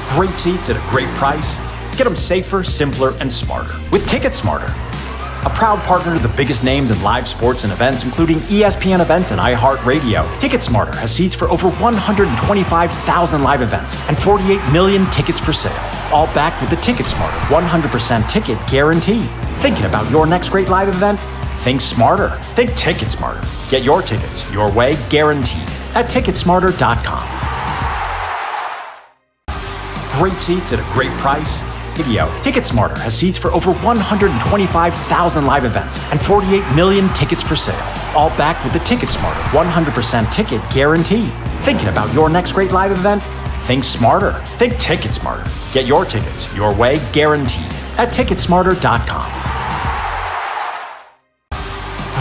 Great seats at a great price. Get them safer, simpler, and smarter with Ticket Smarter. A proud partner to the biggest names in live sports and events, including ESPN events and iHeartRadio. Ticket Smarter has seats for over 125,000 live events and 48 million tickets for sale. All backed with the Ticket Smarter 100% ticket guarantee. Thinking about your next great live event? Think smarter. Think Ticket Smarter. Get your tickets your way, guaranteed, at Ticketsmarter.com. Great seats at a great price. Ticket Smarter has seats for over 125,000 live events and 48 million tickets for sale. All backed with the Ticket Smarter 100% ticket guarantee. Thinking about your next great live event? Think smarter. Think Ticket Smarter. Get your tickets your way, guaranteed, at Ticketsmarter.com.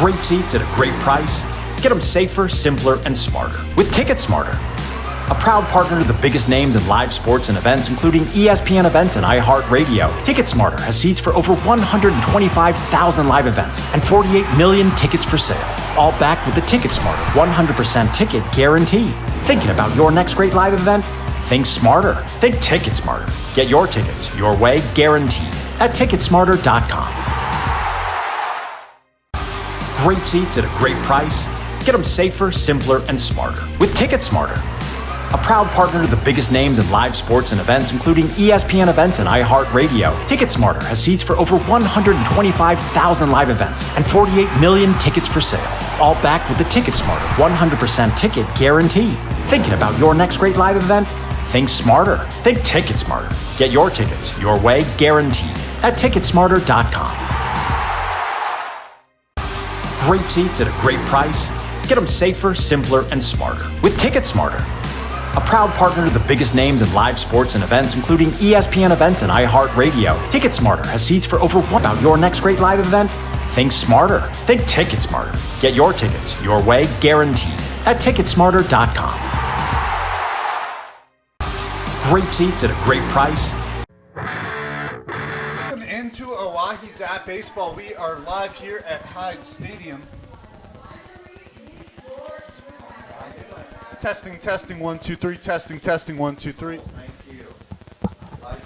Great seats at a great price. Get them safer, simpler, and smarter with Ticket Smarter. A proud partner to the biggest names in live sports and events, including ESPN events and iHeartRadio. Ticket Smarter has seats for over 125,000 live events and 48 million tickets for sale. All backed with the Ticket Smarter 100% ticket guarantee. Thinking about your next great live event? Think smarter. Think Ticket Smarter. Get your tickets your way, guaranteed, at Ticketsmarter.com. Great seats at a great price. Get them safer, simpler, and smarter with Ticket Smarter. A proud partner to the biggest names in live sports and events, including ESPN events and iHeartRadio. Ticket Smarter has seats for over 125,000 live events and 48 million tickets for sale. All backed with the Ticket Smarter 100% ticket guarantee. Thinking about your next great live event? Think smarter. Think Ticket Smarter. Get your tickets your way, guaranteed, at Ticketsmarter.com. Great seats at a great price. Get them safer, simpler, and smarter with Ticket Smarter. A proud partner to the biggest names in live sports and events, including ESPN events and iHeartRadio. Ticket Smarter has seats for over about your next great live event? Think smarter. Think Ticket Smarter. Get your tickets your way, guaranteed, at Ticketsmarter.com. Great seats at a great price. Welcome into Oahe Zap Baseball. We are live here at Hyde Stadium. Testing, 1, 2, 3. Testing, 1, 2, 3. Thank you.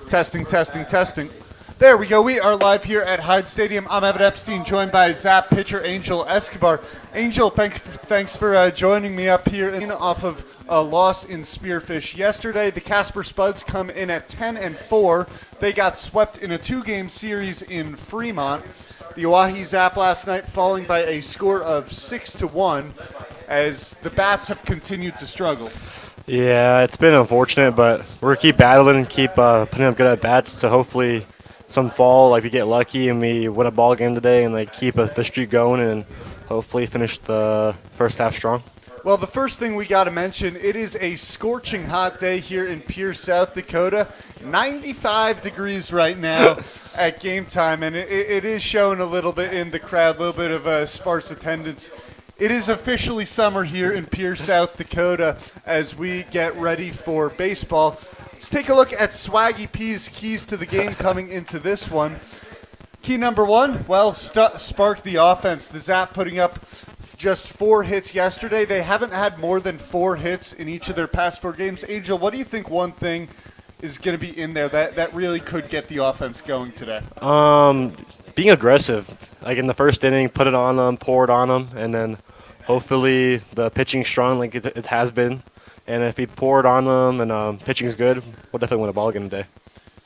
Testing. There we go. We are live here at Hyde Stadium. I'm Evan Epstein, joined by Zap pitcher Angel Escobar. Angel, thanks for joining me up here off of a loss in Spearfish yesterday. The Casper Spuds come in at 10-4. They got swept in a 2-game series in Fremont. The Oahe Zap last night falling by a score of 6-1. As the bats have continued to struggle. Yeah, it's been unfortunate, but we're going to keep battling and keep putting up good at-bats to hopefully some fall, like we get lucky and we win a ball game today and like keep the streak going and hopefully finish the first half strong. Well, the first thing we got to mention, it is a scorching hot day here in Pierce, South Dakota. 95 degrees right now at game time, and it is showing a little bit in the crowd, a little bit of sparse attendance. It is officially summer here in Pierce, South Dakota as we get ready for baseball. Let's take a look at Swaggy P's keys to the game coming into this one. Key number 1, well, spark the offense. The Zap putting up just 4 hits yesterday. They haven't had more than 4 hits in each of their past 4 games. Angel, what do you think one thing is going to be in there that really could get the offense going today? Being aggressive. Like in the first inning, put it on them, pour it on them, and then hopefully the pitching's strong like it has been. And if we pour it on them and pitching's good, we'll definitely win a ball game today.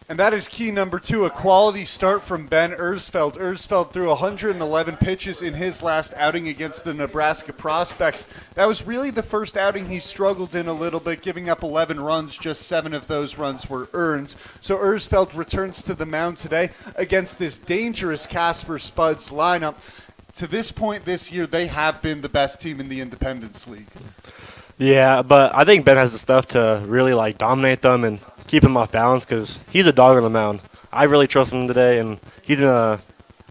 And that is key number 2, a quality start from Ben Ersfeld. Ersfeld threw 111 pitches in his last outing against the Nebraska Prospects. That was really the first outing he struggled in a little bit, giving up 11 runs. Just 7 of those runs were earned. So Ersfeld returns to the mound today against this dangerous Casper Spuds lineup. To this point this year, they have been the best team in the Independence League. Yeah, but I think Ben has the stuff to really like dominate them and keep him off balance because he's a dog on the mound. I really trust him today, and he's going to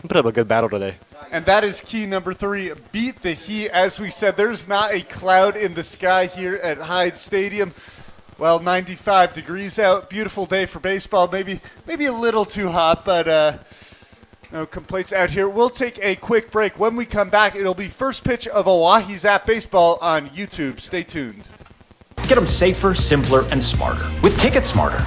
put up a good battle today. And that is key number 3, beat the heat. As we said, there's not a cloud in the sky here at Hyde Stadium. Well, 95 degrees out, beautiful day for baseball. Maybe a little too hot, but no complaints out here. We'll take a quick break. When we come back, it'll be first pitch of Oahe Zap Baseball on YouTube. Stay tuned. Get them safer, simpler, and smarter with Ticket Smarter.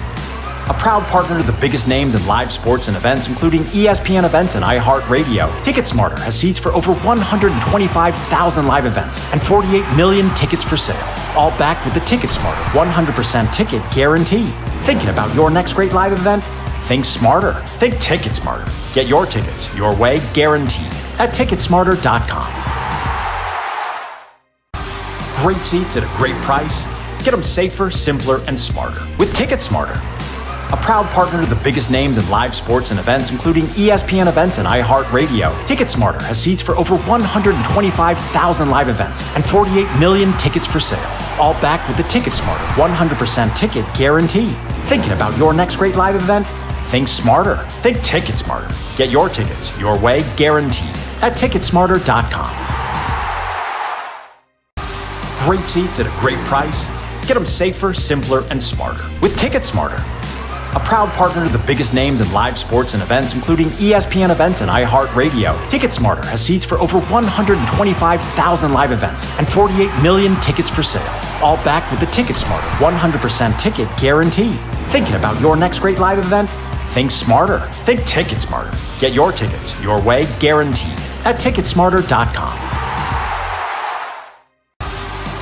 a proud partner to the biggest names in live sports and events, including ESPN events and iHeartRadio. TicketSmarter has seats for over 125,000 live events and 48 million tickets for sale, all backed with the TicketSmarter 100% ticket guarantee. Thinking about your next great live event? Think smarter. Think TicketSmarter. Get your tickets your way, guaranteed, at TicketSmarter.com. Great seats at a great price. Get them safer, simpler, and smarter with TicketSmarter. A proud partner to the biggest names in live sports and events, including ESPN events and iHeartRadio. TicketSmarter has seats for over 125,000 live events and 48 million tickets for sale, all backed with the TicketSmarter 100% ticket guarantee. Thinking about your next great live event? Think smarter. Think TicketSmarter. Get your tickets your way, guaranteed, at TicketSmarter.com. Great seats at a great price. Get them safer, simpler, and smarter with TicketSmarter. A proud partner to the biggest names in live sports and events, including ESPN events and iHeartRadio. TicketSmarter has seats for over 125,000 live events and 48 million tickets for sale, all backed with the TicketSmarter 100% ticket guarantee. Thinking about your next great live event? Think smarter. Think TicketSmarter. Get your tickets your way, guaranteed, at TicketSmarter.com.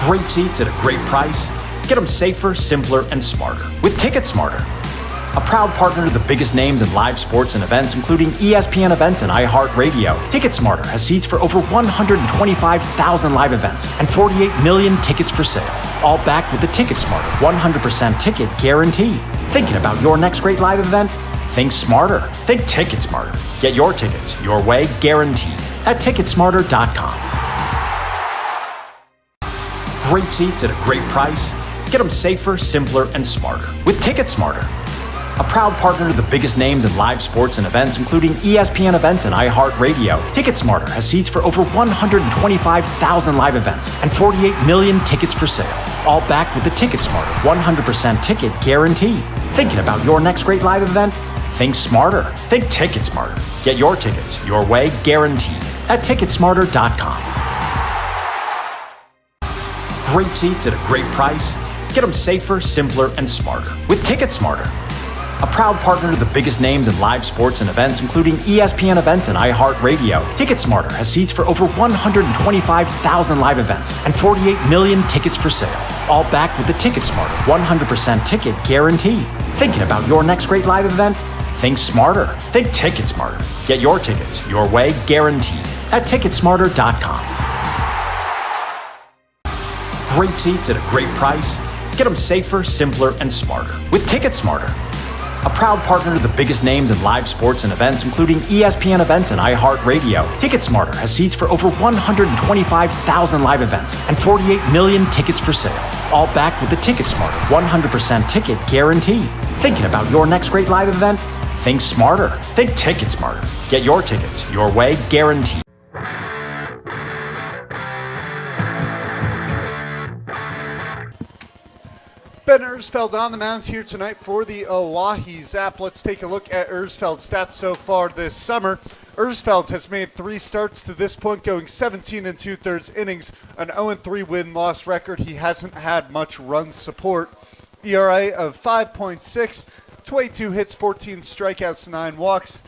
Great seats at a great price. Get them safer, simpler, and smarter with TicketSmarter. A proud partner to the biggest names in live sports and events, including ESPN events and iHeartRadio. TicketSmarter has seats for over 125,000 live events and 48 million tickets for sale, all backed with the TicketSmarter 100% ticket guarantee. Thinking about your next great live event? Think smarter. Think TicketSmarter. Get your tickets your way, guaranteed, at TicketSmarter.com. Great seats at a great price. Get them safer, simpler, and smarter with TicketSmarter. A proud partner to the biggest names in live sports and events, including ESPN events and iHeartRadio. TicketSmarter has seats for over 125,000 live events and 48 million tickets for sale, all backed with the TicketSmarter 100% ticket guarantee. Thinking about your next great live event? Think smarter. Think TicketSmarter. Get your tickets your way, guaranteed, at TicketSmarter.com. Great seats at a great price. Get them safer, simpler, and smarter with TicketSmarter. A proud partner to the biggest names in live sports and events, including ESPN events and iHeartRadio. TicketSmarter has seats for over 125,000 live events and 48 million tickets for sale, all backed with the TicketSmarter 100% ticket guarantee. Thinking about your next great live event? Think smarter. Think TicketSmarter. Get your tickets your way, guaranteed, at TicketSmarter.com. Great seats at a great price. Get them safer, simpler, and smarter with TicketSmarter. A proud partner to the biggest names in live sports and events, including ESPN events and iHeartRadio. TicketSmarter has seats for over 125,000 live events and 48 million tickets for sale, all backed with the TicketSmarter 100% ticket guarantee. Thinking about your next great live event? Think smarter. Think TicketSmarter. Get your tickets your way, guaranteed. Ben Ersfeld on the mound here tonight for the Oahe Zap. Let's take a look at Ersfeld's stats so far this summer. Ersfeld has made 3 starts to this point, going 17 2/3 innings, an 0-3 win-loss record. He hasn't had much run support. ERA of 5.6, 22 hits, 14 strikeouts, 9 walks.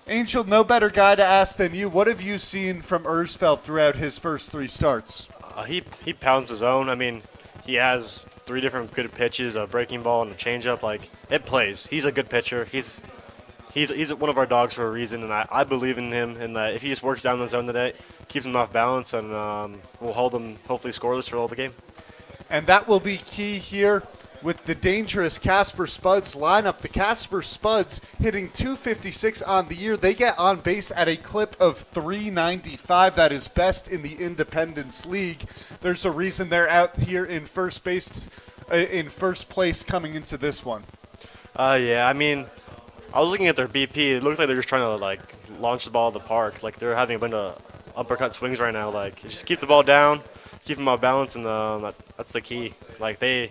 Angel, no better guy to ask than you. What have you seen from Ersfeld throughout his first 3 starts? He pounds his own. I mean, he has 3 different good pitches, a breaking ball and a changeup. Like, it plays. He's a good pitcher. He's one of our dogs for a reason, and I believe in him. And if he just works down the zone today, keeps him off balance, and we'll hold him hopefully scoreless for all the game. And that will be key here with the dangerous Casper Spuds lineup. The Casper Spuds hitting .256 on the year. They get on base at a clip of .395. That is best in the Independence League. There's a reason they're out here in first place coming into this one. Yeah, I mean, I was looking at their BP. It looks like they're just trying to launch the ball at the park. Like, they're having a bunch of uppercut swings right now. Like, just keep the ball down, keep them off balance, and that's the key. Like, they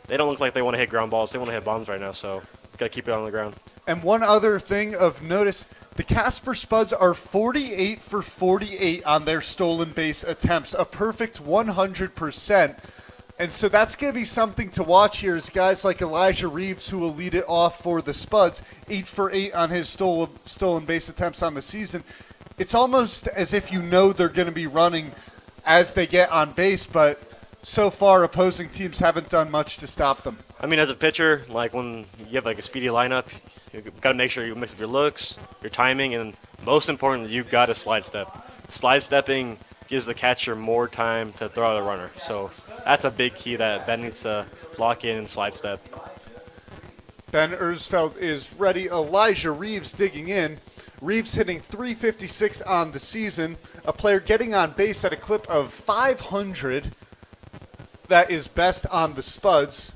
don't look like they want to hit ground balls. They want to hit bombs right now, so got to keep it on the ground. And one other thing of notice, the Casper Spuds are 48 for 48 on their stolen base attempts, a perfect 100%. And so that's going to be something to watch here is guys like Elijah Reeves, who will lead it off for the Spuds, 8 for 8 on his stolen base attempts on the season. It's almost as if you know they're going to be running as they get on base, but so far opposing teams haven't done much to stop them. I mean, as a pitcher, like when you have like a speedy lineup, you've got to make sure you mix up your looks, your timing, and most importantly, you've got to slide step. Slide stepping gives the catcher more time to throw out a runner. So that's a big key that Ben needs to lock in and slide step. Ben Ersfeld is ready. Elijah Reeves digging in. Reeves hitting .356 on the season. A player getting on base at a clip of 500. That is best on the Spuds.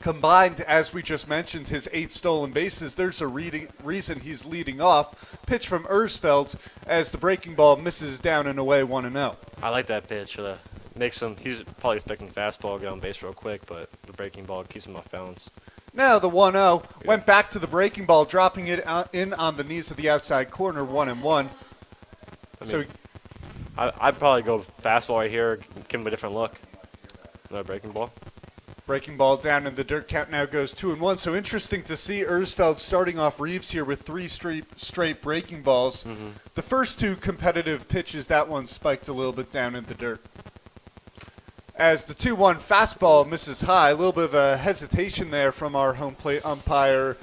Combined, as we just mentioned, his 8 stolen bases, there's a reason he's leading off. Pitch from Ersfeld as the breaking ball misses down and away 1-0. I like that pitch. Makes him. He's probably expecting fastball, get on base real quick, but the breaking ball keeps him off balance. Now the 1-0 went back to the breaking ball, dropping it in on the knees of the outside corner, 1-1. I'd probably go fastball right here, give him a different look. Another breaking ball. Breaking ball down in the dirt. Count now goes 2-1. So interesting to see Ersfeld starting off Reeves here with 3 straight breaking balls. Mm-hmm. The first 2 competitive pitches, that one spiked a little bit down in the dirt. As the 2-1 fastball misses high, a little bit of a hesitation there from our home plate umpire,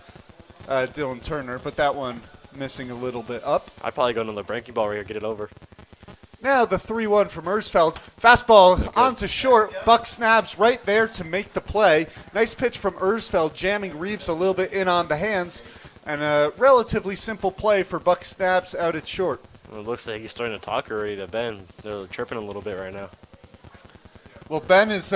Dylan Turner, but that one missing a little bit up. I'd probably go another breaking ball right here, get it over. Now the 3-1 from Ersfeld. Fastball onto short. Buck snaps right there to make the play. Nice pitch from Ersfeld, jamming Reeves a little bit in on the hands. And a relatively simple play for Buck snaps out at short. Well, it looks like he's starting to talk already to Ben. They're chirping a little bit right now. Well, Ben is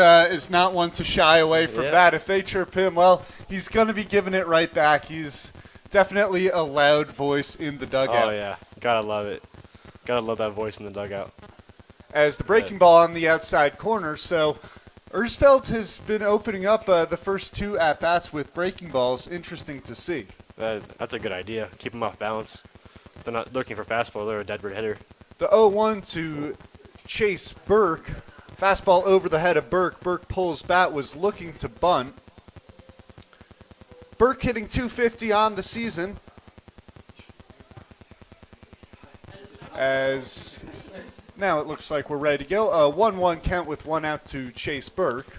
not one to shy away from that. If they chirp him, well, he's going to be giving it right back. He's definitely a loud voice in the dugout. Oh, yeah. Gotta love it. Gotta love that voice in the dugout. As the breaking ball on the outside corner, so Ersfeld has been opening up the first 2 at-bats with breaking balls. Interesting to see. That's a good idea. Keep them off balance. They're not looking for fastball. They're a deadwood hitter. The 0-1 to Chase Burke. Fastball over the head of Burke. Burke pulls bat, was looking to bunt. Burke hitting .250 on the season. As now it looks like we're ready to go. A 1-1 count with 1 out to Chase Burke.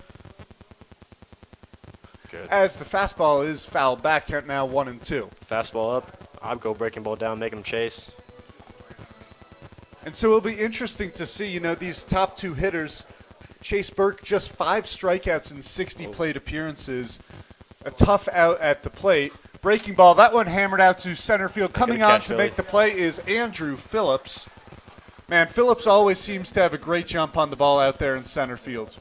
Good. As the fastball is fouled back, count now 1-2. Fastball up. I'd go breaking ball down, make him chase. And so it'll be interesting to see, these top 2 hitters. Chase Burke, just 5 strikeouts in 60 plate appearances. A tough out at the plate. Breaking ball, that one hammered out to center field. Coming on to make the play is Andrew Phillips. Man, Phillips always seems to have a great jump on the ball out there in center field.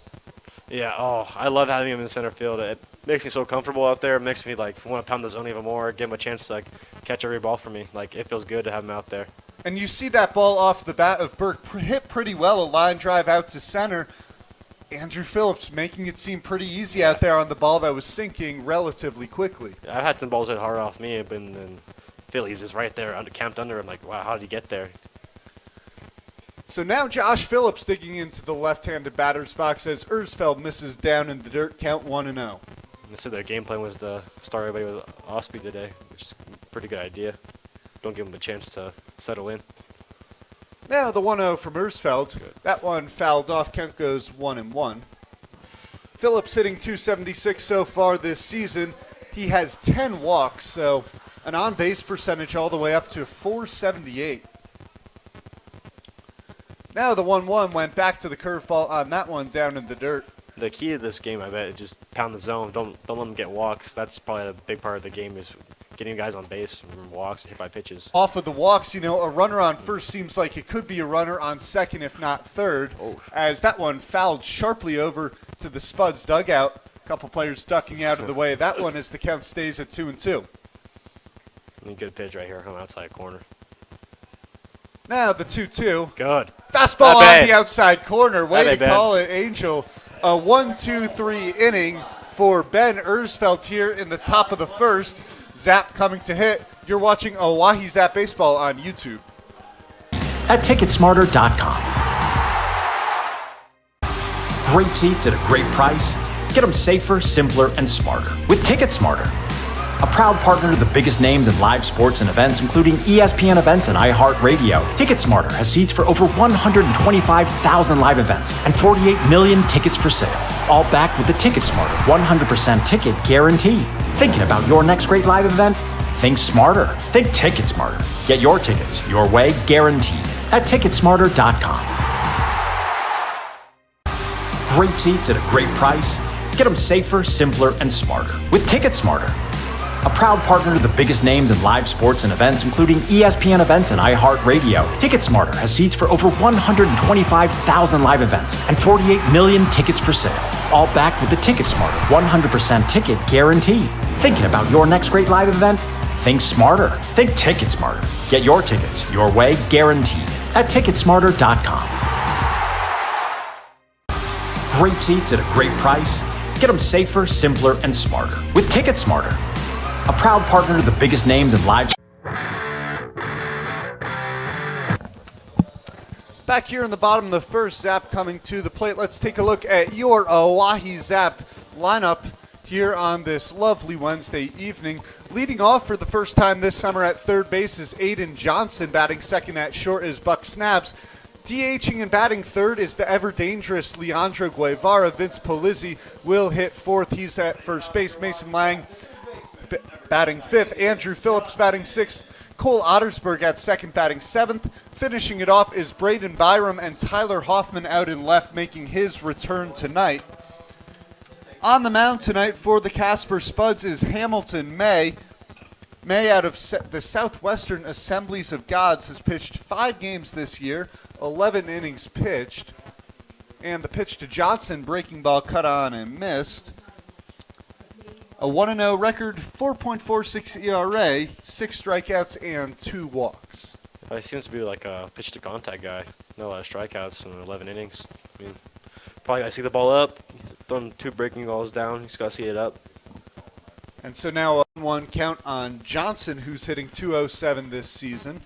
Yeah, I love having him in center field. It makes me so comfortable out there. It makes me want to pound the zone even more, give him a chance to catch every ball for me. It feels good to have him out there. And you see that ball off the bat of Burke hit pretty well, a line drive out to center. Andrew Phillips making it seem pretty easy out there on the ball that was sinking relatively quickly. I've had some balls hit hard off me, and Phillies is right there, camped under. I'm like, wow, how did he get there? So now Josh Phillips digging into the left-handed batter's box as Ersfeld misses down in the dirt, count 1-0. So their game plan was to start everybody with off-speed today, which is a pretty good idea. Don't give them a chance to settle in. Now the 1-0 from Ersfeld. That one fouled off. Count goes 1-1. Phillips hitting .276 so far this season. He has 10 walks, so an on-base percentage all the way up to .478. Now the 1-1 went back to the curveball on that one down in the dirt. The key to this game, I bet, is just pound the zone. Don't let them get walks. That's probably a big part of the game is getting guys on base from walks, hit by pitches. Off of the walks, a runner on first seems like it could be a runner on second, if not third, as that one fouled sharply over to the Spuds dugout. A couple players ducking out of the way. That one as the count stays at 2-2. Good pitch right here on the outside corner. Now the 2-2. Good. Fastball on the outside corner. Way to call it, Angel. A 1-2-3 inning for Ben Ersfeld here in the top of the first. Zap coming to hit. You're watching Oahe Zap Baseball on YouTube. At Ticketsmarter.com. Great seats at a great price. Get them safer, simpler, and smarter with Ticket Smarter. A proud partner to the biggest names in live sports and events, including ESPN events and iHeartRadio. TicketSmarter has seats for over 125,000 live events and 48 million tickets for sale. All backed with the TicketSmarter 100% ticket guarantee. Thinking about your next great live event? Think smarter. Think TicketSmarter. Get your tickets your way, guaranteed, at TicketSmarter.com. Great seats at a great price. Get them safer, simpler, and smarter with TicketSmarter. A proud partner to the biggest names in live sports and events, including ESPN events and iHeartRadio. TicketSmarter has seats for over 125,000 live events and 48 million tickets for sale. All backed with the TicketSmarter 100% ticket guarantee. Thinking about your next great live event? Think smarter. Think TicketSmarter. Get your tickets your way, guaranteed, at TicketSmarter.com. Great seats at a great price. Get them safer, simpler, and smarter with TicketSmarter. A proud partner to the biggest names in live. Back here in the bottom of the first, Zap coming to the plate. Let's take a look at your Oahe Zap lineup here on this lovely Wednesday evening. Leading off for the first time this summer at third base is Aiden Johnson. Batting second at short is Buck Snabs. DHing and batting third is the ever-dangerous Leandro Guevara. Vince Polizzi will hit fourth. He's at first base. Mason Lang batting fifth. Andrew Phillips batting sixth. Cole Ottersberg at second batting seventh. Finishing it off is Braden Byram and Tyler Hoffman out in left, making his return tonight. On the mound tonight for the Casper Spuds is Hamilton May. May, out of the Southwestern Assemblies of Gods, has pitched 5 games this year, 11 innings pitched. And the pitch to Johnson, breaking ball cut on and missed. A 1-0 record, 4.46 ERA, 6 strikeouts, and 2 walks. He seems to be like a pitch to contact guy. Not a lot of strikeouts in 11 innings. I mean, probably got to see the ball up. He's thrown 2 breaking balls down. He's got to see it up. And so now a 1-1 count on Johnson, who's hitting .207 this season.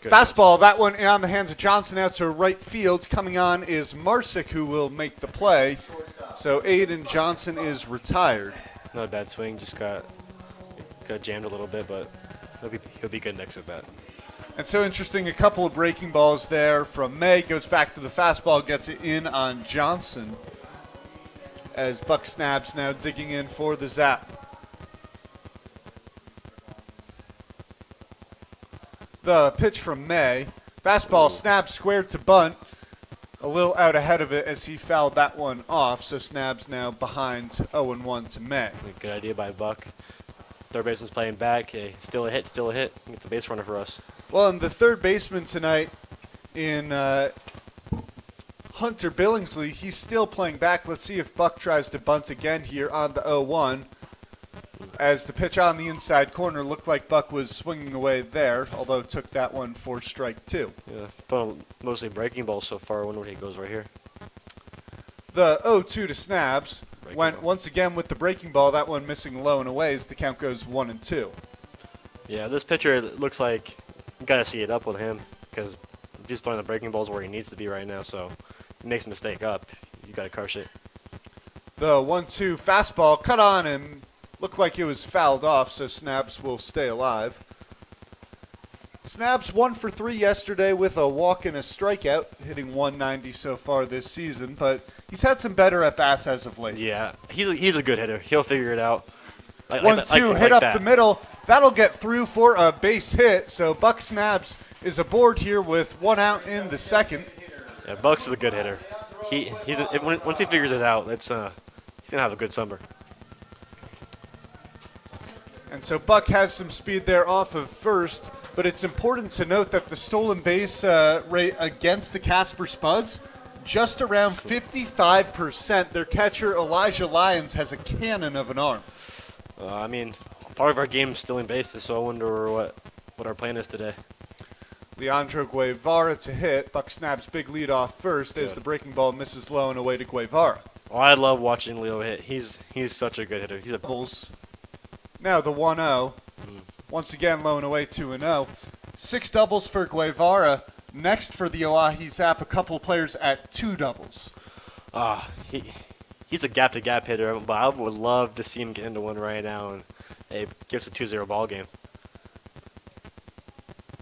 Good. Fastball, that one on the hands of Johnson out to right field. Coming on is Marsick, who will make the play. So Aiden Johnson is retired. Not a bad swing, just got jammed a little bit, but he'll be good next at bat. And so interesting, a couple of breaking balls there from May. Goes back to the fastball, gets it in on Johnson. As Buck Snabs now digging in for the Zap. The pitch from May. Fastball, Snabs squared to bunt. A little out ahead of it as he fouled that one off. So Snabs now behind 0-1 to May. Good idea by Buck. Third baseman's playing back. Hey, still a hit, still a hit. It's a base runner for us. Well, and the third baseman tonight in Hunter Billingsley, he's still playing back. Let's see if Buck tries to bunt again here on the 0-1. As the pitch on the inside corner looked like Buck was swinging away there, although took that one for strike 2. Yeah, thrown mostly breaking balls so far. I wonder where he goes right here. The 0-2 to Snabs went ball. once again with the breaking ball. That one missing low and away as the count goes 1-2. Yeah, this pitcher looks like you got to see it up with him because he's throwing the breaking balls where he needs to be right now. So if he makes a mistake up, you got to crush it. The 1-2 fastball cut on and looked like it was fouled off, so Snabs will stay alive. Snabs 1 for 3 yesterday with a walk and a strikeout, hitting .190 so far this season, but he's had some better at-bats as of late. Yeah, he's a good hitter. He'll figure it out. 1-2, hit up the middle. That'll get through for a base hit, so Buck Snabs is aboard here with 1 out in the second. Yeah, Bucks is a good hitter. Once he figures it out, he's gonna have a good summer. And so Buck has some speed there off of first, but it's important to note that the stolen base rate against the Casper Spuds, just around 55%. Their catcher, Elijah Lyons, has a cannon of an arm. I mean, part of our game is stealing bases, so I wonder what our plan is today. Leandro Guevara to hit. Buck Snabs big lead off first as the breaking ball misses low and away to Guevara. Oh, I love watching Leo hit. He's such a good hitter. He's a Bulls. Now the 1-0. Once again, low and away 2-0. 6 doubles for Guevara. Next for the Oahe Zap, a couple players at 2 doubles. He's a gap-to-gap hitter, but I would love to see him get into one right now and give us a 2-0 ball game.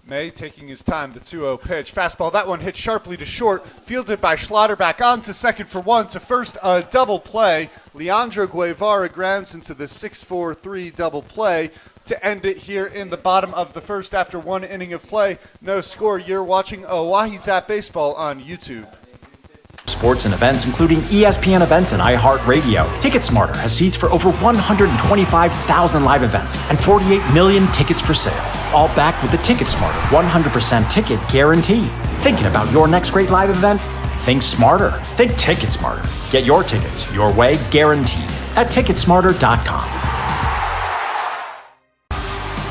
May taking his time, the 2-0 pitch. Fastball, that one hit sharply to short, fielded by Schlotterback on to second for one. To first, a double play. Leandro Guevara grounds into the 6-4-3 double play to end it here in the bottom of the first after one inning of play. No score. You're watching Oahe Zap Baseball on YouTube. Sports and events, including ESPN events and iHeartRadio. TicketSmarter has seats for over 125,000 live events and 48 million tickets for sale. All backed with the TicketSmarter 100% ticket guarantee. Thinking about your next great live event? Think smarter. Think TicketSmarter. Get your tickets your way, guaranteed, at TicketSmarter.com.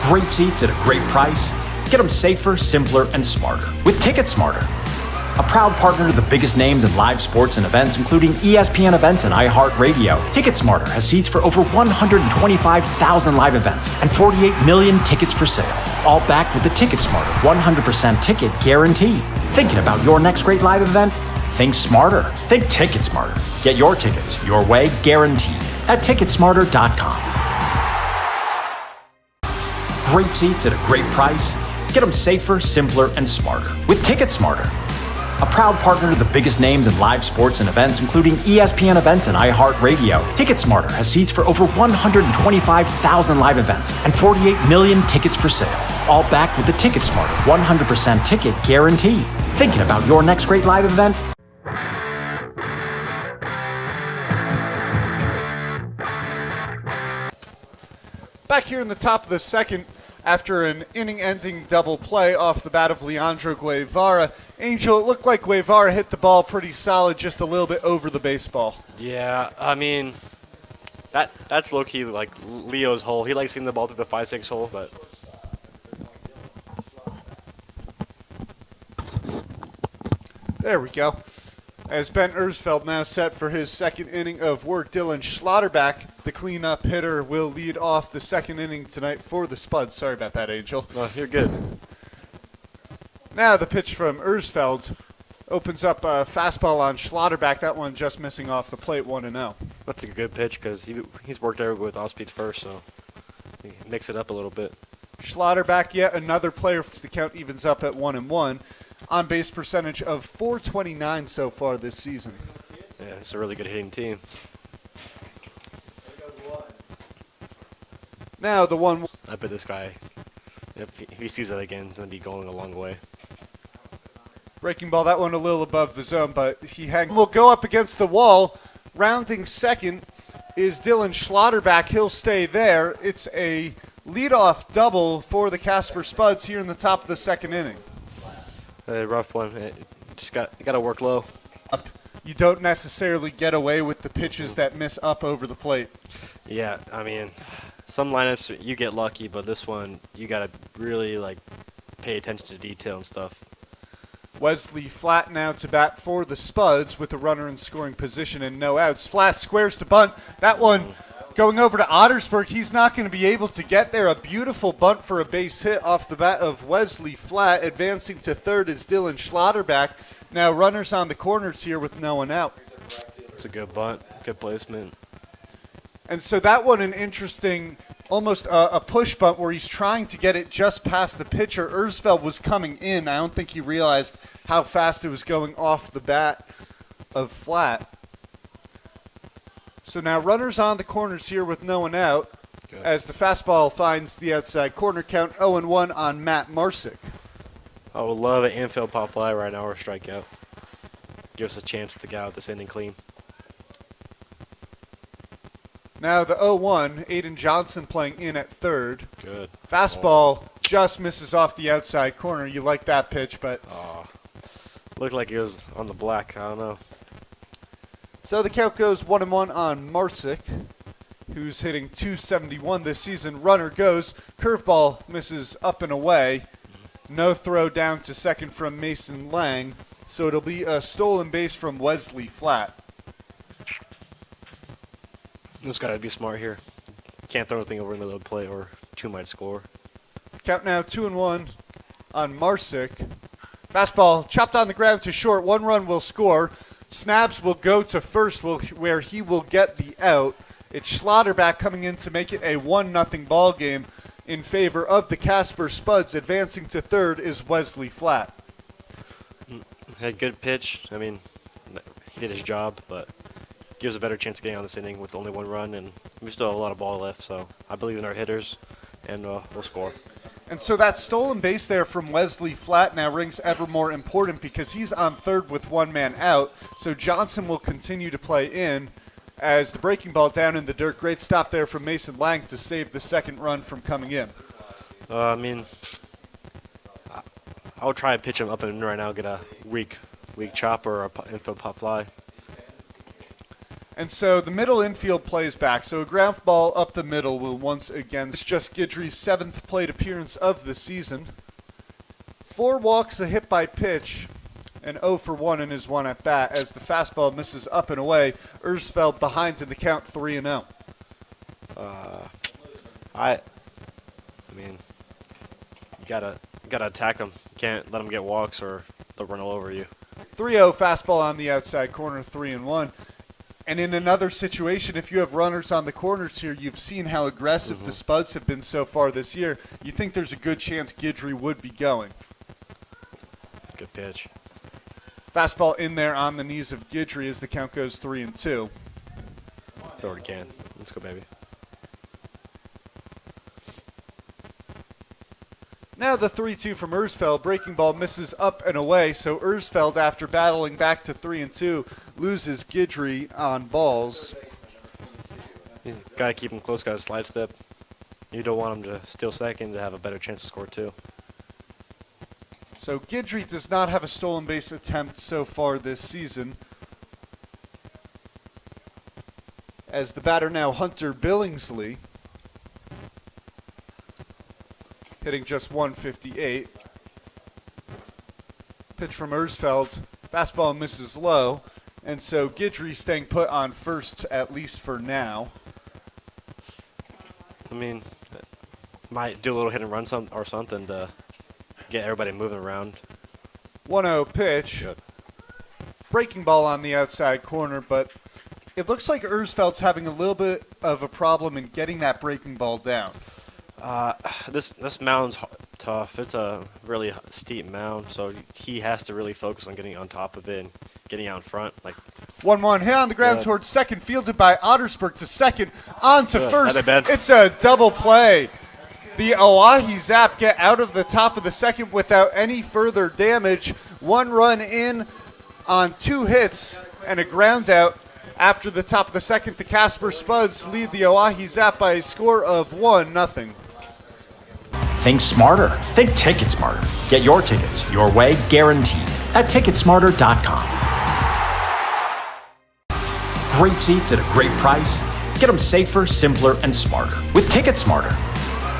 Great seats at a great price. Get them safer, simpler, and smarter with TicketSmarter. A proud partner to the biggest names in live sports and events, including ESPN events and iHeartRadio. TicketSmarter has seats for over 125,000 live events and 48 million tickets for sale. All backed with the TicketSmarter 100% ticket guarantee. Thinking about your next great live event? Think smarter. Think TicketSmarter. Get your tickets your way, guaranteed, at TicketSmarter.com. Great seats at a great price. Get them safer, simpler, and smarter with TicketSmarter. A proud partner to the biggest names in live sports and events, including ESPN events and iHeartRadio. TicketSmarter has seats for over 125,000 live events and 48 million tickets for sale. All backed with the TicketSmarter 100% ticket guarantee. Thinking about your next great live event? Back here in the top of the second, after an inning-ending double play off the bat of Leandro Guevara. Angel, it looked like Guevara hit the ball pretty solid, just a little bit over the baseball. Yeah, I mean, that's low-key like Leo's hole. He likes hitting the ball through the 5-6 hole, but... There we go. As Ben Ersfeld now set for his second inning of work, Dylan Schlotterback, the cleanup hitter, will lead off the second inning tonight for the Spuds. Sorry about that, Angel. No, you're good. Now the pitch from Ersfeld opens up a fastball on Schlotterback. That one just missing off the plate, 1-0. That's a good pitch because he's worked there with off-speed first, so he mix it up a little bit. Schlotterback, yet another player. The count evens up at 1-1. On-base percentage of .429 so far this season. Yeah, it's a really good hitting team. Now the 1. I bet this guy, if he sees that again, he's going to be going a long way. Breaking ball, that one a little above the zone, but will go up against the wall. Rounding second is Dylan Schlotterback. He'll stay there. It's a leadoff double for the Casper Spuds here in the top of the second inning. A rough one. Just got to work low. You don't necessarily get away with the pitches that miss up over the plate. Yeah, I mean, some lineups you get lucky, but this one you got to really pay attention to detail and stuff. Wesley Flat now to bat for the Spuds with the runner in scoring position and no outs. Flat squares to bunt. That one going over to Ottersburg. He's not going to be able to get there. A beautiful bunt for a base hit off the bat of Wesley Flat. Advancing to third is Dylan Schlotterback. Now runners on the corners here with no one out. It's a good bunt, good placement. And so that one an interesting, almost a push bunt where he's trying to get it just past the pitcher. Ersfeld was coming in. I don't think he realized how fast it was going off the bat of Flat. So now runners on the corners here with no one out. Good. As the fastball finds the outside corner, count 0-1 on Matt Marsick. I would love an infield pop fly right now or a strikeout. Give us a chance to get out this inning clean. Now the 0-1, Aiden Johnson playing in at third. Good. Fastball just misses off the outside corner. You like that pitch, but... Looked like he was on the black. I don't know. So the count goes 1-1 on Marsick, who's hitting .271 this season. Runner goes. Curveball misses up and away. No throw down to second from Mason Lang. So it'll be a stolen base from Wesley Flat. Just got to be smart here. Can't throw anything over in the middle of the play or two might score. Count now 2-1 on Marsick. Fastball chopped on the ground to short. One run will score. Snaps will go to first where he will get the out. It's Schlotterback coming in to make it a 1-0 ball game in favor of the Casper Spuds. Advancing to third is Wesley Flat. Had good pitch. I mean, he did his job, but gives a better chance of getting on this inning with only 1 run, and we still have a lot of ball left, so I believe in our hitters, and we'll score. And so that stolen base there from Wesley Flat now rings ever more important because he's on third with 1 man out, so Johnson will continue to play in as the breaking ball down in the dirt. Great stop there from Mason Lang to save the second run from coming in. I mean, I'll try and pitch him up and in right now, get a weak chop or a infield pop fly. And so the middle infield plays back. So a ground ball up the middle will once again. It's just Guidry's 7th plate appearance of the season. 4 walks, a hit by pitch, and 0 for 1 in his 1 at bat as the fastball misses up and away. Ersfeld behind in the count 3-0. I mean, you gotta attack him. You can't let him get walks or they'll run all over you. 3-0 fastball on the outside corner, 3-1. And in another situation, if you have runners on the corners here, you've seen how aggressive the Spuds have been so far this year. You think there's a good chance Guidry would be going. Good pitch. Fastball in there on the knees of Guidry as the count goes 3-2. Throw it again. Let's go, baby. Now the 3-2 from Ersfeld. Breaking ball misses up and away, so Ersfeld, after battling back to 3-2, loses Guidry on balls. He's got to keep him close, got to slide step. You don't want him to steal second to have a better chance to score 2. So Guidry does not have a stolen base attempt so far this season. As the batter now, Hunter Billingsley, hitting just 158. Pitch from Ersfeld. Fastball misses low. And so Guidry staying put on first, at least for now. I mean, might do a little hit and run or something to get everybody moving around. 1-0 pitch. Good. Breaking Ball on the outside corner, but it looks like Ersfeld's having a little bit of a problem in getting that breaking ball down. This mound's tough. It's a really steep mound, so he has to really focus on getting on top of it and getting out in front. Like 1-1 hit on the ground towards second, fielded by Ottersberg to second, on to first. Bad. It's a double play. The Oahe Zap get out of the top of the second without any further damage. 1 run in on 2 hits and a ground out. After the top of the second, the Casper Spuds lead the Oahe Zap by a score of 1-0. Think smarter. Think Ticket Smarter. Get your tickets your way, guaranteed, at Ticketsmarter.com. Great seats at a great price. Get them safer, simpler, and smarter with Ticket Smarter.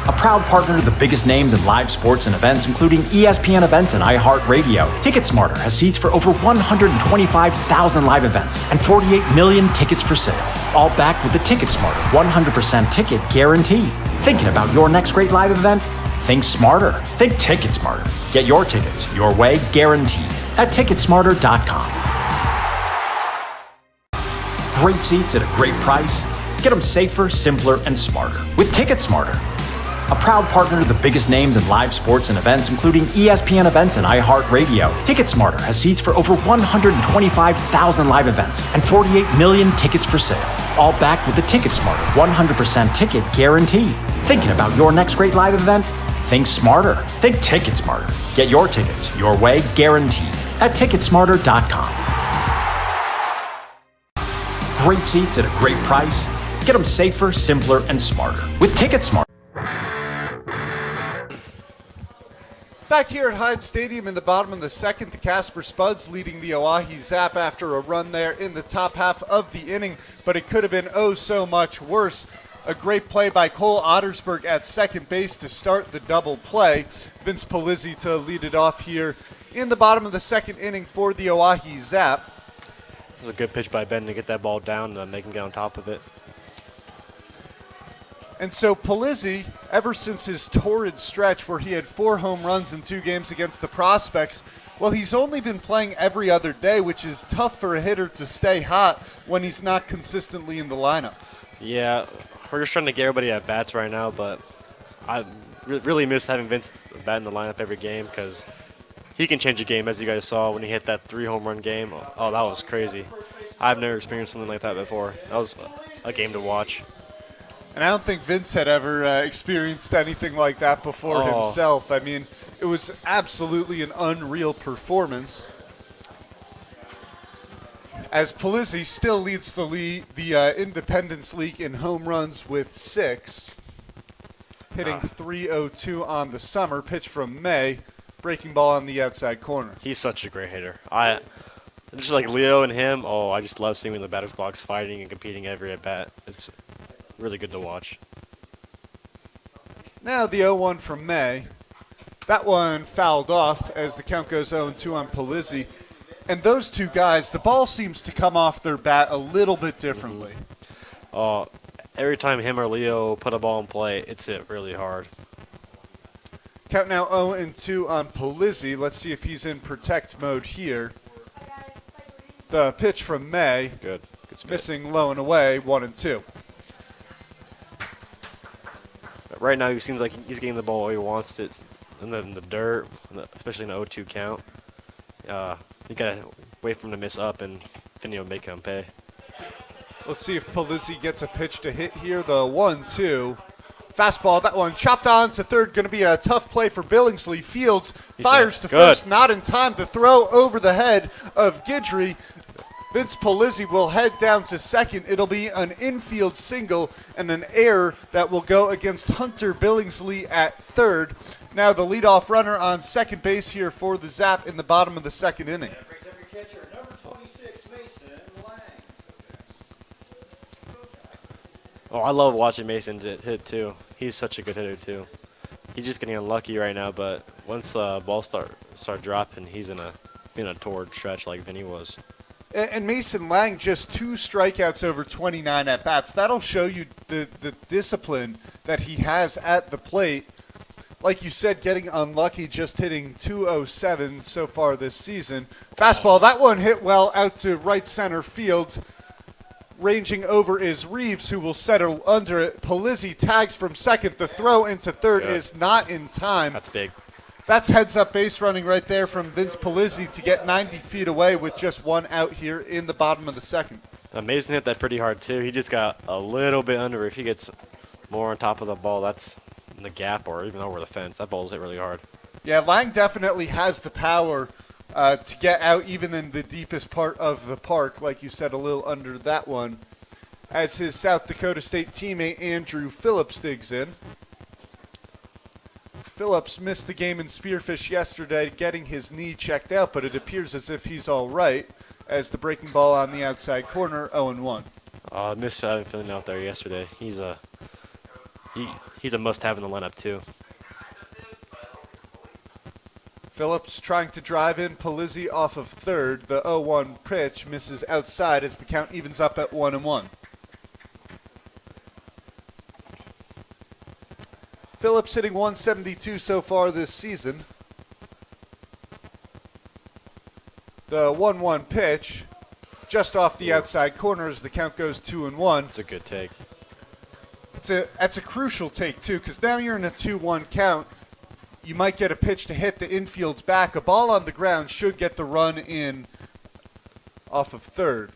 A proud partner to the biggest names in live sports and events, including ESPN events and iHeartRadio. TicketSmarter has seats for over 125,000 live events and 48 million tickets for sale. All backed with the TicketSmarter 100% ticket guarantee. Thinking about your next great live event? Think smarter. Think TicketSmarter. Get your tickets your way, guaranteed, at Ticketsmarter.com. Great seats at a great price. Get them safer, simpler, and smarter with TicketSmarter. A proud partner to the biggest names in live sports and events, including ESPN events and iHeartRadio. TicketSmarter has seats for over 125,000 live events and 48 million tickets for sale. All backed with the TicketSmarter 100% ticket guarantee. Thinking about your next great live event? Think smarter. Think TicketSmarter. Get your tickets your way, guaranteed, at Ticketsmarter.com. Great seats at a great price. Get them safer, simpler, and smarter with TicketSmarter. Back here at Hyde Stadium in the bottom of the second, the Casper Spuds leading the Oahe Zap after a run there in the top half of the inning, but it could have been oh so much worse. A great play by Cole Ottersberg at second base to start the double play. Vince Polizzi to lead it off here in the bottom of the second inning for the Oahe Zap. It was a good pitch by Ben to get that ball down and make him get on top of it. And so Polizzi, ever since his torrid stretch where he had 4 home runs in 2 games against the Prospects, Well, he's only been playing every other day, which is tough for a hitter to stay hot when he's not consistently in the lineup. Yeah, we're just trying to get everybody at bats right now, but I really miss having Vince bat in the lineup every game because he can change a game, as you guys saw when he hit that 3 home run game. Oh, that was crazy. I've never experienced something like that before. That was a game to watch. And I don't think Vince had ever experienced anything like that before himself. I mean, it was absolutely an unreal performance. As Polizzi still leads the Independence League in home runs with 6, hitting .302 on the summer, pitch from May, breaking ball on the outside corner. He's such a great hitter. Just like Leo and him, I just love seeing him in the batter's box fighting and competing every at bat. It's really good to watch. Now the 0-1 from May. That one fouled off as the count goes 0-2 on Polizzi. And those two guys, the ball seems to come off their bat a little bit differently. Every time him or Leo put a ball in play, it's hit really hard. Count now 0-2 on Polizzi. Let's see if he's in protect mode here. The pitch from May. Good spit. Missing low and away, 1-2. Right now, he seems like he's getting the ball where he wants it in the dirt, especially in the 0-2 count. You got to wait for him to miss up, and Finney will make him pay. Let's see if Polizzi gets a pitch to hit here. The 1-2. Fastball, that one chopped on to third. Going to be a tough play for Billingsley. Fields fires to first, not in time to throw over the head of Guidry. Vince Polizzi will head down to second. It'll be an infield single and an error that will go against Hunter Billingsley at third. Now the leadoff runner on second base here for the Zap in the bottom of the second inning. I love watching Mason hit too. He's such a good hitter too. He's just getting unlucky right now, but once the ball start dropping, he's in a torrid stretch like Vinny was. And Mason Lang, just 2 strikeouts over 29 at-bats. That'll show you the discipline that he has at the plate. Like you said, getting unlucky, just hitting .207 so far this season. Fastball, that one hit well out to right center field. Ranging over is Reeves, who will settle under it. Polizzi tags from second. The throw into third is not in time. That's big. That's heads-up base running right there from Vince Polizzi to get 90 feet away with just 1 out here in the bottom of the second. Mason hit that pretty hard, too. He just got a little bit under. If he gets more on top of the ball, that's in the gap or even over the fence. That ball's hit really hard. Yeah, Lang definitely has the power to get out even in the deepest part of the park. Like you said, a little under that one. As his South Dakota State teammate Andrew Phillips digs in. Phillips missed the game in Spearfish yesterday, getting his knee checked out, but it appears as if he's all right as the breaking ball on the outside corner, 0-1. I missed having Finley out there yesterday. He's a must-have in the lineup, too. Phillips trying to drive in Polizzi off of third. The 0-1 pitch misses outside as the count evens up at 1-1. Phillips hitting .172 so far this season. The 1-1 pitch just off the outside corner as the count goes 2-1. It's a good take. That's a crucial take, too, because now you're in a 2-1 count. You might get a pitch to hit the infield's back. A ball on the ground should get the run in off of third.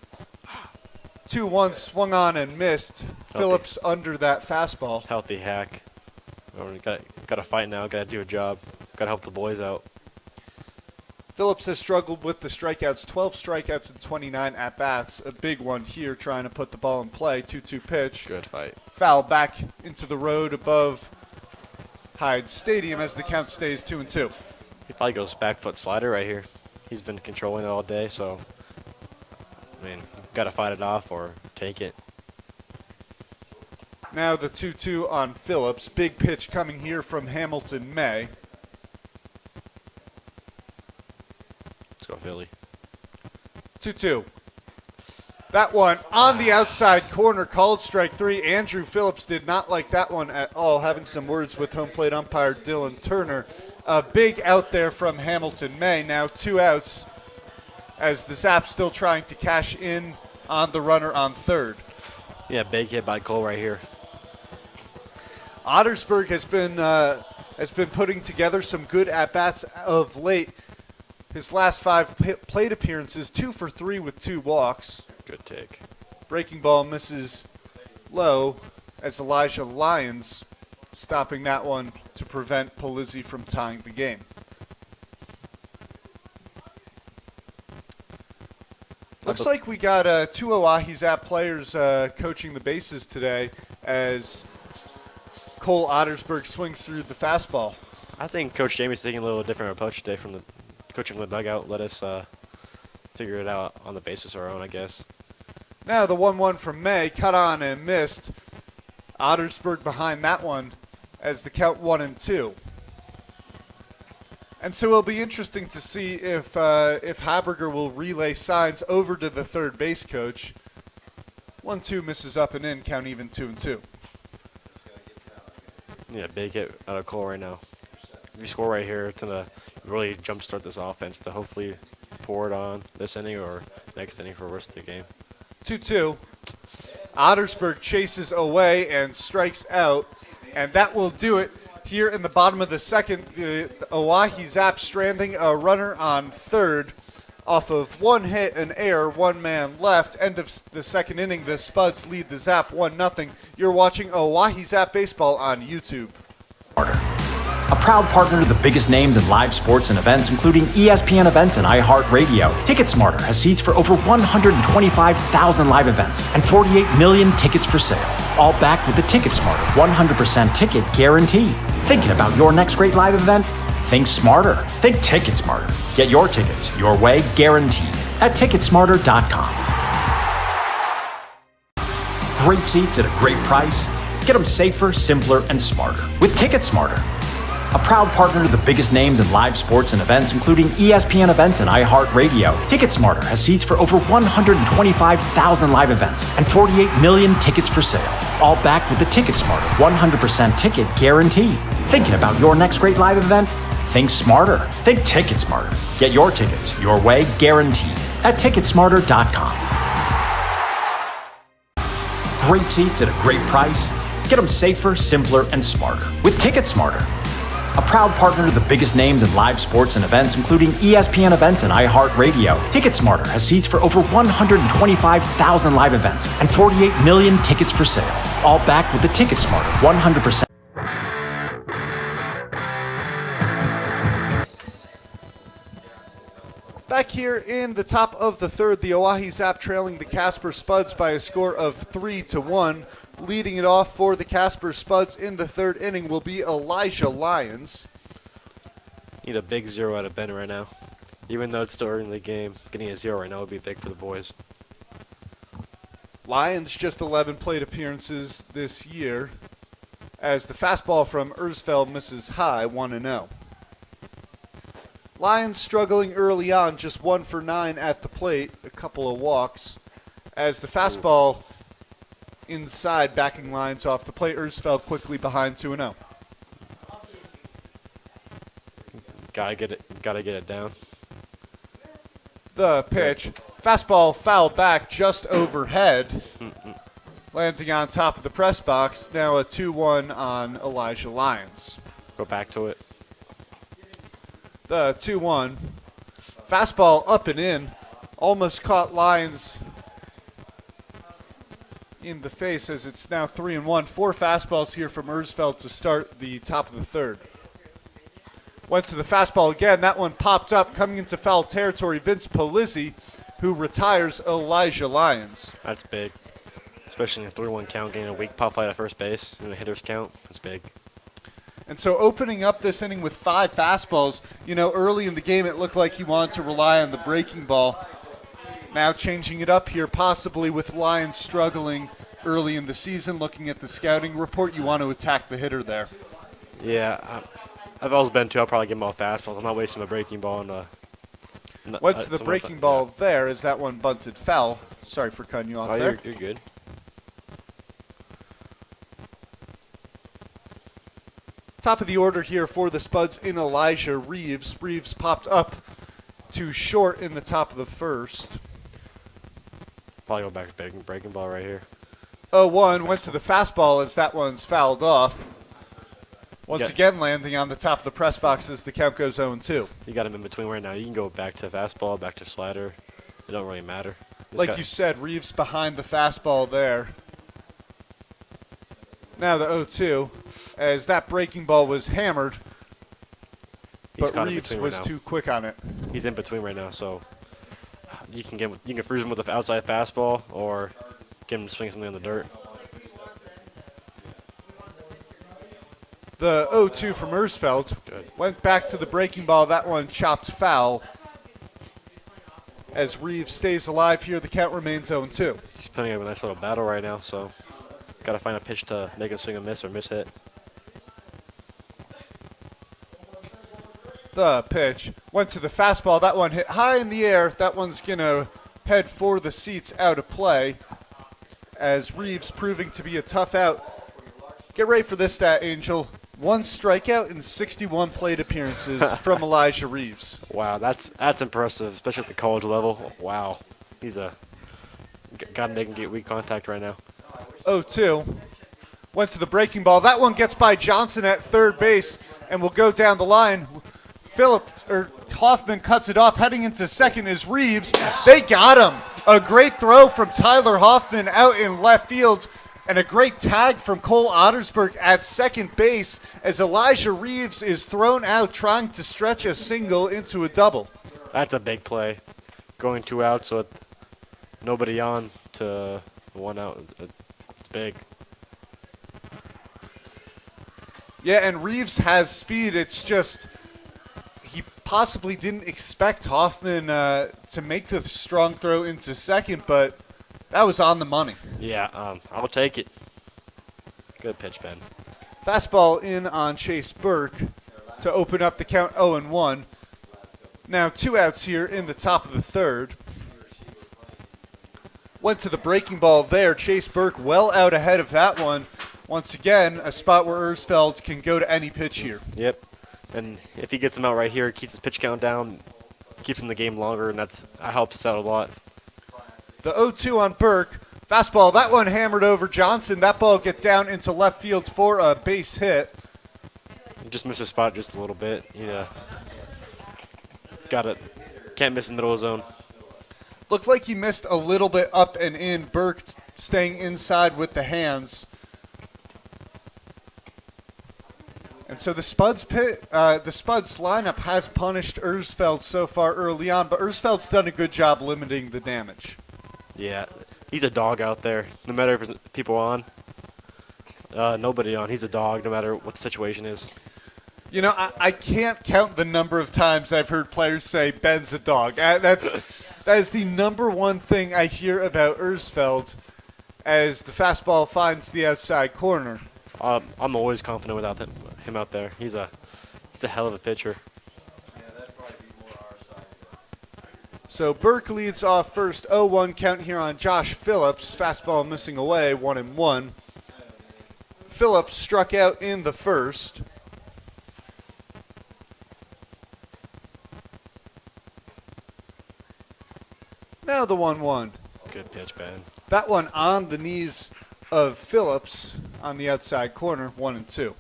2-1 swung on and missed. Phillips under that fastball. Healthy hack. Got to fight now. Got to do a job. Got to help the boys out. Phillips has struggled with the strikeouts. 12 strikeouts and 29 at-bats. A big one here trying to put the ball in play. 2-2 pitch. Good fight. Foul back into the road above Hyde Stadium as the count stays 2-2. He probably goes back foot slider right here. He's been controlling it all day, so, got to fight it off or take it. Now the 2-2 on Phillips. Big pitch coming here from Hamilton May. Let's go Philly. 2-2. That one on the outside corner, called strike 3. Andrew Phillips did not like that one at all, having some words with home plate umpire Dylan Turner. A big out there from Hamilton May. Now 2 outs as the Zap still trying to cash in on the runner on third. Yeah, big hit by Cole right here. Ottersburg has been putting together some good at-bats of late. His last 5 plate appearances, 2 for 3 with 2 walks. Good take. Breaking ball misses low as Elijah Lyons stopping that one to prevent Polizzi from tying the game. Looks like we got 2 Oahe Zap players coaching the bases today as Cole Ottersburg swings through the fastball. I think Coach Jamie's taking a little different approach today from the coaching from the dugout. Let us figure it out on the basis of our own, I guess. Now the 1-1 from May, cut on and missed. Ottersburg behind that one as the count 1-2. And so it'll be interesting to see if Haberger will relay signs over to the third base coach. 1-2 misses up and in, count even 2-2. Yeah, big hit out of Cole right now. If you score right here, it's going to really jumpstart this offense to hopefully pour it on this inning or next inning for the rest of the game. 2-2. Ottersburg chases away and strikes out, and that will do it. Here in the bottom of the second, the Oahe Zap stranding a runner on third off of 1 hit, an error, 1 man left. End of the second inning, the Spuds lead the Zap 1-0. You're watching Oahe Zap Baseball on YouTube. A proud partner to the biggest names in live sports and events, including ESPN events and iHeartRadio. TicketSmarter has seats for over 125,000 live events and 48 million tickets for sale. All backed with the TicketSmarter 100% ticket guarantee. Thinking about your next great live event? Think smarter. Think TicketSmarter. Get your tickets your way, guaranteed, at ticketsmarter.com. Great seats at a great price. Get them safer, simpler, and smarter with TicketSmarter. A proud partner to the biggest names in live sports and events, including ESPN events and iHeartRadio. TicketSmarter has seats for over 125,000 live events and 48 million tickets for sale. All backed with the TicketSmarter 100% ticket guarantee. Thinking about your next great live event? Think smarter. Think TicketSmarter. Get your tickets your way, guaranteed, at ticketsmarter.com. Great seats at a great price. Get them safer, simpler, and smarter with TicketSmarter. A proud partner to the biggest names in live sports and events, including ESPN events and iHeartRadio. TicketSmarter has seats for over 125,000 live events and 48 million tickets for sale. All backed with the TicketSmarter 100%. Back here in the top of the third, the Oahe Zap trailing the Casper Spuds by a score of 3-1. Leading it off for the Casper Spuds in the third inning will be Elijah Lyons. Need a big 0 out of Ben right now. Even though it's still early in the game, getting a 0 right now would be big for the boys. Lyons just 11 plate appearances this year as the fastball from Erzfeld misses high, 1-0. Lyons struggling early on, just 1 for 9 at the plate, a couple of walks, as the fastball inside backing lines off the plate. Erzfeld quickly behind 2-0. Gotta get it down. The pitch, fastball fouled back just overhead, landing on top of the press box. Now a 2-1 on Elijah Lyons. Go back to it. The 2-1. Fastball up and in. Almost caught Lyons in the face as it's now 3-1. 4 fastballs here from Erzfeld to start the top of the third. Went to the fastball again. That one popped up, coming into foul territory. Vince Polizzi, who retires Elijah Lyons. That's big. Especially in a 3-1 count, getting a weak pop fly at first base in a hitter's count. That's big. And so opening up this inning with 5 fastballs, early in the game it looked like he wanted to rely on the breaking ball. Now changing it up here, possibly with Lyons struggling early in the season. Looking at the scouting report, you want to attack the hitter there. Yeah, I've always been too. I'll probably give him all fastballs. I'm not wasting my breaking ball. Went to the breaking ball there as that one bunted foul. Sorry for cutting you off there. You're good. Top of the order here for the Spuds in Elijah Reeves. Reeves popped up to short in the top of the first. Probably go back to breaking ball right here. 0-1 went to the fastball as that one's fouled off. Once again landing on the top of the press box as the count goes 0-2. You got him in between right now. You can go back to fastball, back to slider. It don't really matter. Like you said, Reeves behind the fastball there. Now the 0-2 as that breaking ball was hammered, but Reeves was too quick on it. He's in between right now, so you can freeze him with the outside fastball or get him to swing something in the dirt. The 0-2 from Ersfeld went back to the breaking ball. That one chopped foul. As Reeves stays alive here, the count remains 0-2. He's playing a nice little battle right now, so got to find a pitch to make a swing and miss or miss hit. The pitch went to the fastball. That one hit high in the air. That one's going to head for the seats out of play as Reeves proving to be a tough out. Get ready for this stat, Angel. 1 strikeout in 61 plate appearances from Elijah Reeves. Wow, that's impressive, especially at the college level. Wow, he's got to make him get weak contact right now. 0-2 went to the breaking ball. That one gets by Johnson at third base and will go down the line. Hoffman cuts it off. Heading into second is Reeves. Yes. They got him. A great throw from Tyler Hoffman out in left field. And a great tag from Cole Ottersberg at second base as Elijah Reeves is thrown out trying to stretch a single into a double. That's a big play. Going 2 outs with nobody on to 1 out. It's big. Yeah, and Reeves has speed. It's just he possibly didn't expect Hoffman to make the strong throw into second, but that was on the money. Yeah, I'll take it. Good pitch, Ben. Fastball in on Chase Burke to open up the count 0-1. Now 2 outs here in the top of the third. Went to the breaking ball there. Chase Burke well out ahead of that one. Once again, a spot where Ersfeld can go to any pitch here. Yep. And if he gets him out right here, keeps his pitch count down, keeps him in the game longer, and that helps us out a lot. The 0-2 on Burke. Fastball, that one hammered over Johnson. That ball get down into left field for a base hit. He just missed his spot just a little bit. Yeah. Got it. Can't miss in the middle of the zone. Looked like he missed a little bit up and in. Burke staying inside with the hands. And so the Spuds lineup has punished Ersfeld so far early on, but Ersfeld's done a good job limiting the damage. Yeah, he's a dog out there. No matter if there's people on, nobody on. He's a dog no matter what the situation is. You know, I can't count the number of times I've heard players say, Ben's a dog. That is the number one thing I hear about Ersfeld as the fastball finds the outside corner. I'm always confident without him out there. He's a hell of a pitcher. So Burke leads off first, 0-1 count here on Josh Phillips. Fastball missing away, 1-1. Phillips struck out in the first. Now the 1-1. Good pitch, Ben. That one on the knees of Phillips on the outside corner, 1-2. You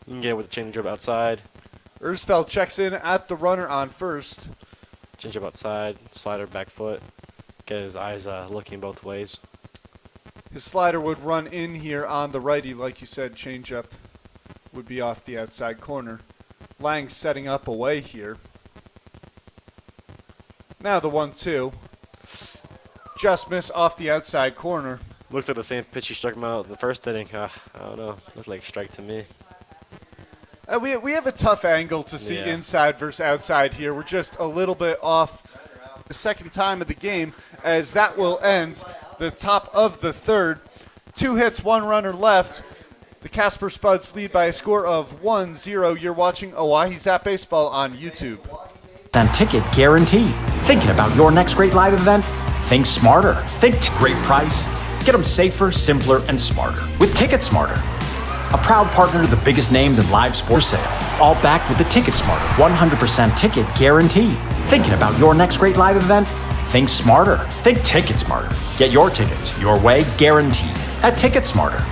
can get it with a changeup outside. Ersfeld checks in at the runner on first. Changeup outside, slider back foot. Get his eyes looking both ways. His slider would run in here on the righty, like you said. Changeup would be off the outside corner. Lang setting up away here. Now the 1-2. Just miss off the outside corner. Looks like the same pitch he struck him out in the first inning. I don't know. Looked like a strike to me. We have a tough angle to see inside versus outside here. We're just a little bit off the second time of the game as that will end the top of the third. 2 hits, 1 runner left. The Casper Spuds lead by a score of 1-0. You're watching Oahe Zap Baseball on YouTube. And ticket guarantee. Thinking about your next great live event? Think smarter. Think great price. Get them safer, simpler, and smarter with Ticket Smarter. A proud partner to the biggest names in live sports sale. All backed with the Ticket Smarter 100% ticket guarantee. Thinking about your next great live event? Think smarter. Think Ticket Smarter. Get your tickets your way, guaranteed, at Ticket Smarter.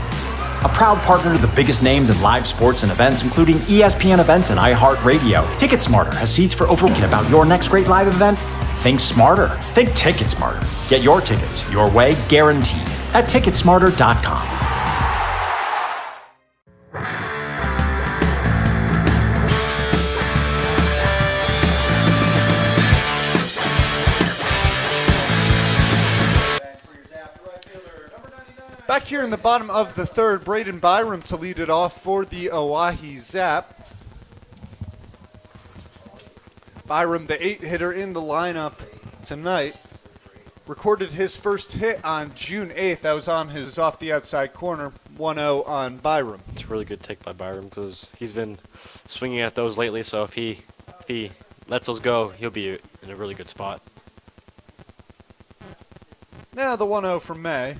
A proud partner to the biggest names in live sports and events, including ESPN events and iHeartRadio. Ticket Smarter has seats for over. Thinking about your next great live event? Think smarter. Think Ticket Smarter. Get your tickets your way, guaranteed, at Ticketsmarter.com. Back here in the bottom of the third, Braden Byram to lead it off for the Oahe Zap. Byram, the 8-hitter in the lineup tonight, recorded his first hit on June 8th. That was on his off the outside corner, 1-0 on Byram. It's a really good take by Byram because he's been swinging at those lately. So if he lets those go, he'll be in a really good spot. Now the 1-0 from May.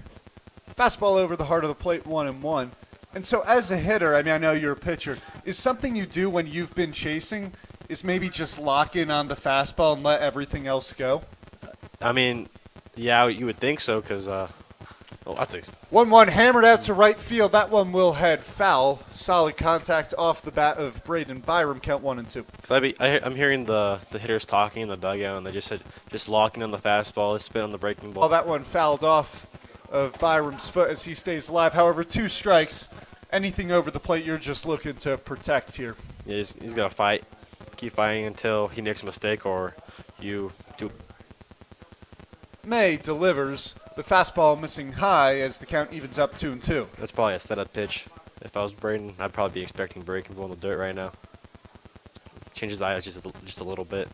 Fastball over the heart of the plate, 1-1. And so as a hitter, I mean, I know you're a pitcher, is something you do when you've been chasing is maybe just lock in on the fastball and let everything else go? I mean, yeah, you would think so because, that's a 1-1 hammered out to right field. That one will head foul. Solid contact off the bat of Braden Byram, count 1-2. Because I'm hearing the hitters talking in the dugout, and they just said just locking on the fastball, spin on the breaking ball. Well, that one fouled off of Byram's foot as he stays alive. However, 2 strikes. Anything over the plate, you're just looking to protect here. Yeah, he's got to fight. Keep fighting until he makes a mistake or you do. May delivers the fastball missing high as the count evens up 2-2. That's probably a setup pitch. If I was Braden, I'd probably be expecting breaking ball in the dirt right now. Change his eyes just a little bit.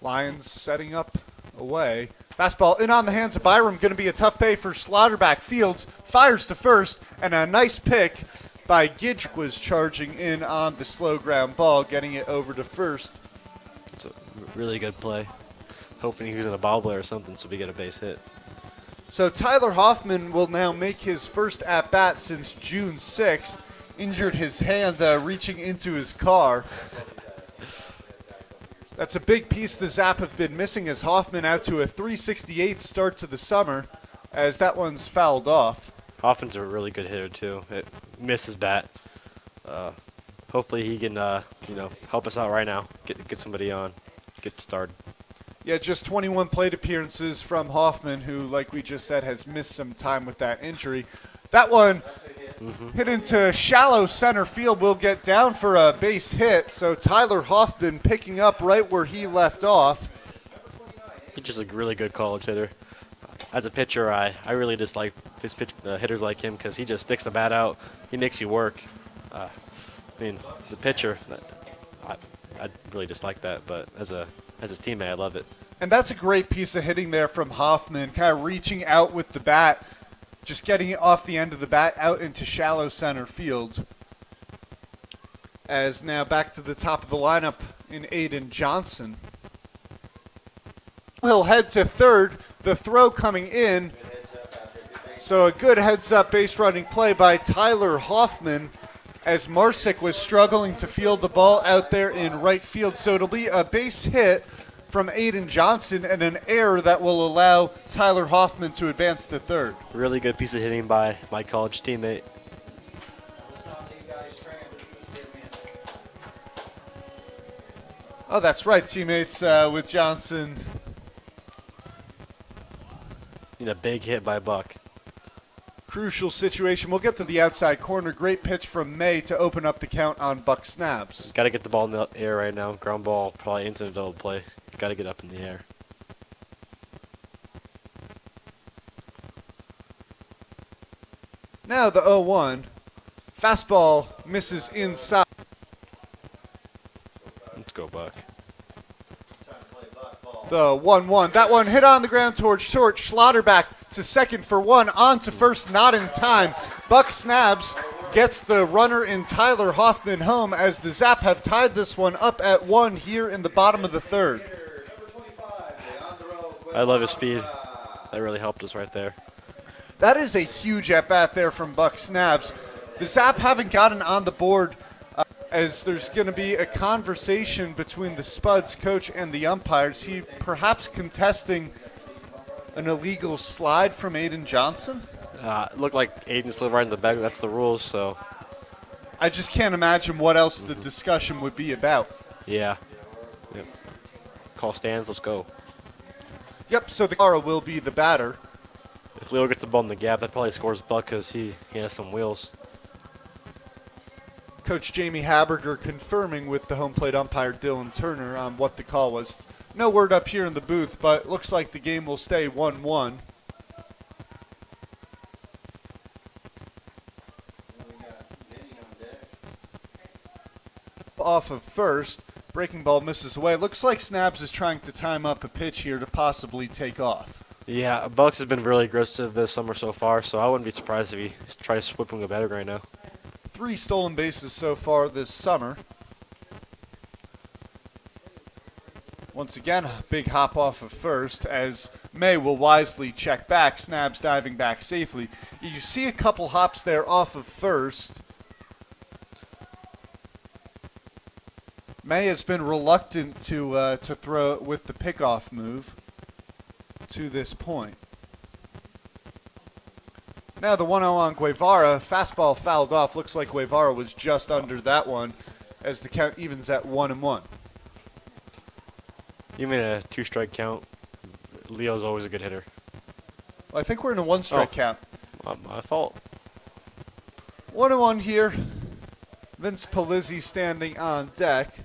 Lions setting up away. Fastball in on the hands of Byram. Going to be a tough pay for Slaughterback. Fields fires to first, and a nice pick by Gidge was charging in on the slow ground ball, getting it over to first. It's a really good play. Hoping he was in a bobble or something so we get a base hit. So Tyler Hoffman will now make his first at-bat since June 6th. Injured his hand reaching into his car. That's a big piece the Zap have been missing as Hoffman out to a 368 start to the summer as that one's fouled off. Hoffman's a really good hitter too. It missed his bat. Hopefully he can help us out right now. Get somebody on. Get started. Yeah, just 21 plate appearances from Hoffman, who, like we just said, has missed some time with that injury. That one hit into shallow center field will get down for a base hit. So Tyler Hoffman picking up right where he left off. He's just a really good college hitter. As a pitcher, I really dislike hitters like him because he just sticks the bat out. He makes you work. I mean, the pitcher, I really dislike that, but as his teammate, I love it. And that's a great piece of hitting there from Hoffman, kind of reaching out with the bat, just getting it off the end of the bat out into shallow center field. As now back to the top of the lineup in Aiden Johnson. He'll head to third, the throw coming in. So a good heads-up base running play by Tyler Hoffman as Marsick was struggling to field the ball out there in right field. So it'll be a base hit from Aiden Johnson and an error that will allow Tyler Hoffman to advance to third. Really good piece of hitting by my college teammate. Oh, that's right, teammates with Johnson. A big hit by Buck. Crucial situation. We'll get to the outside corner. Great pitch from May to open up the count on Buck Snaps. Got to get the ball in the air right now. Ground ball, probably instant double play. Got to get up in the air. Now the 0-1. Fastball misses inside. Let's go, Buck. The 1-1. That one hit on the ground towards short. Schlotterback to second for one. On to first, not in time. Buck Snabs gets the runner in Tyler Hoffman home as the Zap have tied this one up at 1 here in the bottom of the third. I love his speed. that really helped us right there. That is a huge at-bat there from Buck Snaps. The Zap haven't gotten on the board as there's going to be a conversation between the Spuds coach and the umpires. He perhaps contesting an illegal slide from Aiden Johnson. It looked like Aiden slid right in the bag. That's the rules, so. I just can't imagine what else the discussion would be about. Yeah. Yep. Call stands, let's go. Yep, so the Cara will be the batter. If Leo gets the ball in the gap, that probably scores Buck because he has some wheels. Coach Jamie Haberger confirming with the home plate umpire Dylan Turner on what the call was. No word up here in the booth, but looks like the game will stay 1-1. Off of first, breaking ball misses away. Looks like Snaps is trying to time up a pitch here to possibly take off. Yeah, Bucks has been really aggressive this summer so far, so I wouldn't be surprised if he tries whipping a batter right now. 3 stolen bases so far this summer. Once again, a big hop off of first as May will wisely check back. Snaps diving back safely. You see a couple hops there off of first. May has been reluctant to throw with the pickoff move to this point. Now the 1-0 on Guevara. Fastball fouled off. Looks like Guevara was just under that one as the count evens at 1-1. Even a 2-strike count, Leo's always a good hitter. Well, I think we're in a 1-strike count. My fault. 1-1 here. Vince Palizzi standing on deck.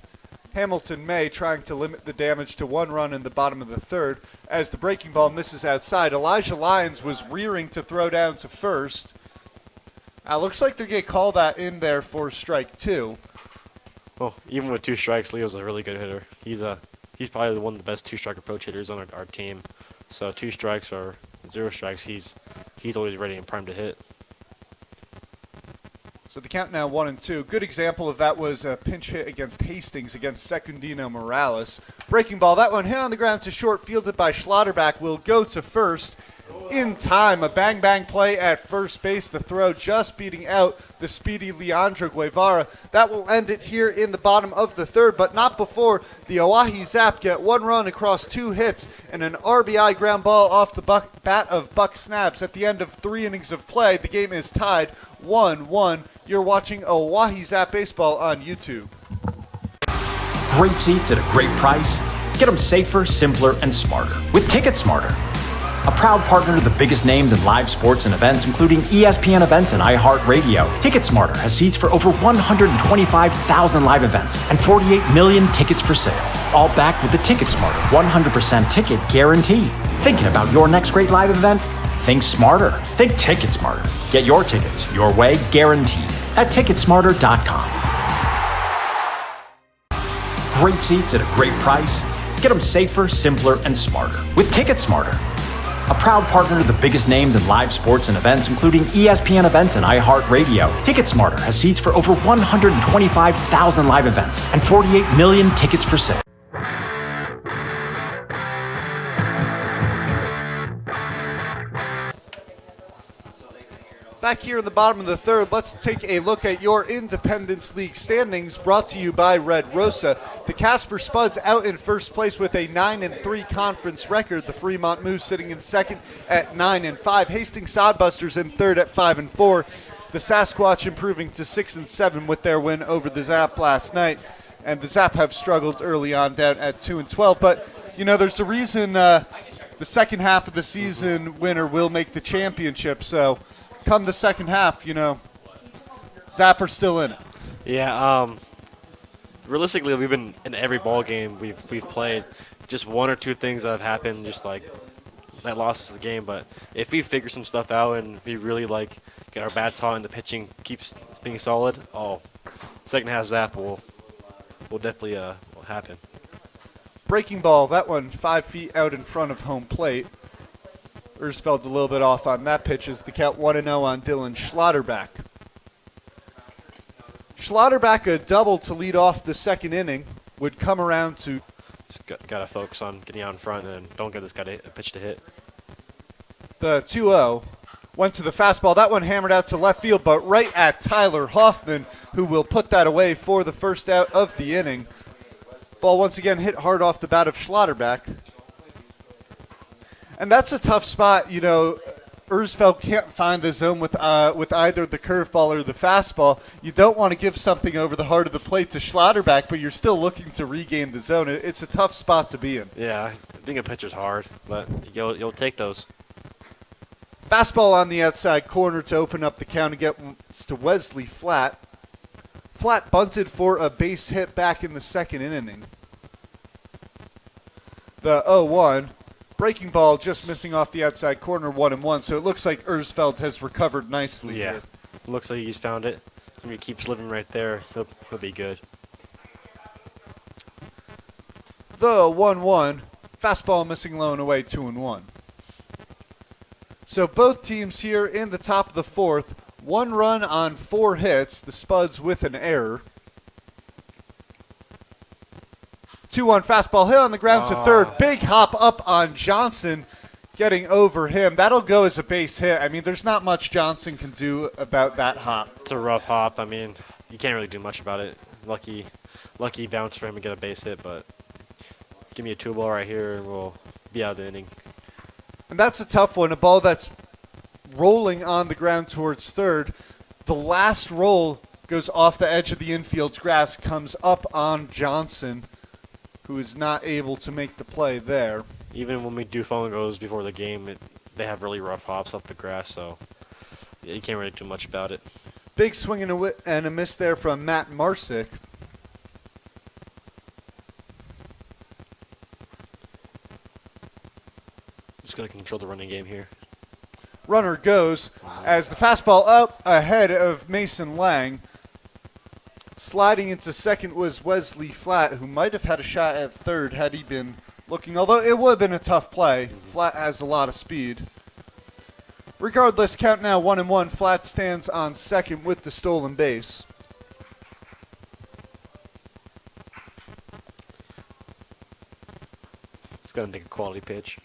Hamilton May trying to limit the damage to 1 run in the bottom of the third as the breaking ball misses outside. Elijah Lyons was rearing to throw down to first. Looks like they get called that in there for strike 2. Well, even with 2 strikes, Leo's a really good hitter. He's probably one of the best 2-strike approach hitters on our team. So 2 strikes or 0 strikes, he's always ready and primed to hit. So the count now 1-2. Good example of that was a pinch hit against Hastings against Secundino Morales. Breaking ball, that one hit on the ground to short, fielded by Schlotterback, will go to first in time. A bang-bang play at first base. The throw just beating out the speedy Leandro Guevara. That will end it here in the bottom of the third, but not before the Oahe Zap get 1 run across 2 hits and an RBI ground ball off the bat of Buck Snaps. At the end of 3 innings of play, the game is tied 1-1. You're watching Oahe Zap Baseball on YouTube. Great seats at a great price. Get them safer, simpler, and smarter with Ticket Smarter. A proud partner to the biggest names in live sports and events, including ESPN events and iHeartRadio. Ticket Smarter has seats for over 125,000 live events and 48 million tickets for sale. All backed with the Ticket Smarter 100% ticket guarantee. Thinking about your next great live event? Think smarter. Think Ticket Smarter. Get your tickets your way, guaranteed, at Ticketsmarter.com. Great seats at a great price. Get them safer, simpler, and smarter with Ticket Smarter. A proud partner to the biggest names in live sports and events, including ESPN events and iHeartRadio. Ticket Smarter has seats for over 125,000 live events and 48 million tickets for sale. Back here in the bottom of the third, let's take a look at your Independence League standings, brought to you by Red Rosa. The Casper Spuds out in first place with a 9-3 conference record. The Fremont Moose sitting in second at 9-5. Hastings Sodbusters in third at 5-4. The Sasquatch improving to 6-7 with their win over the Zap last night. And the Zap have struggled early on down at 2-12. But, you know, there's a reason the second half of the season winner will make the championship. So come the second half, you know, Zap are still in it. Yeah, realistically, we've been in every ball game we've played. Just 1 or 2 things that have happened, just like that lost us the game. But if we figure some stuff out and we really like get our bats hot and the pitching keeps being solid, second half Zap will definitely will happen. Breaking ball, that one 5 feet out in front of home plate. Ersfeld's a little bit off on that pitch as the count 1-0 on Dylan Schlotterback. Schlotterback, a double to lead off the second inning, would come around to... Just got to focus on getting out in front and don't get this guy a pitch to hit. The 2-0 went to the fastball. That one hammered out to left field, but right at Tyler Hoffman, who will put that away for the first out of the inning. Ball once again hit hard off the bat of Schlotterbeck. And that's a tough spot. You know, Erzfeld can't find the zone with either the curveball or the fastball. You don't want to give something over the heart of the plate to Schlotterbeck, but you're still looking to regain the zone. It's a tough spot to be in. Yeah, being a pitcher's hard, but you'll take those. Fastball on the outside corner to open up the count against to Wesley Flat. Flat bunted for a base hit back in the second inning. The 0-1. Breaking ball just missing off the outside corner, 1-1. So it looks like Erzfeld has recovered nicely. Yeah, here. looks like he's found it. If he keeps living right there, he'll be good. The 1-1. Fastball missing low and away, 2-1. So both teams here in the top of the fourth. 1 run on 4 hits. The Spuds with an error. 2-1 fastball hit on the ground to third. Big hop up on Johnson, getting over him. That'll go as a base hit. I mean, there's not much Johnson can do about that hop. It's a rough hop. I mean, you can't really do much about it. Lucky bounce for him to get a base hit, but give me a 2-ball right here and we'll be out of the inning. And that's a tough one. A ball that's rolling on the ground towards third. The last roll goes off the edge of the infield's grass, comes up on Johnson, who is not able to make the play there. Even when we do phone goes before the game, they have really rough hops off the grass, so you can't really do much about it. Big swing and a miss there from Matt Marsick. Just going to control the running game here. Runner goes as the fastball up ahead of Mason Lang. Sliding into second was Wesley Flat, who might have had a shot at third had he been looking, although it would have been a tough play. Flat has a lot of speed. Regardless, count now 1-1. Flat stands on second with the stolen base. It's going to take a quality pitch.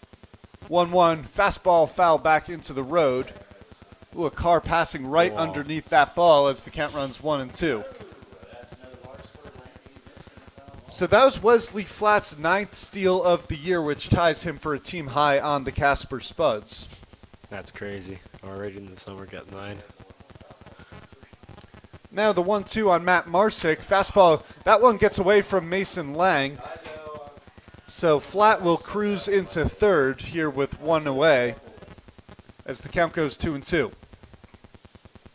1-1, fastball foul back into the road. Ooh, a car passing right underneath that ball as the count runs 1-2. So that was Wesley Flat's 9th steal of the year, which ties him for a team high on the Casper Spuds. That's crazy. Already in the summer, got 9. Now the 1-2 on Matt Marsick. Fastball, that one gets away from Mason Lang. So Flat will cruise into third here with 1 away as the count goes 2-2.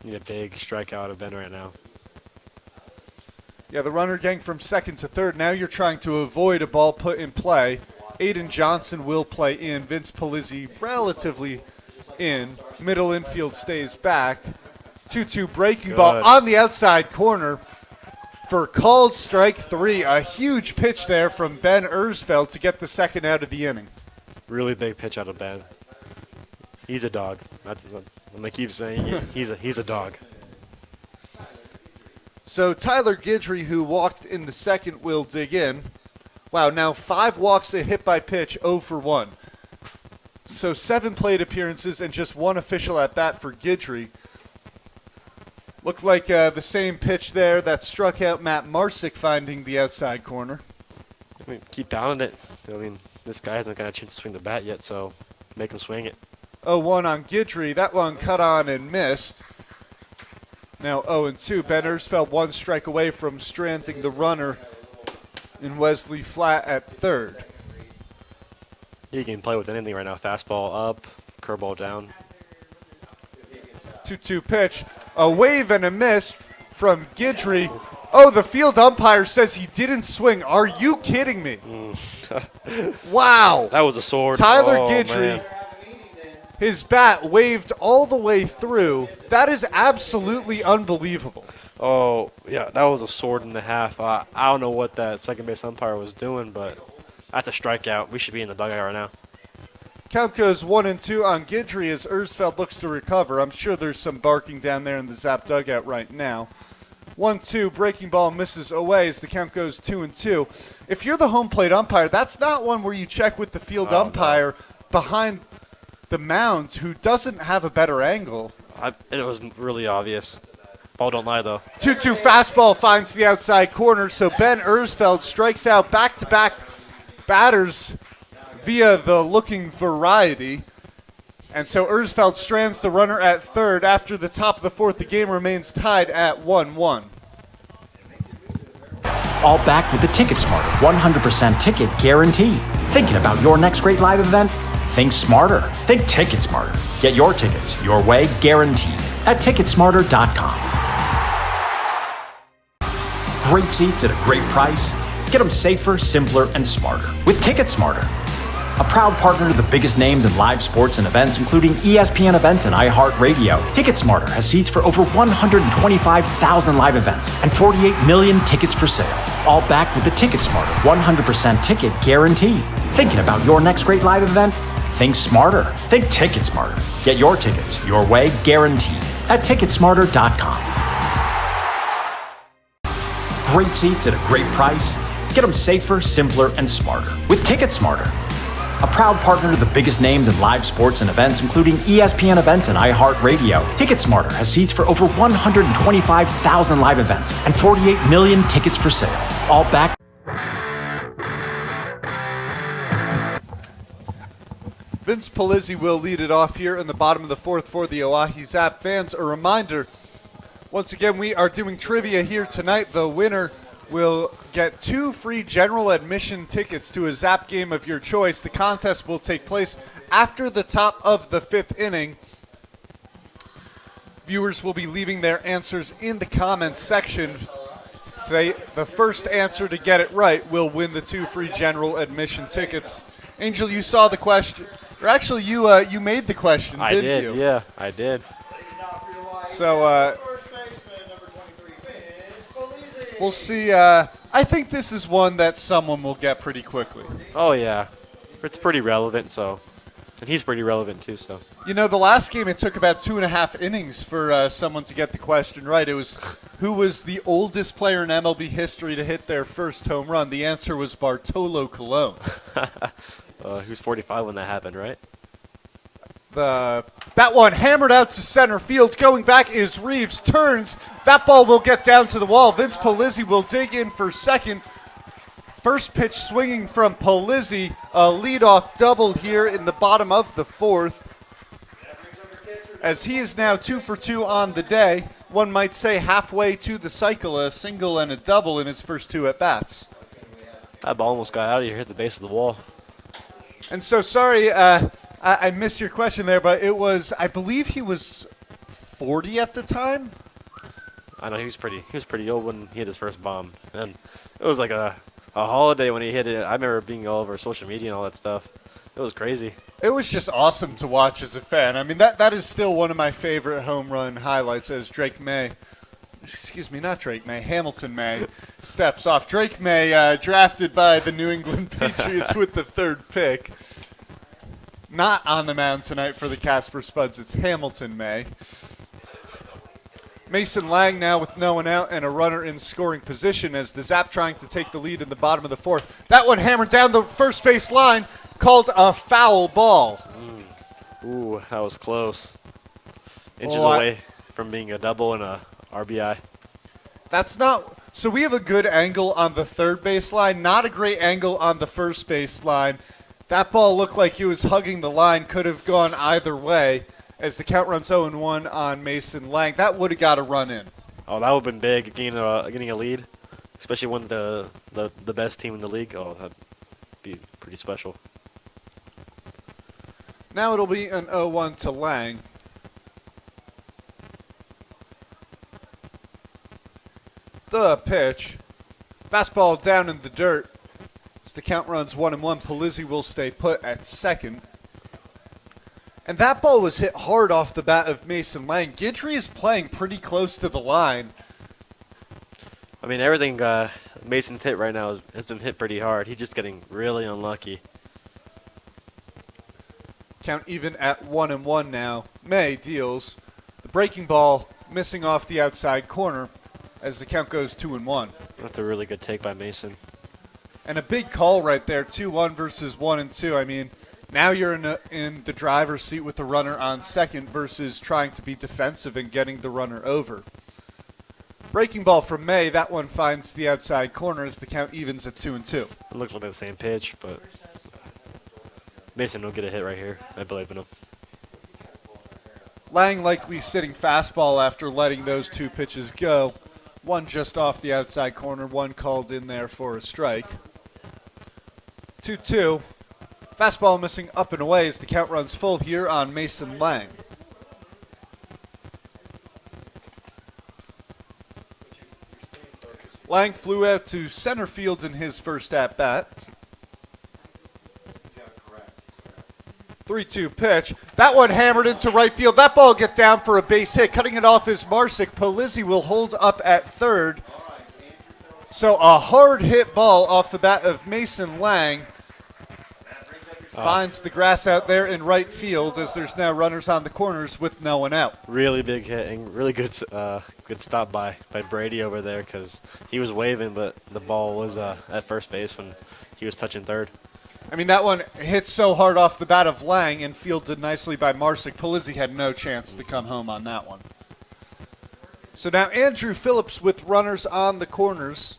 Need a big strikeout of Ben right now. Yeah, the runner getting from second to third. Now you're trying to avoid a ball put in play. Aiden Johnson will play in. Vince Polizzi relatively in. Middle infield stays back. 2-2 breaking ball on the outside corner for called strike 3. A huge pitch there from Ben Erzfeld to get the second out of the inning. Really big pitch out of Ben. He's a dog. That's what I'm going to keep saying it. He's a dog. So Tyler Guidry, who walked in the second, will dig in. Wow, now 5 walks, a hit by pitch, 0 for 1. So 7 plate appearances and just 1 official at bat for Guidry. Looked like the same pitch there that struck out Matt Marsick, finding the outside corner. I mean, keep pounding it. I mean, this guy hasn't got a chance to swing the bat yet, so make him swing it. 0-1 on Guidry. That one cut on and missed. Now 0-2. Ben Erzfeld 1 strike away from stranding the runner in Wesley Flat at third. He can play with anything right now. Fastball up, curveball down. 2-2 pitch. A wave and a miss from Guidry. Oh, the field umpire says he didn't swing. Are you kidding me? Wow. That was a sword. Tyler Oh, Guidry, man. his bat waved all the way through. That is absolutely unbelievable. Oh, yeah, that was a sword and a half. I don't know what that second base umpire was doing, but that's a strikeout. We should be in the dugout right now. Count goes 1-2 on Guidry as Erzfeld looks to recover. I'm sure there's some barking down there in the Zap dugout right now. 1-2, breaking ball misses away as the count goes 2-2. If you're the home plate umpire, that's not one where you check with the field umpire behind the mound, who doesn't have a better angle. It was really obvious. Ball don't lie, though. 2-2 fastball finds the outside corner, so Ben Ersfeld strikes out back-to-back batters via the looking variety. And so Ersfeld strands the runner at third. After the top of the fourth, the game remains tied at 1-1. All back with the Ticket Smarter 100% ticket guarantee. Thinking about your next great live event? Think smarter. Think Ticket Smarter. Get your tickets your way, guaranteed, at Ticketsmarter.com. Great seats at a great price. Get them safer, simpler, and smarter with Ticket Smarter. A proud partner to the biggest names in live sports and events, including ESPN events and iHeart Radio. TicketSmarter has seats for over 125,000 live events and 48 million tickets for sale. All backed with the TicketSmarter 100% ticket guarantee. Thinking about your next great live event? Think smarter. Think TicketSmarter. Get your tickets your way, guaranteed, at Ticketsmarter.com. Great seats at a great price. Get them safer, simpler, and smarter with TicketSmarter. A proud partner to the biggest names in live sports and events, including ESPN events and iHeart Radio. TicketSmarter has seats for over 125,000 live events and 48 million tickets for sale. All backed. Vince Polizzi will lead it off here in the bottom of the fourth for the Oahe Zap fans. A reminder, once again, we are doing trivia here tonight. The winner will get 2 free general admission tickets to a Zap game of your choice. The contest will take place after the top of the 5th inning. Viewers will be leaving their answers in the comments section. The first answer to get it right will win the 2 free general admission tickets. Angel, you saw the question. Or actually, you made the question, didn't you? Yeah, I did. So, we'll see. I think this is one that someone will get pretty quickly. Oh, yeah. It's pretty relevant, so. And he's pretty relevant, too, so. You know, the last game, it took about 2.5 innings for someone to get the question right. It was, who was the oldest player in MLB history to hit their first home run? The answer was Bartolo Colon. He was 45 when that happened, right? That one hammered out to center field. Going back is Reeves. Turns. That ball will get down to the wall. Vince Polizzi will dig in for second. First pitch swinging from Polizzi. A leadoff double here in the bottom of the fourth. As he is now 2 for 2 on the day. One might say halfway to the cycle, a single and a double in his first 2 at-bats. That ball almost got out of here, hit the base of the wall. And so, sorry, I missed your question there, but it was, I believe he was 40 at the time? I know, he was pretty old when he hit his first bomb. And it was like a holiday when he hit it. I remember being all over social media and all that stuff. It was crazy. It was just awesome to watch as a fan. I mean, that is still one of my favorite home run highlights as Hamilton May steps off. Drake May, drafted by the New England Patriots with the 3rd pick. Not on the mound tonight for the Casper Spuds. It's Hamilton May. Mason Lang now with no one out and a runner in scoring position as the Zap trying to take the lead in the bottom of the fourth. That one hammered down the first base line, called a foul ball. Ooh, that was close. Inches away from being a double and a RBI. That's not – so we have a good angle on the third base line, not a great angle on the first base line. That ball looked like he was hugging the line, could have gone either way as the count runs 0-1 on Mason Lang. That would have got a run in. Oh, that would have been big, getting a lead, especially when the best team in the league. Oh, that'd be pretty special. Now it'll be an 0-1 to Lang. The pitch. Fastball down in the dirt. As the count runs 1-1, Polizzi will stay put at second. And that ball was hit hard off the bat of Mason Lang. Guidry is playing pretty close to the line. I mean, everything Mason's hit right now has been hit pretty hard. He's just getting really unlucky. Count even at 1-1 now. May deals. The breaking ball missing off the outside corner as the count goes 2-1. That's a really good take by Mason. And a big call right there, 2-1 versus 1-2. I mean, Now you're in the driver's seat with the runner on second versus trying to be defensive and getting the runner over. Breaking ball from May. That one finds the outside corner as the count evens at 2-2. It looks like the same pitch, but Mason will get a hit right here. I believe in him. Lang likely sitting fastball after letting those two pitches go. One just off the outside corner, one called in there for a strike. 2-2. Fastball missing up and away as the count runs full here on Mason Lang. Lang flew out to center field in his first at-bat. 3-2 pitch. That one hammered into right field. That ball get down for a base hit. Cutting it off is Marsick. Polizzi will hold up at third. So a hard hit ball off the bat of Mason Lang finds the grass out there in right field as there's now runners on the corners with no one out. Really big hit and really good stop by Brady over there because he was waving, but the ball was at first base when he was touching third. I mean, that one hit so hard off the bat of Lang and fielded nicely by Marsick. Polizzi had no chance to come home on that one. So now Andrew Phillips with runners on the corners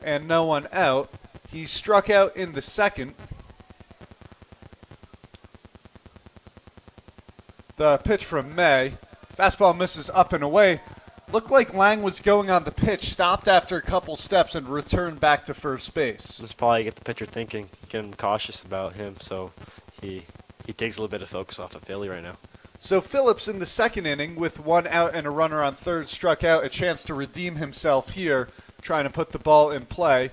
and no one out. He struck out in the second. The pitch from May. Fastball misses up and away. Looked like Lang was going on the pitch, stopped after a couple steps, and returned back to first base. This probably get the pitcher thinking, get him cautious about him, so he takes a little bit of focus off of Philly right now. So Phillips in the second inning with one out and a runner on third struck out, a chance to redeem himself here, trying to put the ball in play.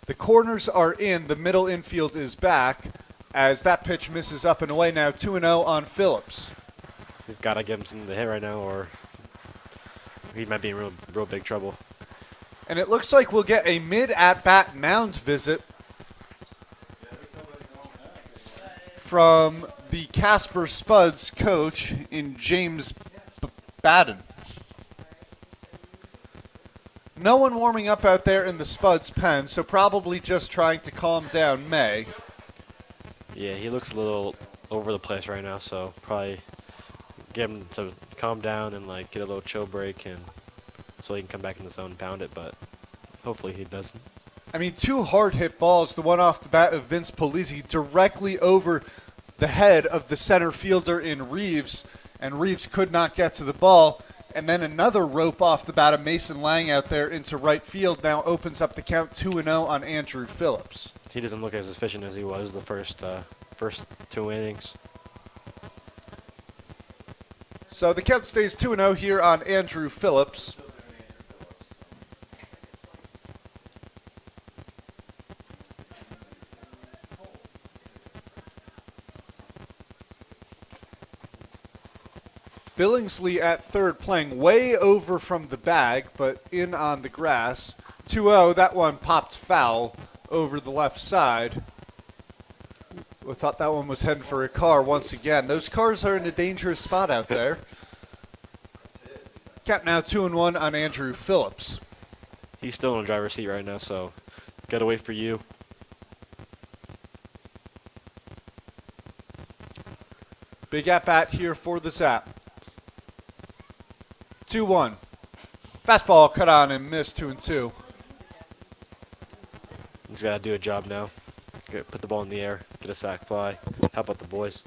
The corners are in, the middle infield is back, as that pitch misses up and away now 2-0 on Phillips. He's got to give him something to hit right now, or he might be in real big trouble. And it looks like we'll get a mid-at-bat mound visit from the Casper Spuds coach in James Baden. No one warming up out there in the Spuds pen, so probably just trying to calm down May. Yeah, he looks a little over the place right now, so probably get him to calm down and like get a little chill break, and so he can come back in the zone and pound it, but hopefully he doesn't. I mean, two hard hit balls, the one off the bat of Vince Polizzi directly over the head of the center fielder in Reeves, and Reeves could not get to the ball. And then another rope off the bat of Mason Lang out there into right field now opens up the count 2-0 on Andrew Phillips. He doesn't look as efficient as he was the first two innings. So the count stays 2-0 here on Andrew Phillips. Billingsley at third, playing way over from the bag, but in on the grass. 2-0, that one popped foul over the left side. I thought that one was heading for a car once again. Those cars are in a dangerous spot out there. Count now 2-1 on Andrew Phillips. He's still in the driver's seat right now, so gotta wait for you. Big at-bat here for the Zap. 2-1. Fastball cut on and missed 2-2. He's got to do a job now. Put the ball in the air, get a sac fly, help out the boys.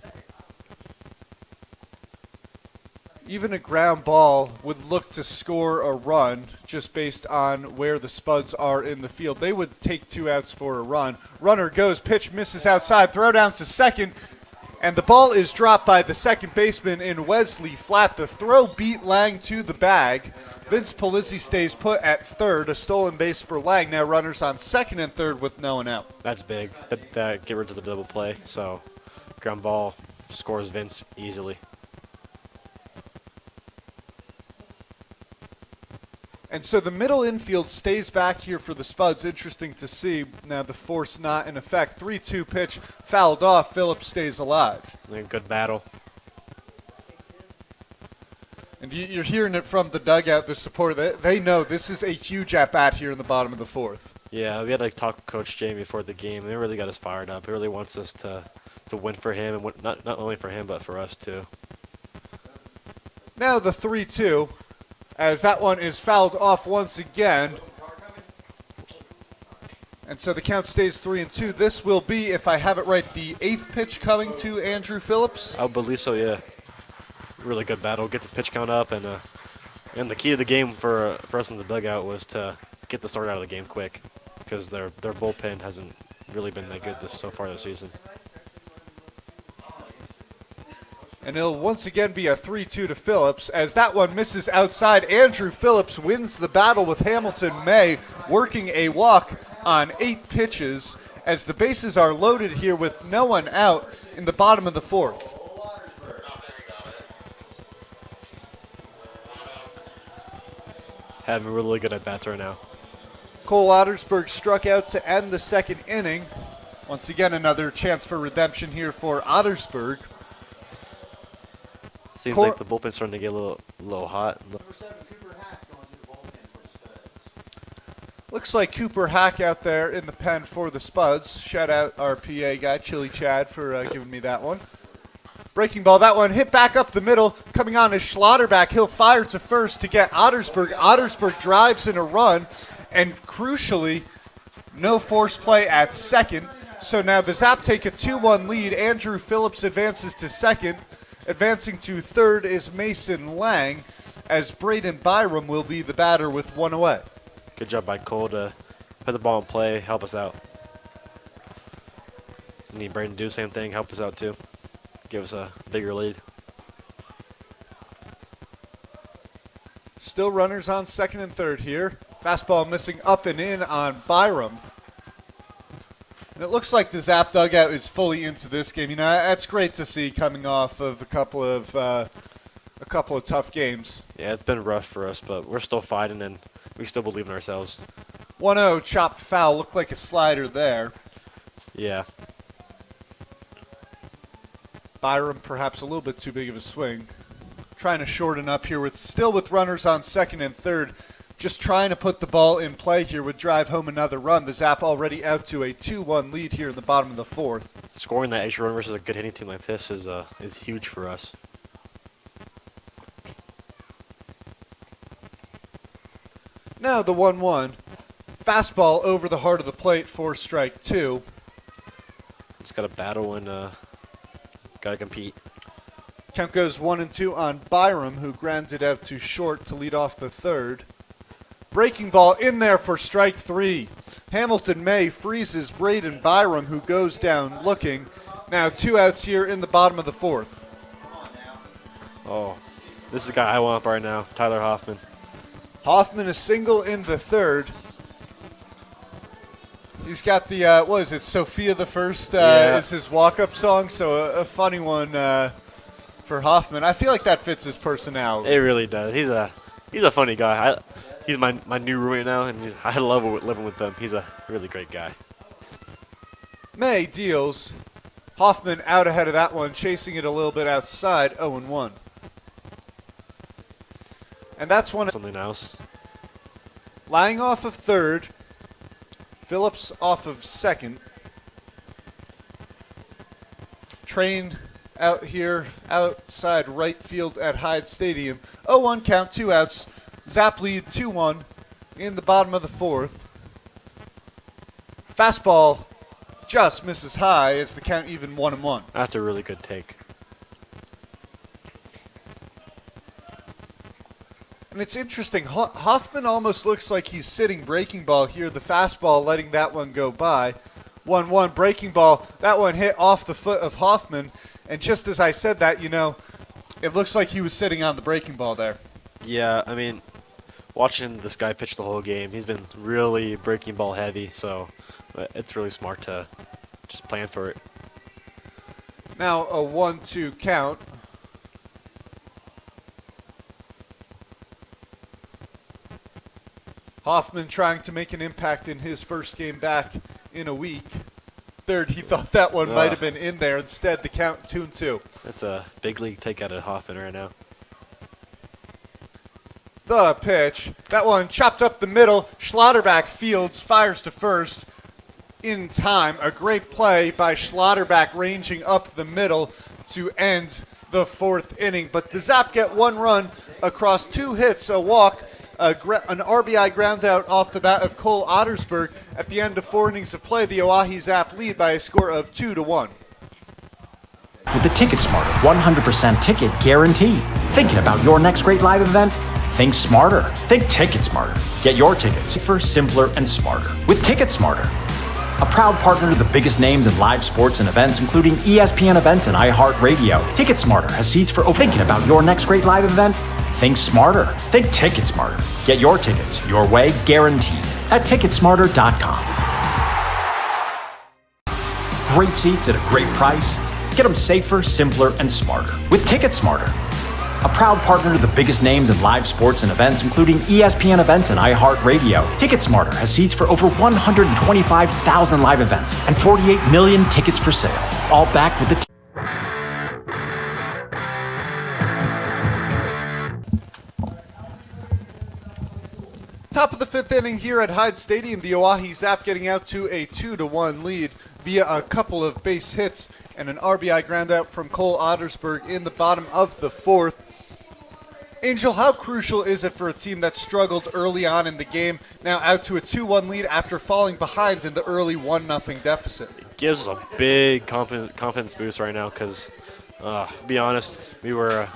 Even a ground ball would look to score a run just based on where the Spuds are in the field. They would take 2 outs for a run. Runner goes, pitch misses outside, throw down to second. And the ball is dropped by the second baseman in Wesley Flat. The throw beat Lang to the bag. Vince Polizzi stays put at third. A stolen base for Lang. Now runners on second and third with no one out. That's big. That get rid of the double play. So ground ball scores Vince easily. And so the middle infield stays back here for the Spuds. Interesting to see. Now the force not in effect. 3-2 pitch fouled off. Phillips stays alive. Good battle. And you're hearing it from the dugout, the support. They know this is a huge at-bat here in the bottom of the fourth. Yeah, we had to talk to Coach Jamie before the game. It really got us fired up. He really wants us to win for him, and not only for him but for us too. Now the 3-2, as that one is fouled off once again. And so the count stays 3-2. This will be, if I have it right, the 8th pitch coming to Andrew Phillips. I believe so, yeah. Really good battle, gets his pitch count up, and the key to the game for us in the dugout was to get the start out of the game quick, because their bullpen hasn't really been that good so far this season. And it'll once again be a 3-2 to Phillips, as that one misses outside. Andrew Phillips wins the battle with Hamilton May, working a walk on 8 pitches, as the bases are loaded here with no one out in the bottom of the 4th. Having really good at bats right now. Cole Ottersberg struck out to end the 2nd inning. Once again, another chance for redemption here for Ottersberg. Seems like the bullpen's starting to get a little hot. Looks like Cooper Hack out there in the pen for the Spuds. Shout out our PA guy, Chili Chad, for giving me that one. Breaking ball, that one hit back up the middle. Coming on is Schlotterback. He'll fire to first to get Ottersberg. Ottersberg drives in a run, and crucially, no force play at second. So now the Zap take a 2-1 lead. Andrew Phillips advances to second. Advancing to third is Mason Lang, as Braden Byram will be the batter with one away. Good job by Cole to put the ball in play, help us out. Need Braden to do the same thing, help us out too. Give us a bigger lead. Still runners on second and third here. Fastball missing up and in on Byram. And it looks like the Zap dugout is fully into this game. You know, that's great to see coming off of a couple of tough games. Yeah, it's been rough for us, but we're still fighting and we still believe in ourselves. 1-0 chopped foul, looked like a slider there. Yeah. Byram perhaps a little bit too big of a swing. Trying to shorten up here still with runners on second and third. Just trying to put the ball in play here would drive home another run. The Zap already out to a 2-1 lead here in the bottom of the 4th. Scoring that extra run versus a good hitting team like this is huge for us. Now the 1-1. Fastball over the heart of the plate for strike 2. It's got to battle and got to compete. Count goes 1-2 on Byram, who grounded out to short to lead off the 3rd. Breaking ball in there for strike 3. Hamilton May freezes Braden Byram, who goes down looking. Now 2 outs here in the bottom of the 4th. Oh, this is the guy I want up right now, Tyler Hoffman. Hoffman a single in the 3rd. He's got the, what is it, Sophia the First is his walk-up song, so a funny one for Hoffman. I feel like that fits his personality. It really does. He's a funny guy. He's my new roommate now, and I love living with him. He's a really great guy. May deals. Hoffman out ahead of that one, chasing it a little bit outside, 0-1. And that's one. Something else. Lang off of 3rd. Phillips off of 2nd. Train out here outside right field at Hyde Stadium. 0-1 count, 2 outs. Zap lead 2-1 in the bottom of the 4th. Fastball just misses high as the count even 1-1. That's a really good take. And it's interesting. Hoffman almost looks like he's sitting breaking ball here. The fastball letting that one go by. 1-1 breaking ball. That one hit off the foot of Hoffman. And just as I said that, you know, it looks like he was sitting on the breaking ball there. Yeah, I mean, watching this guy pitch the whole game, he's been really breaking ball heavy, so it's really smart to just plan for it. Now a 1-2 count. Hoffman trying to make an impact in his first game back in a week. 3rd, he thought that one might have been in there. Instead, the count 2-2. That's a big league takeout of Hoffman right now. The pitch. That one chopped up the middle. Schlotterback fields, fires to first. in time. A great play by Schlotterback ranging up the middle to end the 4th inning. But the Zap get 1 run across 2 hits, a walk, an RBI ground out off the bat of Cole Ottersberg. At the end of 4 innings of play, the Oahe Zap lead by a score of 2-1. With the Ticket Smarter 100% ticket guarantee. Thinking about your next great live event? Think smarter. Think Ticket Smarter. Get your tickets safer, simpler, and smarter with Ticket Smarter. A proud partner to the biggest names in live sports and events, including ESPN events and iHeartRadio. Ticket Smarter has seats for thinking about your next great live event? Think smarter. Think Ticket Smarter. Get your tickets your way, guaranteed at ticketsmarter.com. Great seats at a great price. Get them safer, simpler, and smarter with Ticket Smarter. A proud partner to the biggest names in live sports and events, including ESPN events and iHeartRadio. Ticket Smarter has seats for over 125,000 live events and 48 million tickets for sale. All backed with the Top of the 5th inning here at Hyde Stadium. The Oahe Zap getting out to a 2-1 lead via a couple of base hits and an RBI ground out from Cole Ottersberg in the bottom of the 4th. Angel, how crucial is it for a team that struggled early on in the game, now out to a 2-1 lead after falling behind in the early 1-0 deficit? It gives us a big confidence boost right now because, to be honest, we were a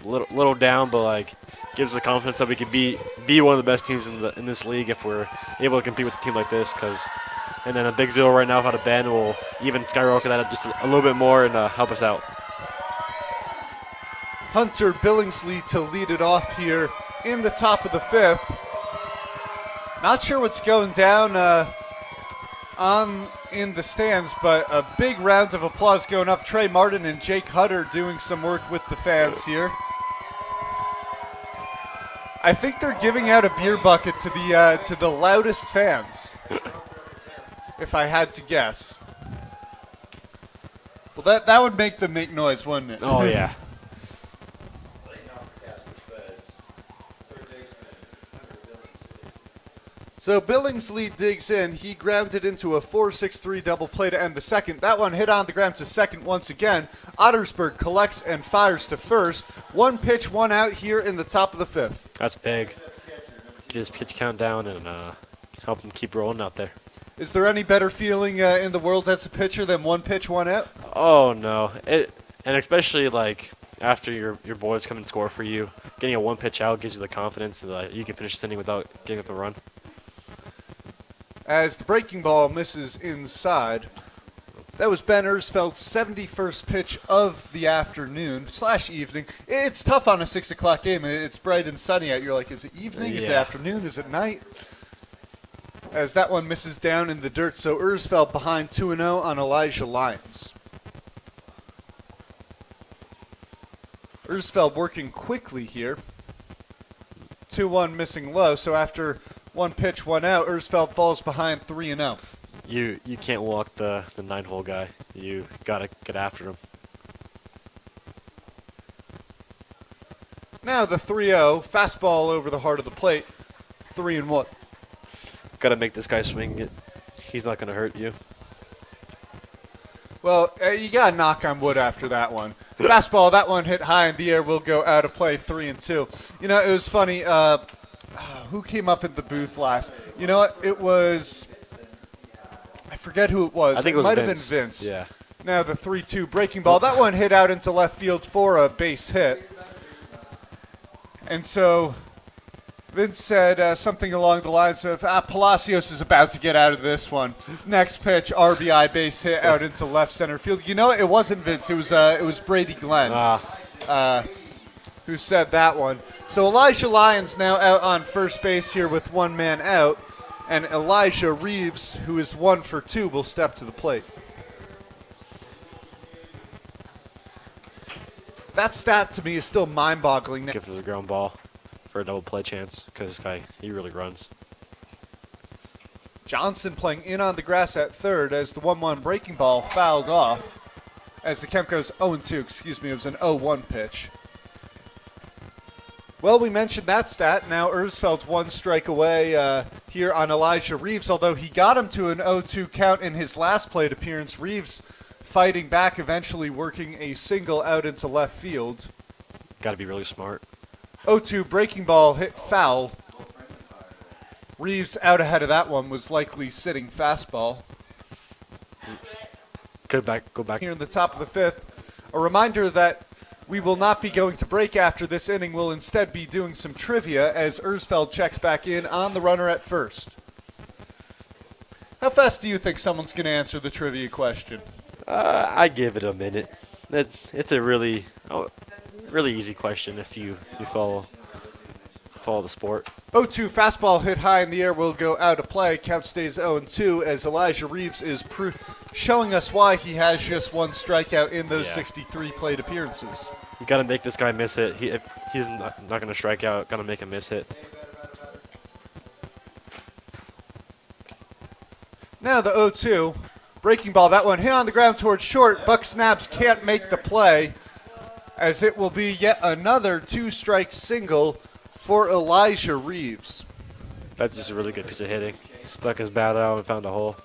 little down, but like gives us the confidence that we could be one of the best teams in this league if we're able to compete with a team like this. And then a big 0 right now without a band will even skyrocket that up just a little bit more and help us out. Hunter Billingsley to lead it off here in the top of the 5th. Not sure what's going down in the stands, but a big round of applause going up. Trey Martin and Jake Hutter doing some work with the fans here. I think they're giving out a beer bucket to the loudest fans, if I had to guess. Well, that would make them make noise, wouldn't it? Oh, yeah. So Billingsley digs in. He grounded into a 4-6-3 double play to end the 2nd. That one hit on the ground to 2nd once again. Ottersberg collects and fires to 1st. 1 pitch, 1 out here in the top of the 5th. That's big. Get his pitch count down and help him keep rolling out there. Is there any better feeling in the world as a pitcher than 1 pitch, 1 out? Oh, no. And especially like after your boys come and score for you, getting a 1 pitch out gives you the confidence that you can finish the inning without giving up a run. As the breaking ball misses inside. That was Ben Ersfeld's 71st pitch of the afternoon / evening. It's tough on a 6 o'clock game. It's bright and sunny out. You're like, is it evening? Yeah. Is it afternoon? Is it night? As that one misses down in the dirt. So Ersfeld behind 2-0 on Elijah Lyons. Ersfeld working quickly here. 2-1 missing low. So after 1 pitch, 1 out, Ersfeld falls behind 3-0. You can't walk the 9-hole guy. You got to get after him. Now the 3-0, fastball over the heart of the plate, 3-1. Got to make this guy swing. He's not going to hurt you. Well, you got to knock on wood after that one. Fastball, that one hit high in the air, will go out of play, 3-2. You know, it was funny. Who came up in the booth last? You know what? It was, I forget who it was. I think it might Vince. have been Vince. Yeah. Now the 3-2 breaking ball. That one hit out into left field for a base hit. And so Vince said something along the lines of, Palacios is about to get out of this one. Next pitch, RBI base hit out into left center field. You know, it wasn't Vince. It was Brady Glenn who said that one. So Elijah Lyons now out on first base here with 1 man out. And Elijah Reeves, who is 1 for 2, will step to the plate. That stat to me is still mind-boggling. Give it the ground ball for a double play chance because this guy, he really runs. Johnson playing in on the grass at third as the 1-1 breaking ball fouled off. As the count goes 0-2, it was an 0-1 pitch. Well, we mentioned that stat. Now Erzfeld's 1 strike away here on Elijah Reeves, although he got him to an 0-2 count in his last plate appearance. Reeves fighting back, eventually working a single out into left field. Got to be really smart. 0-2 breaking ball hit foul. Reeves out ahead of that one, was likely sitting fastball. Go back. Here in the top of the 5th, a reminder that we will not be going to break after this inning. We'll instead be doing some trivia as Erzfeld checks back in on the runner at first. How fast do you think someone's going to answer the trivia question? I give it a minute. It's a really easy question if you follow the sport. 0-2 fastball hit high in the air will go out of play. Count stays 0-2 as Elijah Reeves is showing us why he has just 1 strikeout in those 63 plate appearances. You got to make this guy miss hit. If he's not going to strike out, got to make him miss hit. Now the 0-2 breaking ball. That one hit on the ground towards short. Buck Snaps can't make the play as it will be yet another 2-strike single for Elijah Reeves. That's just a really good piece of hitting. Stuck his bat out and found a hole.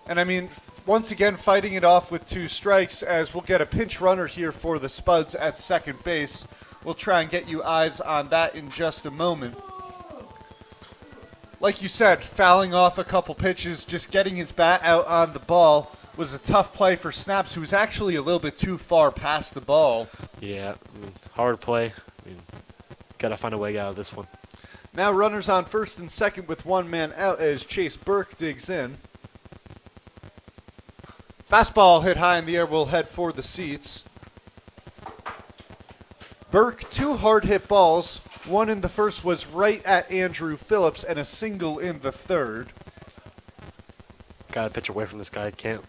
And I mean, once again, fighting it off with 2 strikes as we'll get a pinch runner here for the Spuds at second base. We'll try and get you eyes on that in just a moment. Like you said, fouling off a couple pitches, just getting his bat out on the ball was a tough play for Snaps, who was actually a little bit too far past the ball. Yeah, hard play. Got to find a way out of this one. Now runners on first and second with 1 man out as Chase Burke digs in. Fastball hit high in the air will head for the seats. Burke, 2 hard hit balls. 1 in the first was right at Andrew Phillips and a single in the third. Got to pitch away from this guy. Can't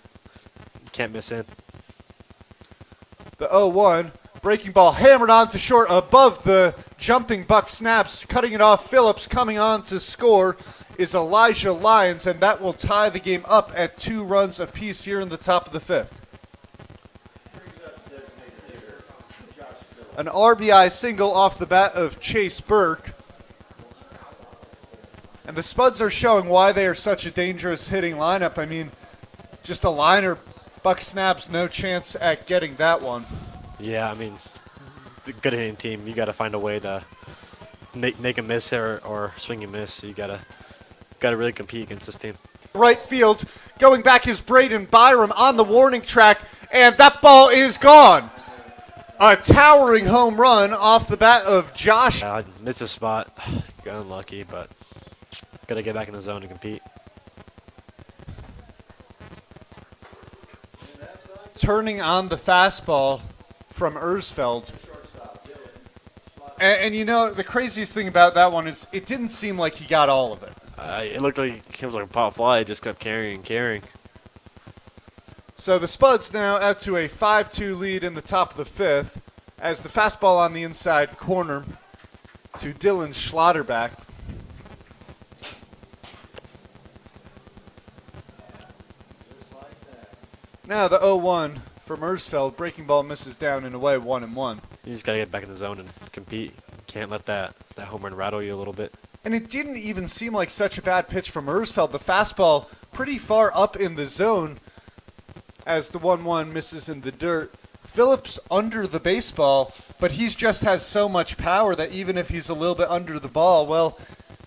miss in. The 0-1. Breaking ball hammered onto short above the jumping Buck Snaps. Cutting it off, Phillips coming on to score is Elijah Lyons, and that will tie the game up at 2 runs apiece here in the top of the 5th. An RBI single off the bat of Chase Burke. And the Spuds are showing why they are such a dangerous hitting lineup. I mean, just a liner, Buck Snaps, no chance at getting that one. Yeah, I mean, it's a good hitting team. You got to find a way to make a miss or swing and miss. You got to really compete against this team. Right field, going back is Braden Byram on the warning track, and that ball is gone. A towering home run off the bat of Josh. Missed a spot. Got unlucky, but got to get back in the zone to compete. Turning on the fastball from Erzfeld. And you know, the craziest thing about that one is it didn't seem like he got all of it. It looked like it was like a pop fly. It just kept carrying. So the Spuds now out to a 5-2 lead in the top of the 5th as the fastball on the inside corner to Dylan Schlotterback. Now the 0-1 from Erzfeld. Breaking ball misses down and away, 1-1. You just got to get back in the zone and compete. Can't let that home run rattle you a little bit. And it didn't even seem like such a bad pitch from Erzfeld. The fastball pretty far up in the zone as the 1-1 misses in the dirt. Phillips under the baseball, but he just has so much power that even if he's a little bit under the ball, well,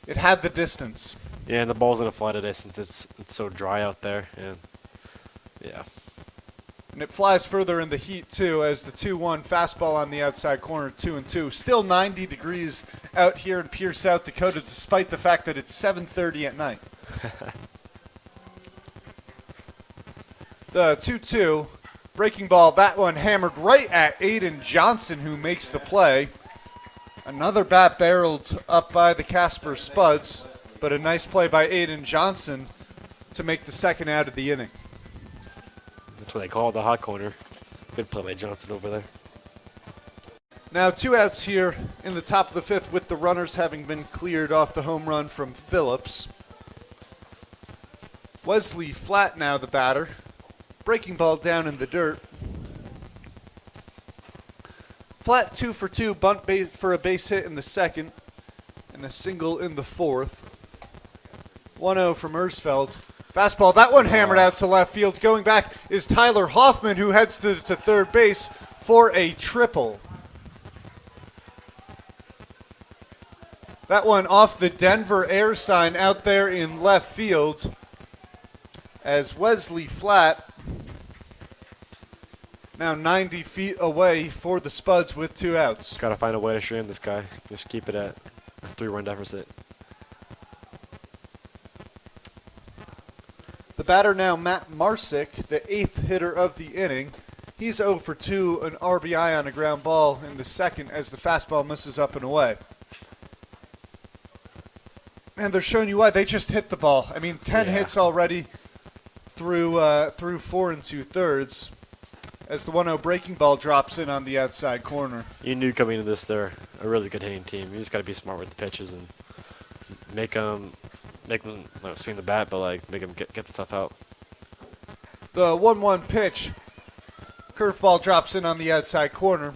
it had the distance. Yeah, and the ball's going to fly today since it's so dry out there. And yeah. And it flies further in the heat, too, as the 2-1 fastball on the outside corner, 2-2. Still 90 degrees out here in Pierce, South Dakota, despite the fact that it's 7:30 at night. The 2-2, breaking ball, that one hammered right at Aiden Johnson, who makes the play. Another bat barreled up by the Casper Spuds, but a nice play by Aiden Johnson to make the second out of the inning. That's what they call it, the hot corner. Good play by Johnson over there. Now 2 outs here in the top of the 5th with the runners having been cleared off the home run from Phillips. Wesley Flatt now the batter. Breaking ball down in the dirt. Flat 2 for 2, bunt for a base hit in the second, and a single in the fourth. 1-0 from Ersfeld. Fastball, that one hammered out to left field. Going back is Tyler Hoffman, who heads to third base for a triple. That one off the Denver air sign out there in left field as Wesley Flat now 90 feet away for the Spuds with 2 outs. Got to find a way to strand this guy. Just keep it at a 3-run deficit. The batter now, Matt Marsick, the 8th hitter of the inning. He's 0 for 2, an RBI on a ground ball in the second as the fastball misses up and away. And they're showing you why. They just hit the ball. I mean, 10 hits already through 4 2/3 as the 1-0 breaking ball drops in on the outside corner. You knew coming into this they're a really good hitting team. You just got to be smart with the pitches and make them not swing the bat, but like make them get the stuff out. The 1-1 pitch. Curveball drops in on the outside corner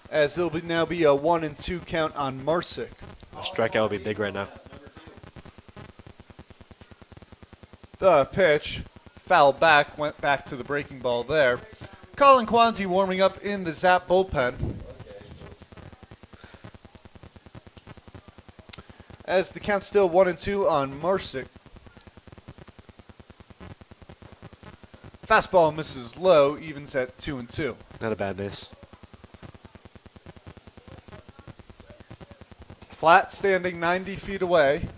as there'll now be a 1-2 count on Marsick. A strikeout will be big right now. The pitch, foul back, went back to the breaking ball there. Colin Kwanzi warming up in the Zap bullpen. As the count's still 1-2 on Marsick. Fastball misses low, evens at 2-2. Not a bad base. Flat standing 90 feet away.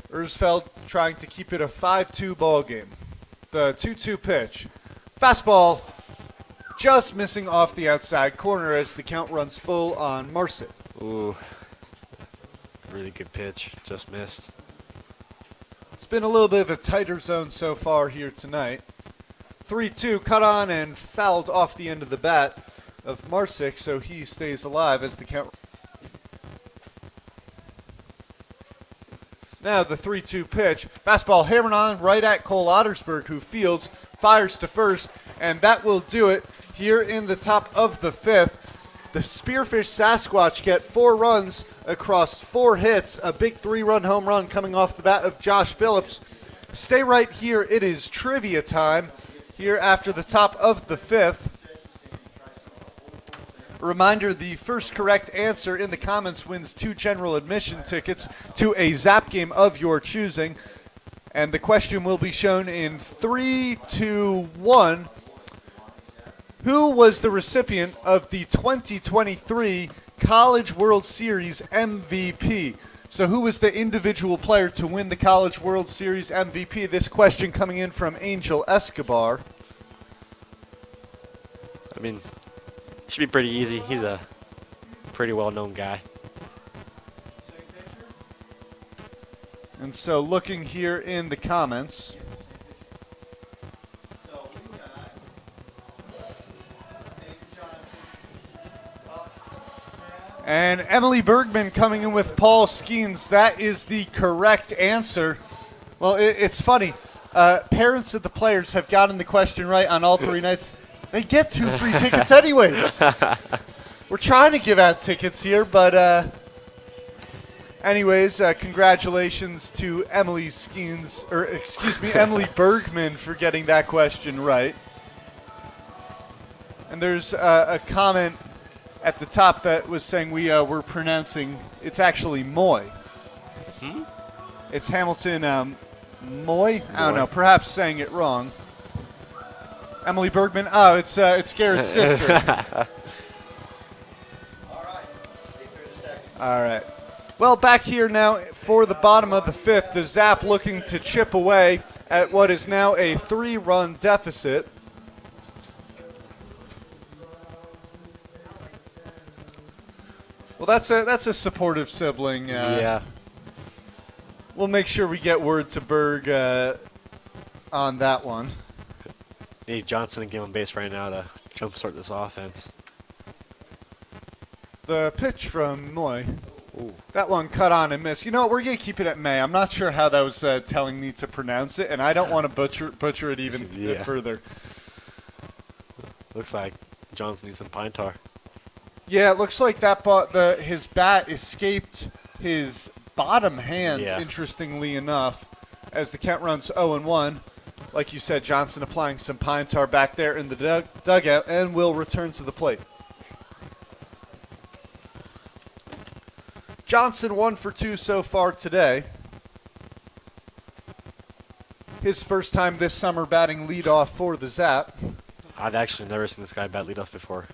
Ersfeld trying to keep it a 5-2 ball game. The 2-2 pitch. Fastball just missing off the outside corner as the count runs full on Marsick. Ooh. Really good pitch. Just missed. It's been a little bit of a tighter zone so far here tonight. 3-2 cut on and fouled off the end of the bat of Marsick, so he stays alive as the count. Now the 3-2 pitch. Fastball hammered on right at Cole Ottersberg, who fields, fires to first, and that will do it here in the top of the 5th. The Spearfish Sasquatch get 4 runs across 4 hits, a big 3-run home run coming off the bat of Josh Phillips. Stay right here. It is trivia time here after the top of the 5th. Reminder, the first correct answer in the comments wins 2 general admission tickets to a Zap game of your choosing. And the question will be shown in 3, 2, 1. Who was the recipient of the 2023 College World Series MVP? So who was the individual player to win the College World Series MVP? This question coming in from Angel Escobar. I mean, should be pretty easy. He's a pretty well-known guy. And so looking here in the comments. And Emily Bergman coming in with Paul Skeens. That is the correct answer. Well, it's funny. Parents of the players have gotten the question right on all 3 nights. They get 2 free tickets anyways. We're trying to give out tickets here, but anyways, congratulations to Emily Skeens, or excuse me, Emily Bergman for getting that question right. And there's a comment at the top that was saying we were pronouncing, it's actually Moy. It's Hamilton Moy? I don't know, perhaps saying it wrong. Emily Bergman, oh, it's Garrett's sister. All right. Well, back here now for the bottom of the 5th, the Zap looking to chip away at what is now a 3-run deficit. Well, that's a supportive sibling. Yeah. We'll make sure we get word to Berg on that one. Need Johnson and give him base right now to jumpstart this offense. The pitch from Moy. Ooh. That one cut on and missed. You know what? We're going to keep it at May. I'm not sure how that was telling me to pronounce it, and I don't want to butcher it even further. Looks like Johnson needs some pine tar. Yeah, it looks like that his bat escaped his bottom hand, interestingly enough, as the count runs 0-1. Like you said, Johnson applying some pine tar back there in the dugout and will return to the plate. Johnson 1 for 2 so far today. His first time this summer batting leadoff for the Zap. I've actually never seen this guy bat leadoff before.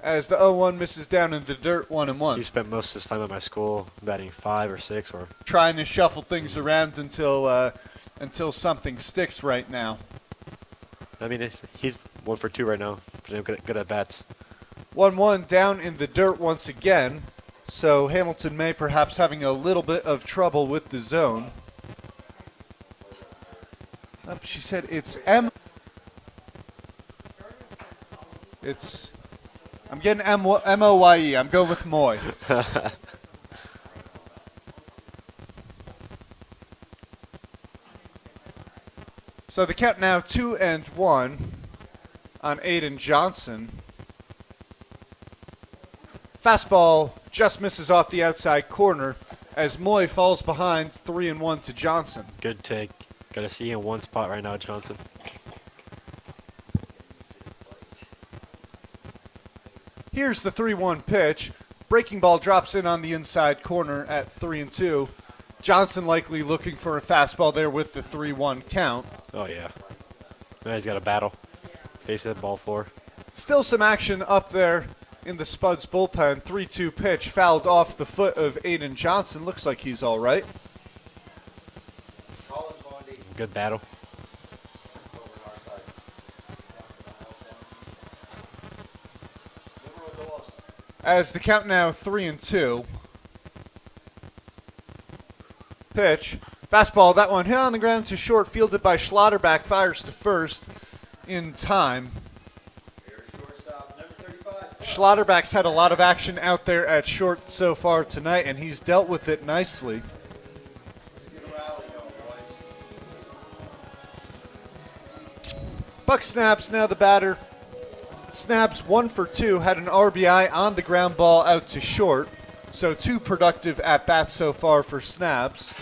As the 0-1 misses down in the dirt, 1-1. He spent most of his time at my school batting 5 or 6 or trying to shuffle things around until something sticks right now. I mean, he's 1 for 2 right now. Good at bats. 1-1 down in the dirt once again. So Hamilton May perhaps having a little bit of trouble with the zone. She said it's I'm getting M-O-Y-E. I'm going with Moy. So the count now 2-1 on Aiden Johnson. Fastball just misses off the outside corner as Moy falls behind 3-1 to Johnson. Good take. Got to see in one spot right now, Johnson. Here's the 3-1 pitch. Breaking ball drops in on the inside corner at 3-2. Johnson likely looking for a fastball there with the 3-1 count. Oh, yeah. Now he's got a battle. Face that ball 4. Still some action up there in the Spuds bullpen. 3-2 pitch fouled off the foot of Aiden Johnson. Looks like he's all right. Good battle. As the count now 3-2. Pitch. Fastball, that one hit on the ground to short, fielded by Schlotterback, fires to first in time. Schlotterback's had a lot of action out there at short so far tonight, and he's dealt with it nicely. Buck Snaps now the batter. Snaps 1 for 2, had an RBI on the ground ball out to short. So 2 productive at-bats so far for Snaps.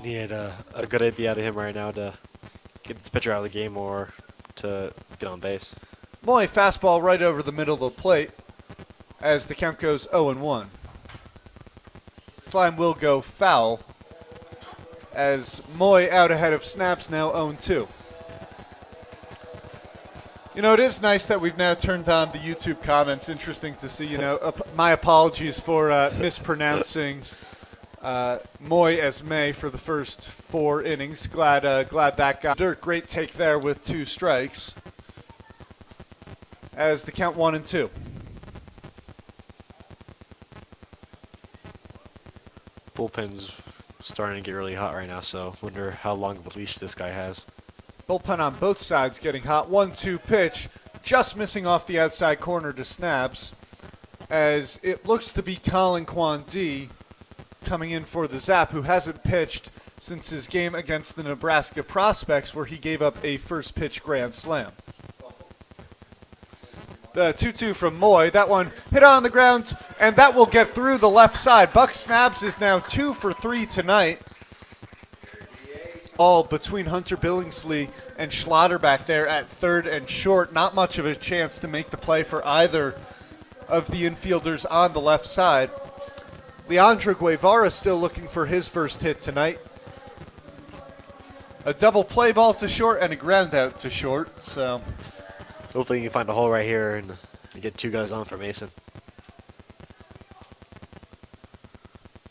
Need a good idea out of him right now to get this pitcher out of the game or to get on base. Moy fastball right over the middle of the plate as the count goes 0-1. Climb will go foul as Moy out ahead of Snaps now 0-2. You know, it is nice that we've now turned on the YouTube comments. Interesting to see, you know. My apologies for mispronouncing Moy as May for the first 4 innings. Glad that got dirt. Great take there with 2 strikes. As the count 1-2. Bullpen's starting to get really hot right now, so wonder how long of a leash this guy has. Bullpen on both sides getting hot. 1-2 pitch, just missing off the outside corner to Snaps, as it looks to be Colin Kwon-D coming in for the Zap, who hasn't pitched since his game against the Nebraska Prospects, where he gave up a first pitch grand slam. The 2-2 from Moy. That one hit on the ground, and that will get through the left side. Buck Snaps is now 2 for 3 tonight. All between Hunter Billingsley and Schlotterback there at third and short. Not much of a chance to make the play for either of the infielders on the left side. Leandro Guevara still looking for his first hit tonight. A double play ball to short and a ground out to short. So hopefully you can find a hole right here and get 2 guys on for Mason.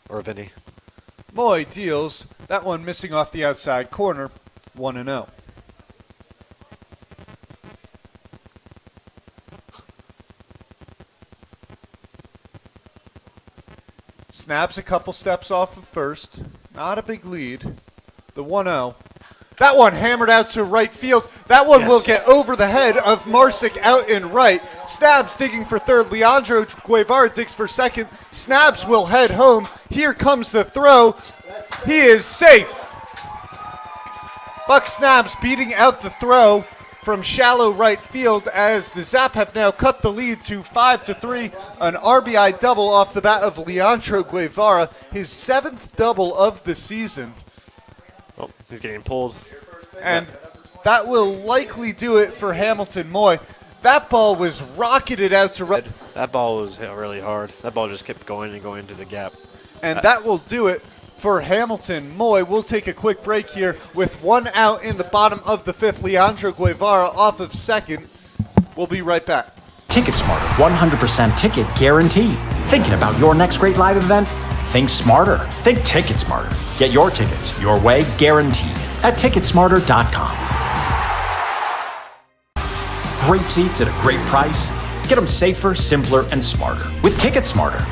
Or Vinny. Moy deals. That one missing off the outside corner. 1-0. Snaps a couple steps off of first. Not a big lead. The 1-0. That one hammered out to right field. That one will get over the head of Marsick out in right. Snaps digging for third. Leandro Guevara digs for second. Snaps will head home. Here comes the throw. He is safe. Buck Snaps beating out the throw from shallow right field as the Zap have now cut the lead to 5-3. An RBI double off the bat of Leandro Guevara, his 7th double of the season. Oh, he's getting pulled. And that will likely do it for Hamilton Moy. That ball was rocketed out to right. That ball was hit really hard. That ball just kept going and going into the gap. And that will do it for Hamilton Moy. We'll take a quick break here with 1 out in the bottom of the 5th. Leandro Guevara off of second. We'll be right back. Ticket Smarter, 100% ticket guarantee. Thinking about your next great live event? Think smarter. Think Ticket Smarter. Get your tickets your way, guaranteed, at ticketsmarter.com. Great seats at a great price. Get them safer, simpler, and smarter with Ticket Smarter.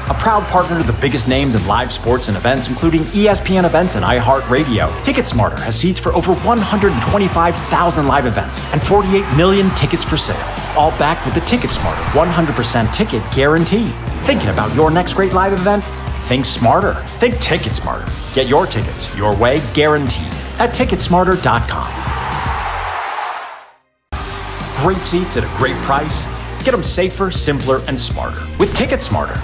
A proud partner to the biggest names in live sports and events, including ESPN events and iHeartRadio. TicketSmarter has seats for over 125,000 live events and 48 million tickets for sale. All backed with the TicketSmarter 100% ticket guarantee. Thinking about your next great live event? Think smarter. Think TicketSmarter. Get your tickets your way, guaranteed, at ticketsmarter.com. Great seats at a great price. Get them safer, simpler, and smarter with TicketSmarter.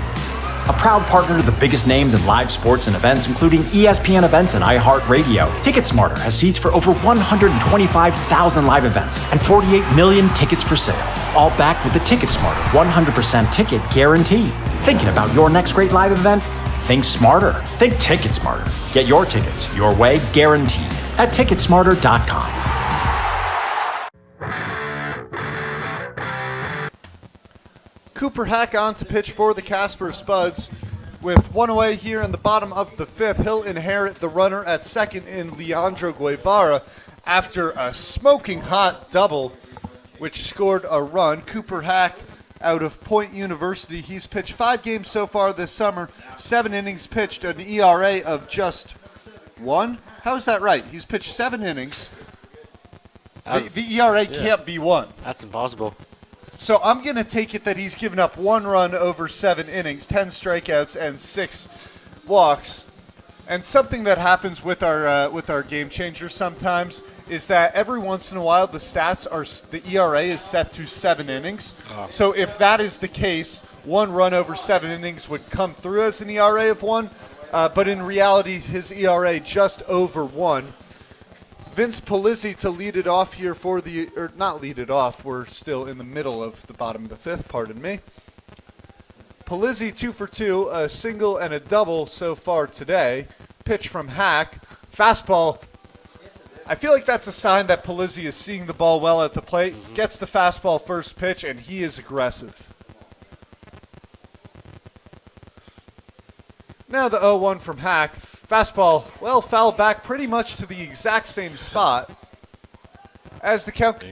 A proud partner to the biggest names in live sports and events, including ESPN events and iHeartRadio. TicketSmarter has seats for over 125,000 live events and 48 million tickets for sale. All backed with the TicketSmarter 100% ticket guarantee. Thinking about your next great live event? Think smarter. Think TicketSmarter. Get your tickets your way, guaranteed, at ticketsmarter.com. Cooper Hack on to pitch for the Casper Spuds. With 1 away here in the bottom of the 5th, he'll inherit the runner at second in Leandro Guevara after a smoking hot double, which scored a run. Cooper Hack out of Point University. He's pitched 5 games so far this summer, 7 innings pitched, an ERA of just 1. How is that right? He's pitched 7 innings. The ERA can't be 1. That's impossible. So I'm going to take it that he's given up 1 run over 7 innings, 10 strikeouts, and 6 walks. And something that happens with our game changer sometimes is that every once in a while the ERA is set to 7 innings. So if that is the case, 1 run over 7 innings would come through as an ERA of 1. But in reality, his ERA just over 1. Vince Polizzi to lead it off here not lead it off, we're still in the middle of the bottom of the 5th, pardon me. Polizzi 2 for 2, a single and a double so far today. Pitch from Hack, fastball. I feel like that's a sign that Polizzi is seeing the ball well at the plate. Gets the fastball first pitch, and he is aggressive. Now the 0-1 from Hack. Fastball, foul back pretty much to the exact same spot as the count.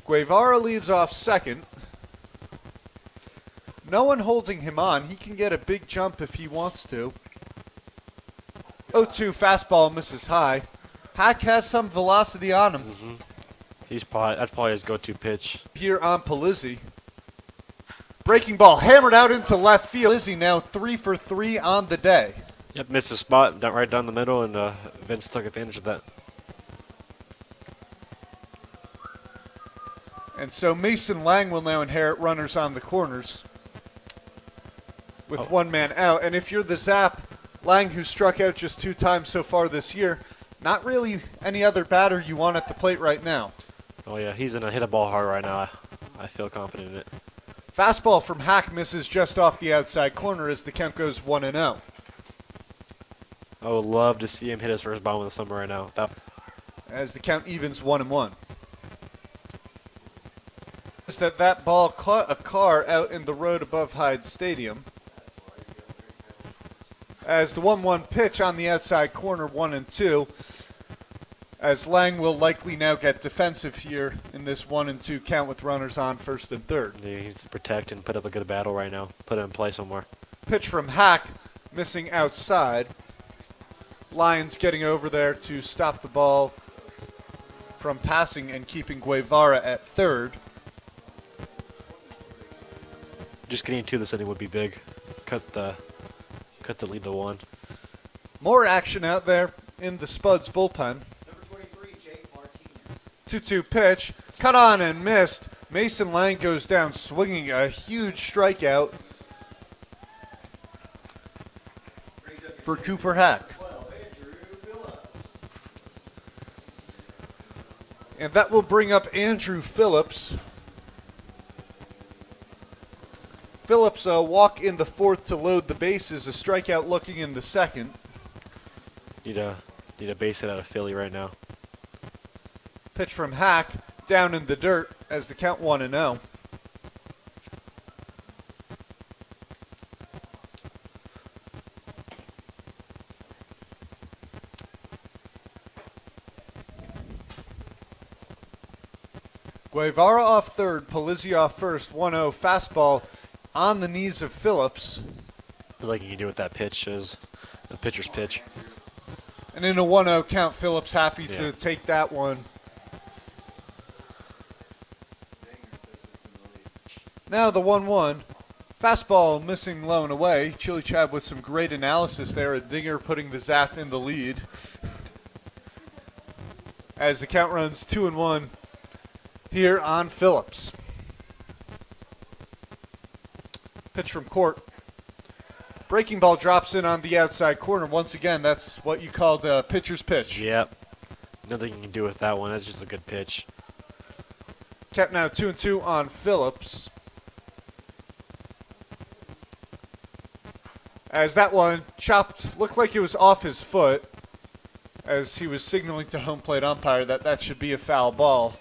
Guevara leads off second. No one holding him on. He can get a big jump if he wants to. 0-2 fastball misses high. Hack has some velocity on him. That's probably his go-to pitch. Here on Polizzi. Breaking ball hammered out into left field. Polizzi now 3 for 3 on the day. Yep, missed a spot right down the middle, and Vince took advantage of that. And so Mason Lang will now inherit runners on the corners with 1 man out. And if you're the Zap, Lang, who struck out just 2 times so far this year, not really any other batter you want at the plate right now. Oh, yeah, he's going to hit a ball hard right now. I feel confident in it. Fastball from Hack misses just off the outside corner as the count goes 1-0. I would love to see him hit his first bomb of the summer right now. As the count evens 1-1. That ball caught a car out in the road above Hyde Stadium. As the 1-1 pitch on the outside corner, 1-2. As Lang will likely now get defensive here in this 1-2 count with runners on first and third. Yeah, he needs to protect and put up a good battle right now. Put it in play somewhere. Pitch from Hack, missing outside. Lyons getting over there to stop the ball from passing and keeping Guevara at third. Just getting to this inning would be big. Cut the lead to 1. More action out there. in the Spuds bullpen. 2-2 pitch, cut on and missed. Mason Lang goes down swinging a huge strikeout for Cooper Hack. And that will bring up Andrew Phillips. Phillips walk in the fourth to load the bases, a strikeout looking in the second. Need a base hit out of Philly right now. Pitch from Hack down in the dirt as the count 1-0. Guevara off third, Polizzi off first, 1-0 fastball on the knees of Phillips. I like you can do with that pitch is the pitcher's pitch. And in a 1-0 count, Phillips happy to take that one. Now the 1-1. Fastball missing low and away. Chili Chad with some great analysis there. A dinger putting the Zap in the lead. As the count runs 2-1 here on Phillips. Pitch from Court. Breaking ball drops in on the outside corner. Once again, that's what you called a pitcher's pitch. Yep. Nothing you can do with that one. That's just a good pitch. Count now 2-2 on Phillips. As that one chopped, looked like it was off his foot as he was signaling to home plate umpire that should be a foul ball.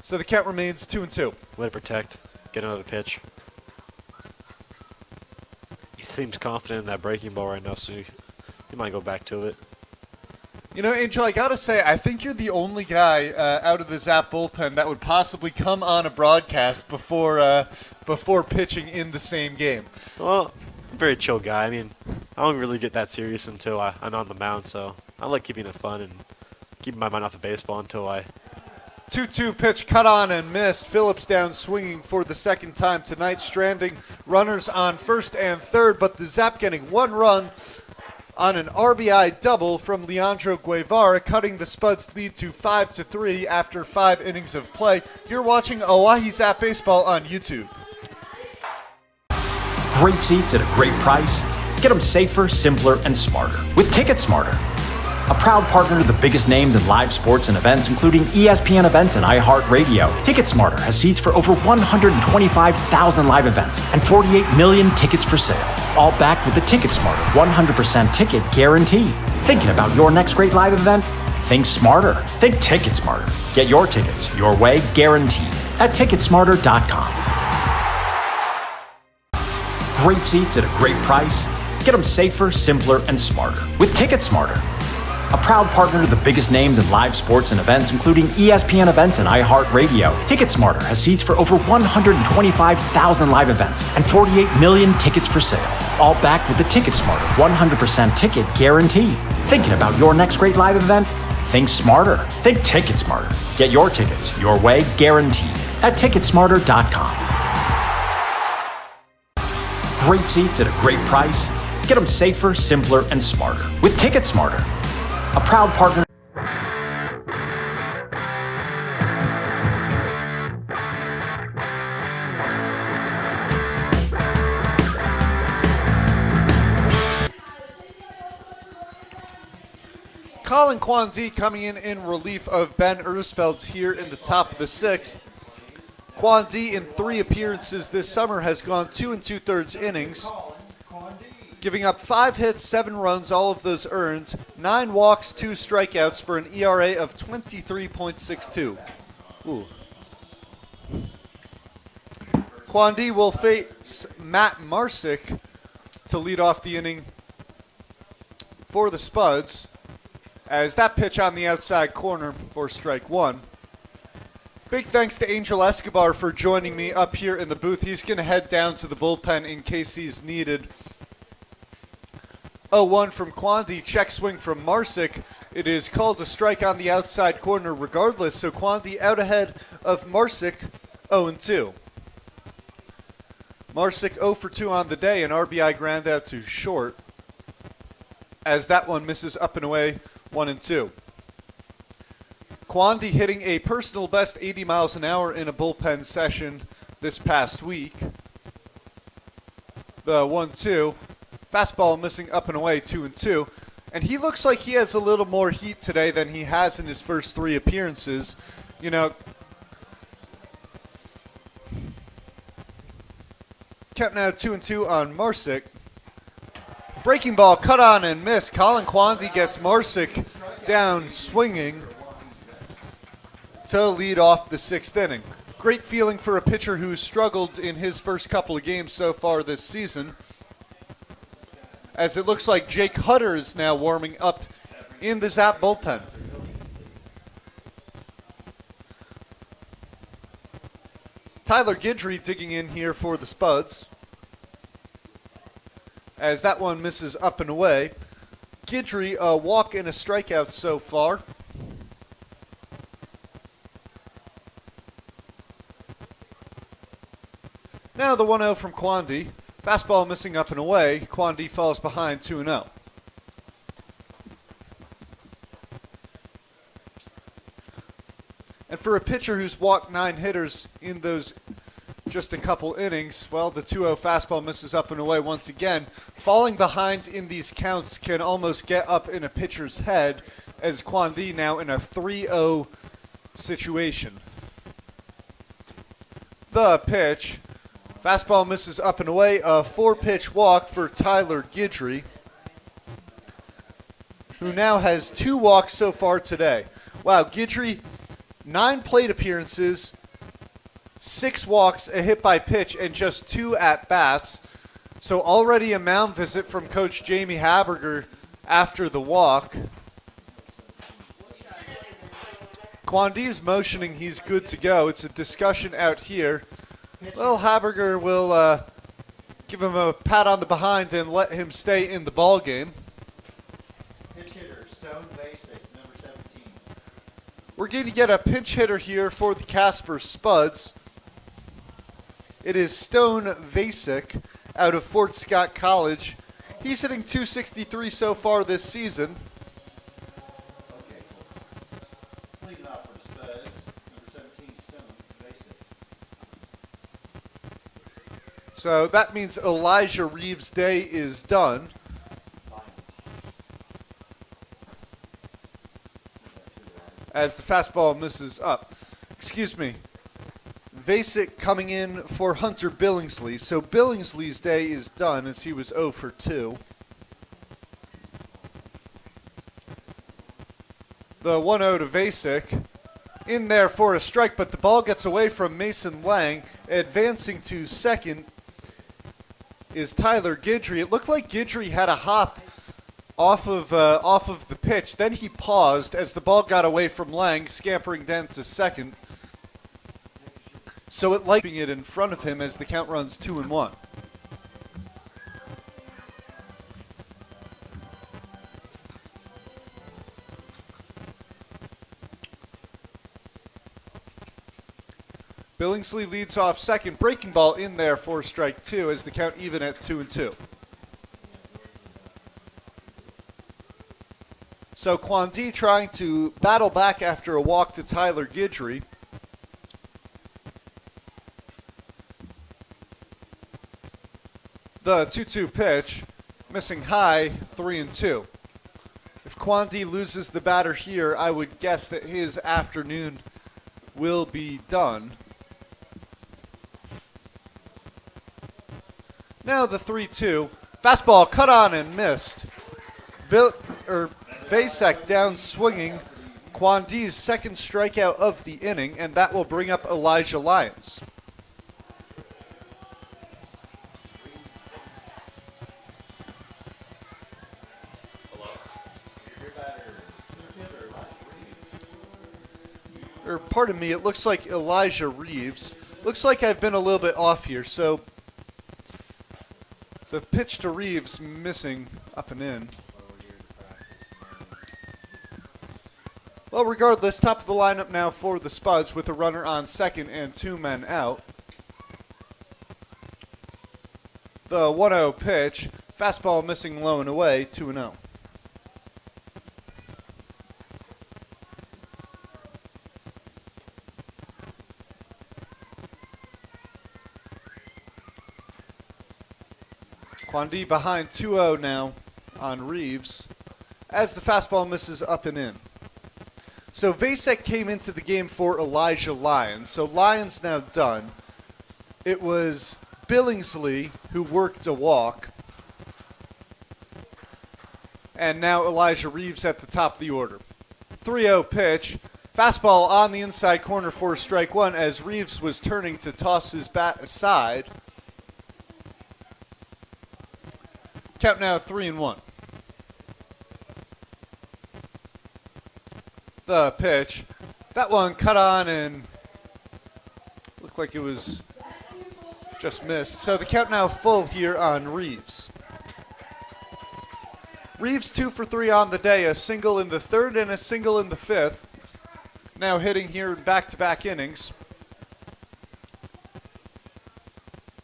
So the count remains 2-2. Way to protect. Get another pitch. He seems confident in that breaking ball right now, so he might go back to it. You know, Angel, I got to say, I think you're the only guy out of the Zap bullpen that would possibly come on a broadcast before pitching in the same game. Well, I'm a very chill guy. I mean, I don't really get that serious until I'm on the mound, so I like keeping it fun and keeping my mind off of baseball until I... 2-2 pitch cut on and missed. Phillips down swinging for the second time tonight, stranding runners on first and third, but the Zap getting one run on an RBI double from Leandro Guevara, cutting the Spuds lead to 5-3 after 5 innings of play. You're watching Oahe Zap Baseball on YouTube. Great seats at a great price. Get them safer, simpler, and smarter with Ticket Smarter. A proud partner to the biggest names in live sports and events, including ESPN events and iHeartRadio. TicketSmarter has seats for over 125,000 live events and 48 million tickets for sale. All backed with the TicketSmarter 100% ticket guarantee. Thinking about your next great live event? Think smarter. Think TicketSmarter. Get your tickets your way, guaranteed, at Ticketsmarter.com. Great seats at a great price. Get them safer, simpler, and smarter with TicketSmarter. A proud partner to the biggest names in live sports and events, including ESPN events and iHeartRadio. TicketSmarter has seats for over 125,000 live events and 48 million tickets for sale. All backed with the TicketSmarter 100% ticket guarantee. Thinking about your next great live event? Think smarter. Think TicketSmarter. Get your tickets your way, guaranteed, at Ticketsmarter.com. Great seats at a great price. Get them safer, simpler, and smarter with TicketSmarter. A proud partner. Colin Kwandi coming in relief of Ben Ersfeld here in the top of the sixth. Kwandi in 3 appearances this summer has gone 2 2/3 innings, giving up 5 hits, 7 runs, all of those earned, 9 walks, 2 strikeouts for an ERA of 23.62. Ooh. Kwandi will face Matt Marsick to lead off the inning for the Spuds, as that pitch on the outside corner for strike 1. Big thanks to Angel Escobar for joining me up here in the booth. He's going to head down to the bullpen in case he's needed. 0-1 from Kwandi, check swing from Marsick. It is called a strike on the outside corner regardless, so Kwandi out ahead of Marsick, 0-2. Marsick 0 for 2 on the day, an RBI ground out to short. as that one misses up and away, 1-2. Quandy hitting a personal best 80 miles an hour in a bullpen session this past week. The 1-2. Fastball missing up and away, 2-2. And he looks like he has a little more heat today than he has in his first 3 appearances. You know, count now 2-2 on Marsick. Breaking ball cut on and missed. Colin Quandy gets Marsick down swinging to lead off the 6th inning. Great feeling for a pitcher who struggled in his first couple of games so far this season, as it looks like Jake Hutter is now warming up in the Zap bullpen. Tyler Guidry digging in here for the Spuds, as that one misses up and away. Guidry, a walk and a strikeout so far. Now the 1-0 from Quandy. Fastball missing up and away. Quandy falls behind 2-0. And for a pitcher who's walked 9 hitters in those just a couple innings, well, the 2-0 fastball misses up and away once again. Falling behind in these counts can almost get up in a pitcher's head, as Quandy now in a 3-0 situation. The pitch. Fastball misses up and away. A 4-pitch walk for Tyler Guidry, who now has 2 walks so far today. Wow, Guidry, 9 plate appearances, 6 walks, a hit by pitch, and just 2 at-bats. So already a mound visit from Coach Jamie Haberger after the walk. Quandy's motioning he's good to go. It's a discussion out here. Well, Haberger will give him a pat on the behind and let him stay in the ball game. Pitch hitter, Stone Basic, number 17. We're going to get a pinch hitter here for the Casper Spuds. It is Stone Vasic out of Fort Scott College. He's hitting .263 so far this season. Okay, cool. Leading off for the Spuds, number 17, Stone Basic. So that means Elijah Reeves' day is done. As the fastball misses up. Excuse me. Vasic coming in for Hunter Billingsley. So Billingsley's day is done as he was 0 for 2. The 1-0 to Vasic. In there for a strike, but the ball gets away from Mason Lang. Advancing to second is Tyler Guidry. It looked like Guidry had a hop off of the pitch. Then he paused as the ball got away from Lang, scampering down to second. So it liked it in front of him as the count runs 2-1. Billingsley leads off second. Breaking ball in there for strike 2 as the count even at 2-2. So Quandy trying to battle back after a walk to Tyler Guidry. The 2-2 pitch, missing high, 3-2. If Quandy loses the batter here, I would guess that his afternoon will be done. Now the 3-2. Fastball cut on and missed. Vasek down swinging. Quandy's second strikeout of the inning, and that will bring up Elijah Lyons. Pardon me, it looks like Elijah Reeves. Looks like I've been a little bit off here, so the pitch to Reeves missing up and in. Well, regardless, top of the lineup now for the Spuds with a runner on second and 2 men out. The 1-0 pitch, fastball missing low and away, 2-0. Quandee behind 2-0 now on Reeves as the fastball misses up and in. So Vasek came into the game for Elijah Lyons. So Lyons now done. It was Billingsley who worked a walk. And now Elijah Reeves at the top of the order. 3-0 pitch. Fastball on the inside corner for strike one as Reeves was turning to toss his bat aside. Count now 3-1. The pitch. That one cut on and looked like it was just missed. So the count now full here on Reeves. Reeves 2 for 3 on the day, a single in the third and a single in the fifth. Now hitting here in back-to-back innings.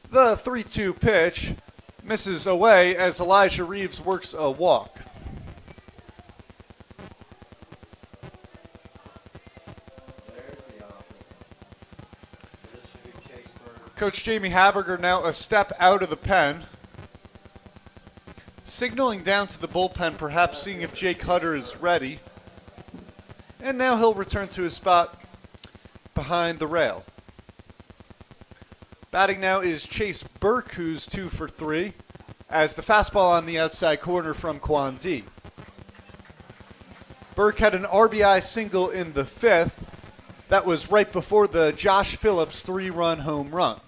The 3-2 pitch misses away as Elijah Reeves works a walk. Coach Jamie Haberger now a step out of the pen. Signaling down to the bullpen, perhaps seeing if Jake Hutter is ready. And now he'll return to his spot behind the rail. Batting now is Chase Burke, who's 2 for 3, as the fastball on the outside corner from Quandee. Burke had an RBI single in the fifth. That was right before the Josh Phillips 3-run home run.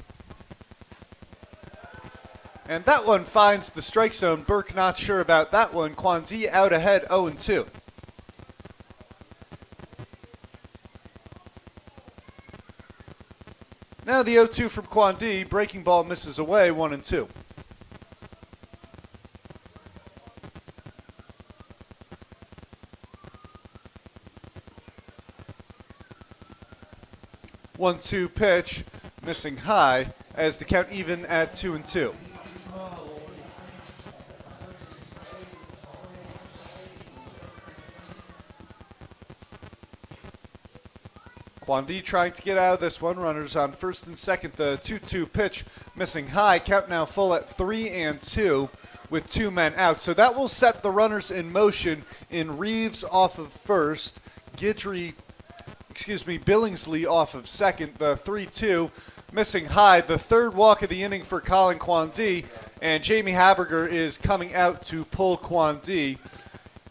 And that one finds the strike zone. Burke not sure about that one. Quandee out ahead 0-2. Now the 0-2 from Quandee. Breaking ball misses away 1-2. One-two pitch missing high as the count even at 2-2. Quandee trying to get out of this one. Runners on first and second. The 2-2 pitch missing high. Count now full at 3-2 with 2 men out. So that will set the runners in motion in Reeves off of first. Billingsley off of second. The 3-2 missing high. The third walk of the inning for Colin Quandee. And Jamie Haberger is coming out to pull Quandee.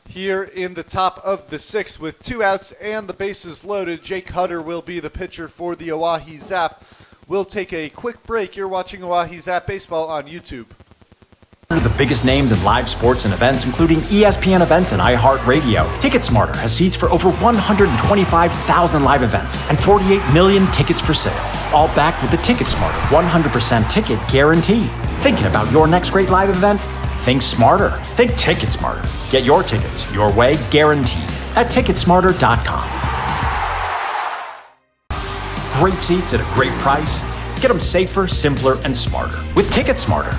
Here in the top of the sixth with 2 outs and the bases loaded. Jake Hutter will be the pitcher for the Oahe Zap. We'll take a quick break. You're watching Oahe Zap Baseball on YouTube. The biggest names in live sports and events, including ESPN events and iHeartRadio. TicketSmarter has seats for over 125,000 live events and 48 million tickets for sale. All backed with the TicketSmarter 100% ticket guarantee. Thinking about your next great live event? Think smarter. Think TicketSmarter. Get your tickets your way, guaranteed, at Ticketsmarter.com. Great seats at a great price. Get them safer, simpler, and smarter with TicketSmarter.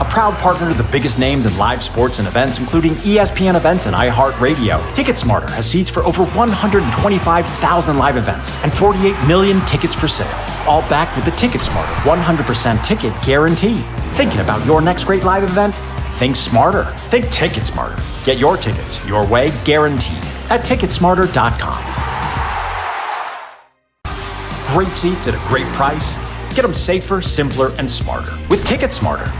A proud partner to the biggest names in live sports and events, including ESPN events and iHeartRadio. TicketSmarter has seats for over 125,000 live events and 48 million tickets for sale. All backed with the TicketSmarter 100% ticket guarantee. Thinking about your next great live event? Think smarter. Think TicketSmarter. Get your tickets your way, guaranteed, at Ticketsmarter.com. Great seats at a great price. Get them safer, simpler, and smarter with TicketSmarter.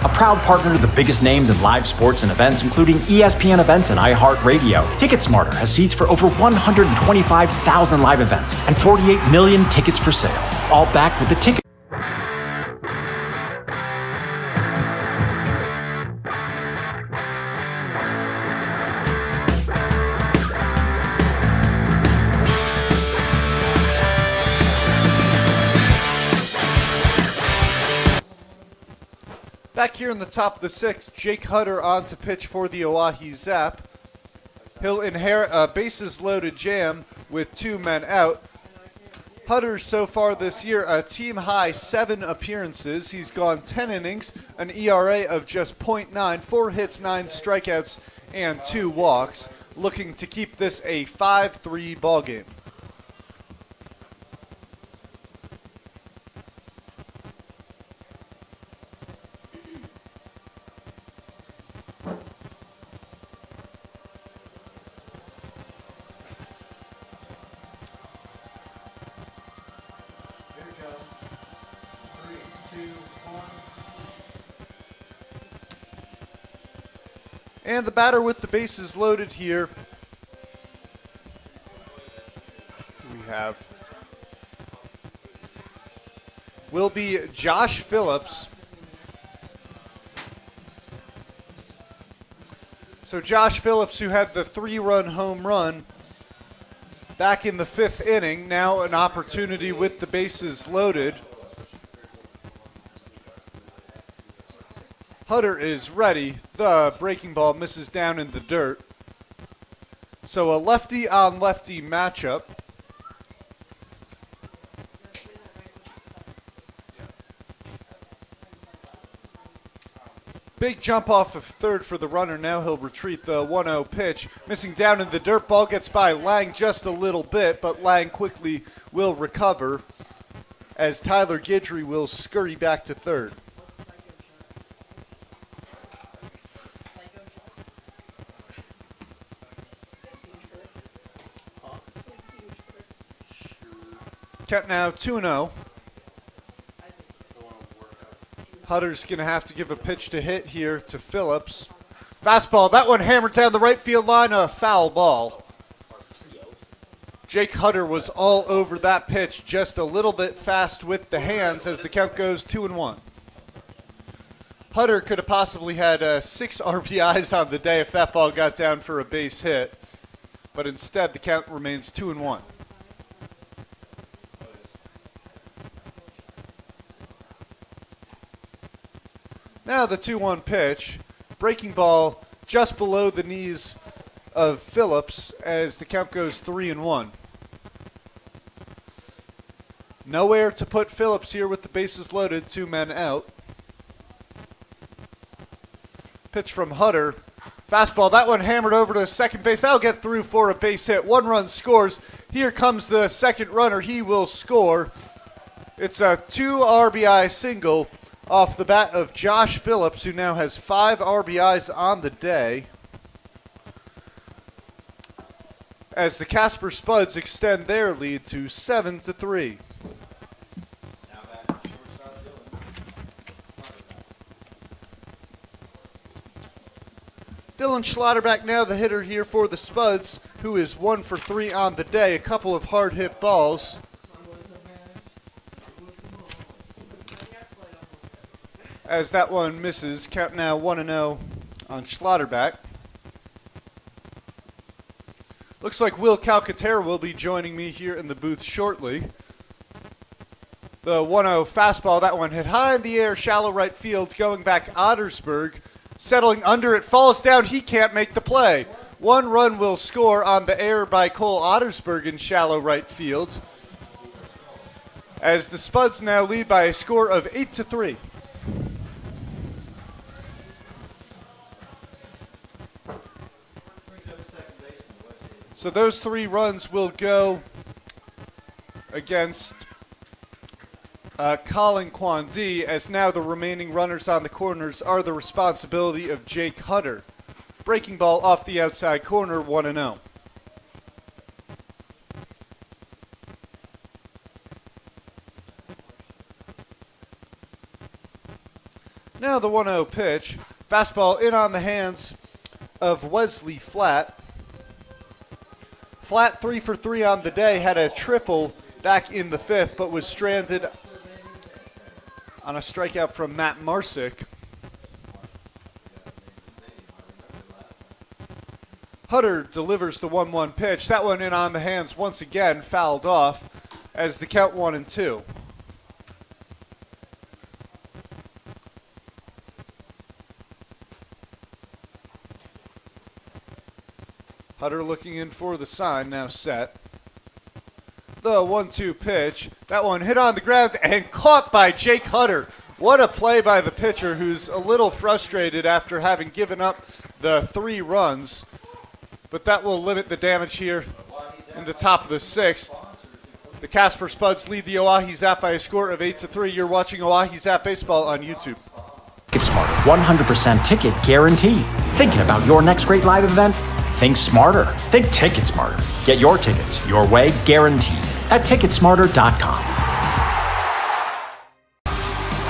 A proud partner to the biggest names in live sports and events, including ESPN events and iHeartRadio. TicketSmarter has seats for over 125,000 live events and 48 million tickets for sale. All backed with the ticket. Back here in the top of the sixth, Jake Hutter on to pitch for the Oahe Zap. He'll inherit a bases-loaded jam with 2 men out. Hutter so far this year, a team-high 7 appearances. He's gone 10 innings, an ERA of just .9, 4 hits, 9 strikeouts, and 2 walks. Looking to keep this a 5-3 ballgame. And the batter with the bases loaded here. We have will be Josh Phillips. So Josh Phillips, who had the 3-run home run back in the 5th inning, now an opportunity with the bases loaded. Hutter is ready. The breaking ball misses down in the dirt. So a lefty on lefty matchup. Big jump off of third for the runner. Now he'll retreat the 1-0 pitch. Missing down in the dirt. Ball gets by Lang just a little bit, but Lang quickly will recover as Tyler Guidry will scurry back to third. Count now 2-0. Hutter's going to have to give a pitch to hit here to Phillips. Fastball, that one hammered down the right field line, a foul ball. Jake Hutter was all over that pitch, just a little bit fast with the hands as the count goes 2-1. Hutter could have possibly had 6 RBIs on the day if that ball got down for a base hit, but instead the count remains 2-1. Now the 2-1 pitch. Breaking ball just below the knees of Phillips as the count goes 3-1. Nowhere to put Phillips here with the bases loaded, 2 men out. Pitch from Hutter. Fastball, that one hammered over to second base. That'll get through for a base hit. 1 run scores. Here comes the second runner. He will score. It's a 2 RBI single off the bat of Josh Phillips, who now has 5 RBIs on the day, as the Casper Spuds extend their lead to 7-3. Dylan Schlotterback now the hitter here for the Spuds, who is 1 for 3 on the day. A couple of hard hit balls. As that one misses, count now 1-0 on Schlotterback. Looks like Will Calcaterra will be joining me here in the booth shortly. The 1-0 fastball, that one hit high in the air, shallow right field, going back Ottersberg. Settling under it, falls down, he can't make the play. 1 run will score on the error by Cole Ottersberg in shallow right field, as the Spuds now lead by a score of 8-3. So those 3 runs will go against Colin Kwandi, as now the remaining runners on the corners are the responsibility of Jake Hutter. Breaking ball off the outside corner, 1-0. Now the 1-0 pitch. Fastball in on the hands of Wesley Flatt. Flatt 3 for 3 on the day, had a triple back in the 5th, but was stranded on a strikeout from Matt Marsick. Hutter delivers the 1-1 pitch. That one in on the hands once again, fouled off as the count 1-2. Hutter looking in for the sign, now set. The 1-2 pitch. That one hit on the ground and caught by Jake Hutter. What a play by the pitcher, who's a little frustrated after having given up the 3 runs. But that will limit the damage here in the top of the 6th. The Casper Spuds lead the Oahe Zap by a score of 8-3. You're watching Oahe Zap Baseball on YouTube. Ticket Smarter, 100% ticket guarantee. Thinking about your next great live event? Think smarter. Think Ticket Smarter. Get your tickets your way, guaranteed, at ticketsmarter.com.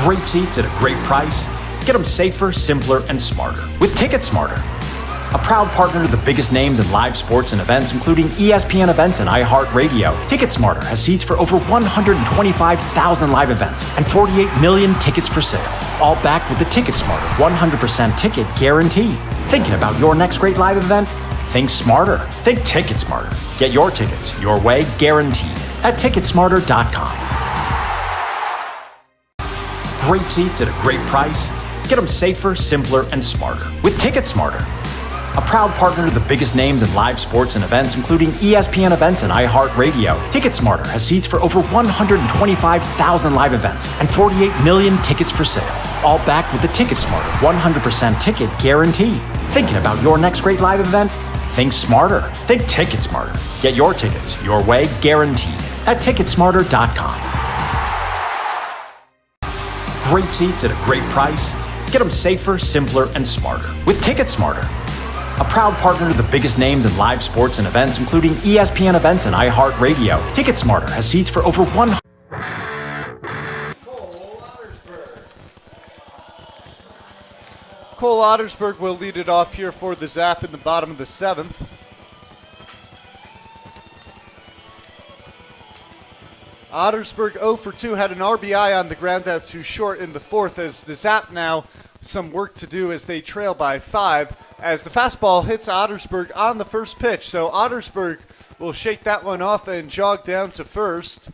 Great seats at a great price. Get them safer, simpler, and smarter with Ticket Smarter. A proud partner to the biggest names in live sports and events, including ESPN events and iHeartRadio. TicketSmarter has seats for over 125,000 live events and 48 million tickets for sale. All backed with the TicketSmarter 100% ticket guarantee. Thinking about your next great live event? Think smarter. Think TicketSmarter. Get your tickets your way, guaranteed, at TicketSmarter.com. Great seats at a great price. Get them safer, simpler, and smarter with TicketSmarter. A proud partner to the biggest names in live sports and events, including ESPN events and iHeartRadio. TicketSmarter has seats for over 125,000 live events and 48 million tickets for sale. All backed with the TicketSmarter 100% ticket guarantee. Thinking about your next great live event? Think smarter. Think TicketSmarter. Get your tickets your way, guaranteed, at TicketSmarter.com. Great seats at a great price. Get them safer, simpler, and smarter with TicketSmarter. A proud partner to the biggest names in live sports and events, including ESPN events and iHeartRadio. TicketSmarter has seats for over 100. Cole Ottersberg will lead it off here for the Zap in the bottom of the 7th. Ottersberg 0 for 2 had an RBI on the ground out to short in the 4th, as the Zap now some work to do as they trail by 5 as the fastball hits Ottersberg on the first pitch. So Ottersberg will shake that one off and jog down to first.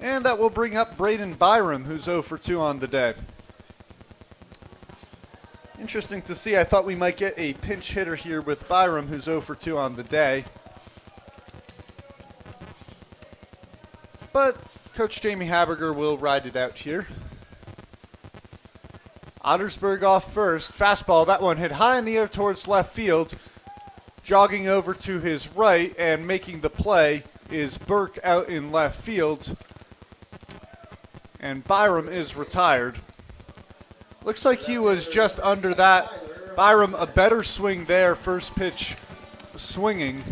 And that will bring up Braden Byram, who's 0 for 2 on the day. Interesting to see. I thought we might get a pinch hitter here with Byram, who's 0 for 2 on the day. But Coach Jamie Haberger will ride it out here. Ottersberg off first. Fastball, that one hit high in the air towards left field. Jogging over to his right and making the play is Burke out in left field. And Byram is retired. Looks like he was just under that. Byram, a better swing there, first pitch swinging.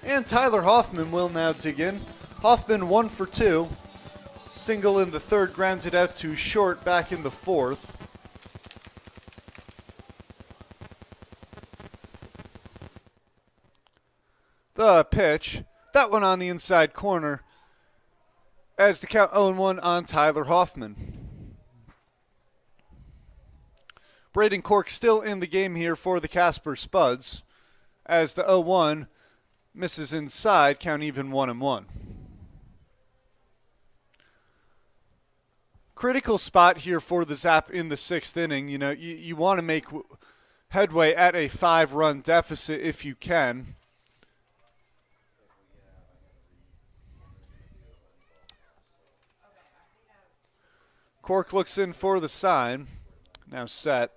And Tyler Hoffman will now dig in. Hoffman 1 for 2. Single in the 3rd, grounded out to short back in the 4th. The pitch, that one on the inside corner, as the count 0-1 on Tyler Hoffman. Braden Cork still in the game here for the Casper Spuds, as the 0-1 misses inside, count even 1-1. Critical spot here for the Zap in the 6th inning. You know, you want to make headway at a 5-run deficit if you can. Cork looks in for the sign. Now set.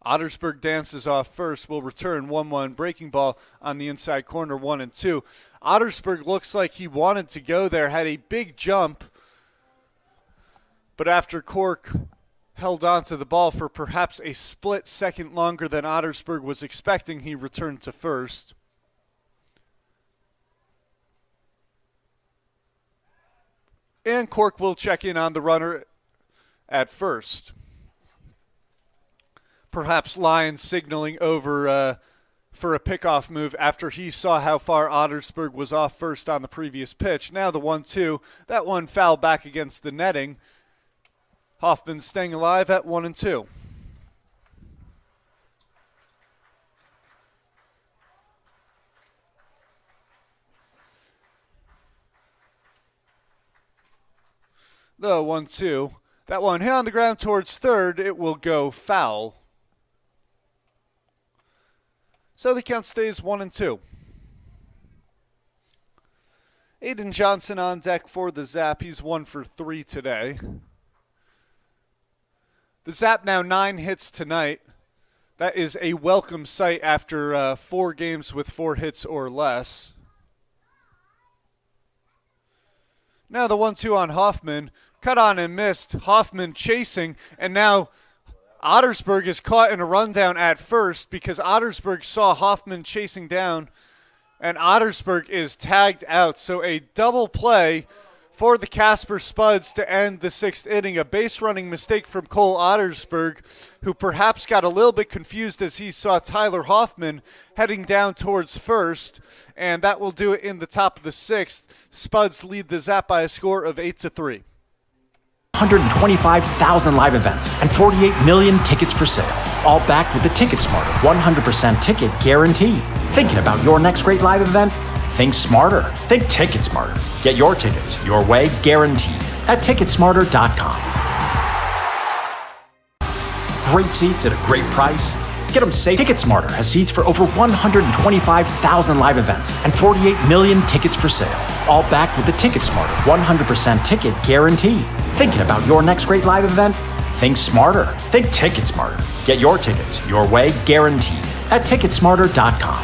Ottersberg dances off first, will return 1-1, breaking ball on the inside corner, 1-2. Ottersberg looks like he wanted to go there, had a big jump, but after Cork held on to the ball for perhaps a split second longer than Ottersberg was expecting, he returned to first. And Cork will check in on the runner at first. Perhaps Lyons signaling over for a pickoff move after he saw how far Ottersberg was off first on the previous pitch. Now the 1-2. That one fouled back against the netting. Hoffman staying alive at 1-2. The 1-2. That one hit on the ground towards third. It will go foul. So the count stays 1-2. Aiden Johnson on deck for the Zap. He's 1 for 3 today. The Zap now 9 hits tonight. That is a welcome sight after 4 games with 4 hits or less. Now the 1-2 on Hoffman. Cut on and missed. Hoffman chasing, and now Ottersberg is caught in a rundown at first because Ottersberg saw Hoffman chasing down, and Ottersberg is tagged out. So a double play for the Casper Spuds to end the 6th inning. A base running mistake from Cole Ottersberg, who perhaps got a little bit confused as he saw Tyler Hoffman heading down towards first, and that will do it in the top of the 6th. Spuds lead the Zap by a score of 8-3. 125,000 live events and 48 million tickets for sale. All backed with the Ticket Smarter 100% ticket guarantee. Thinking about your next great live event? Think smarter. Think Ticket Smarter. Get your tickets your way guaranteed at Ticketsmarter.com. Great seats at a great price. Get them safe. Ticket Smarter has seats for over 125,000 live events and 48 million tickets for sale. All backed with the Ticket Smarter 100% ticket guarantee. Thinking about your next great live event? Think smarter. Think Ticket Smarter. Get your tickets your way guaranteed at Ticketsmarter.com.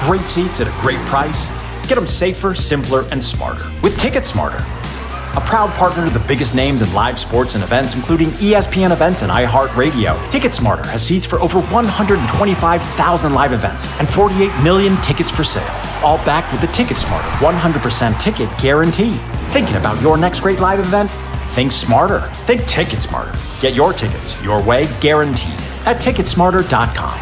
Great seats at a great price. Get them safer, simpler, and smarter with Ticket Smarter. A proud partner to the biggest names in live sports and events, including ESPN events and iHeartRadio. Ticket Smarter has seats for over 125,000 live events and 48 million tickets for sale. All backed with the Ticket Smarter 100% ticket guarantee. Thinking about your next great live event? Think smarter. Think Ticket Smarter. Get your tickets your way guaranteed at Ticketsmarter.com.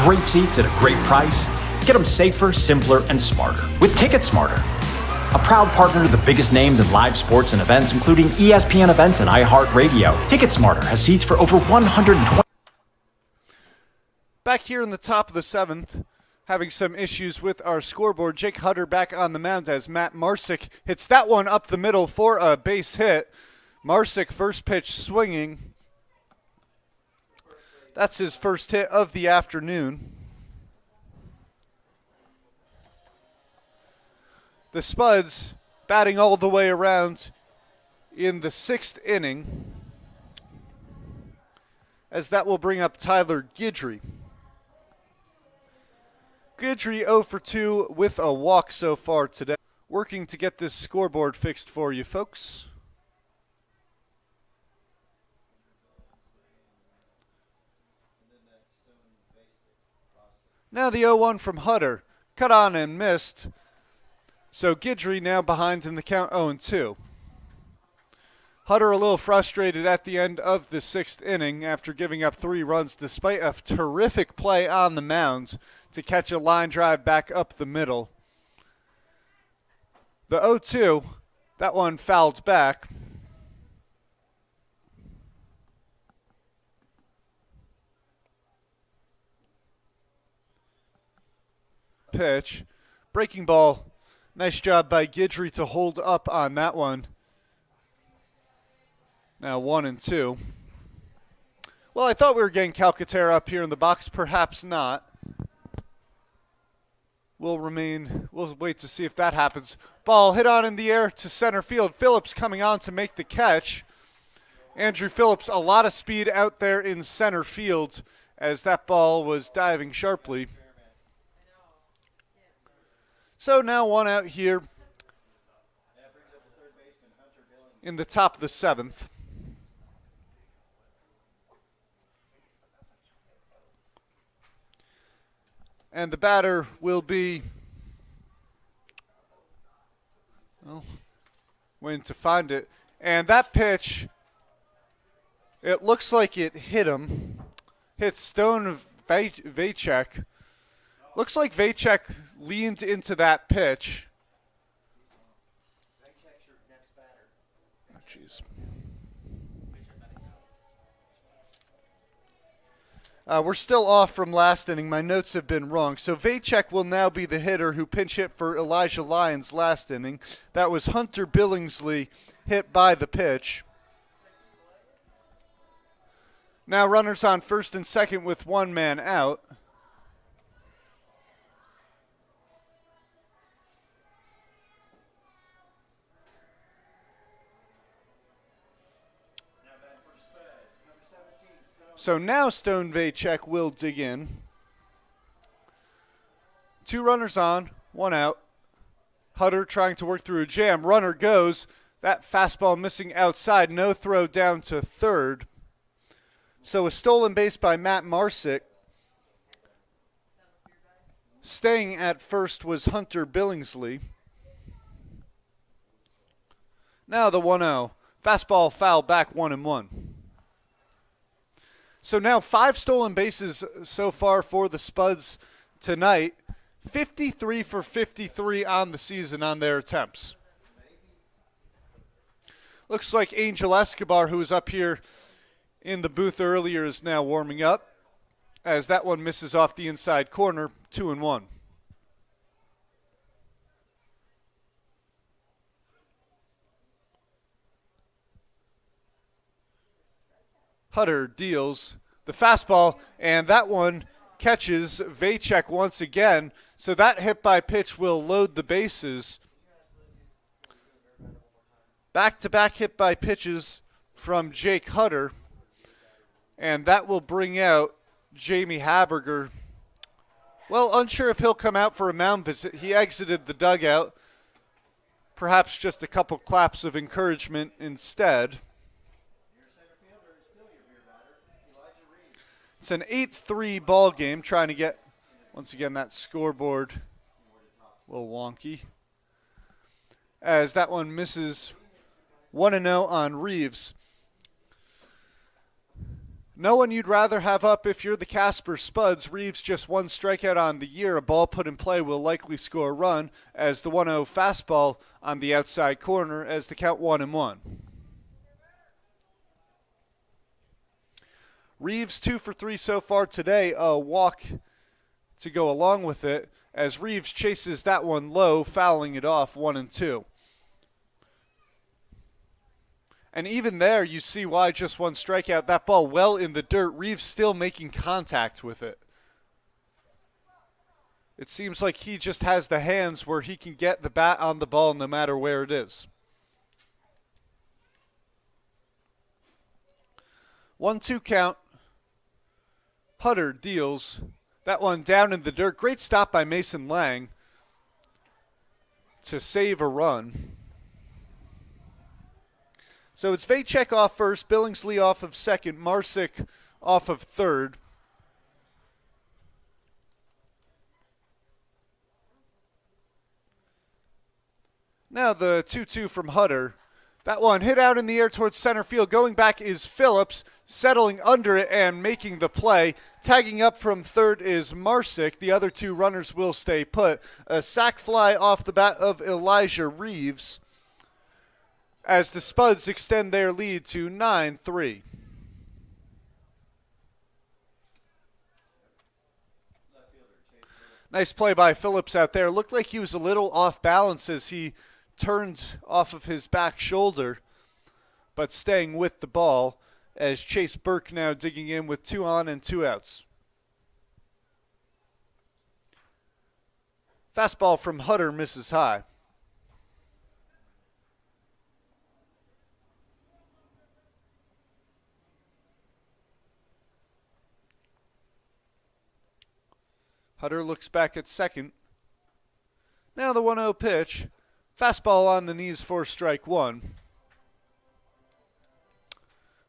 Great seats at a great price. Get them safer, simpler, and smarter with Ticket Smarter. A proud partner to the biggest names in live sports and events, including ESPN events and iHeartRadio. Ticket Smarter has seats for over 120. Back here in the top of the 7th, having some issues with our scoreboard. Jake Hutter back on the mound as Matt Marsick hits that one up the middle for a base hit. Marsick, first pitch swinging. That's his first hit of the afternoon. The Spuds batting all the way around in the 6th inning, as that will bring up Tyler Guidry. Guidry 0 for 2 with a walk so far today. Working to get this scoreboard fixed for you folks. Now the 0-1 from Hutter. Cut on and missed. So Guidry now behind in the count 0-2. Hutter a little frustrated at the end of the 6th inning after giving up 3 runs despite a terrific play on the mound to catch a line drive back up the middle. The 0-2, that one fouled back. Pitch. Breaking ball. Nice job by Guidry to hold up on that one. Now 1-2. Well, I thought we were getting Calcaterra up here in the box. Perhaps not. We'll wait to see if that happens. Ball hit on in the air to center field. Phillips coming on to make the catch. Andrew Phillips, a lot of speed out there in center field as that ball was diving sharply. So now one out here in the top of the 7th. And the batter will be, well, waiting to find it. And that pitch, it looks like it hit him. Hit Stone Vacek. Looks like Vacek leaned into that pitch. Oh, jeez. We're still off from last inning. My notes have been wrong. So Vacek will now be the hitter who pinch hit for Elijah Lyons last inning. That was Hunter Billingsley hit by the pitch. Now runners on first and second with one man out. So now Stone Vacek will dig in. 2 runners on, 1 out. Hutter trying to work through a jam. Runner goes. That fastball missing outside. No throw down to third. So a stolen base by Matt Marsick. Staying at first was Hunter Billingsley. Now the 1-0. Fastball foul back 1-1. So now 5 stolen bases so far for the Spuds tonight. 53 for 53 on the season on their attempts. Looks like Angel Escobar, who was up here in the booth earlier, is now warming up as that one misses off the inside corner, 2-1. Hutter deals the fastball, and that one catches Vacek once again. So that hit by pitch will load the bases. Back-to-back hit by pitches from Jake Hutter, and that will bring out Jamie Haberger. Well, unsure if he'll come out for a mound visit. He exited the dugout. Perhaps just a couple claps of encouragement instead. It's an 8-3 ball game, trying to get, once again, that scoreboard a little wonky. As that one misses 1-0 on Reeves. No one you'd rather have up if you're the Casper Spuds. Reeves just 1 strikeout on the year. A ball put in play will likely score a run as the 1-0 fastball on the outside corner as the count 1-1. Reeves 2 for 3 so far today. A walk to go along with it as Reeves chases that one low, fouling it off 1-2. And even there, you see why just 1 strikeout. That ball well in the dirt. Reeves still making contact with it. It seems like he just has the hands where he can get the bat on the ball no matter where it is. 1-2 count. Hutter deals. That one down in the dirt. Great stop by Mason Lang to save a run. So it's Vacek off first, Billingsley off of second, Marsick off of third. Now the 2-2 from Hutter. That one hit out in the air towards center field. Going back is Phillips, settling under it and making the play. Tagging up from third is Marsick. The other 2 runners will stay put. A sac fly off the bat of Elijah Reeves as the Spuds extend their lead to 9-3. Nice play by Phillips out there. Looked like he was a little off balance as he turned off of his back shoulder, but staying with the ball as Chase Burke now digging in with 2 on and 2 outs. Fastball from Hutter misses high. Hutter looks back at second. Now the 1-0 pitch. Fastball on the knees for strike 1.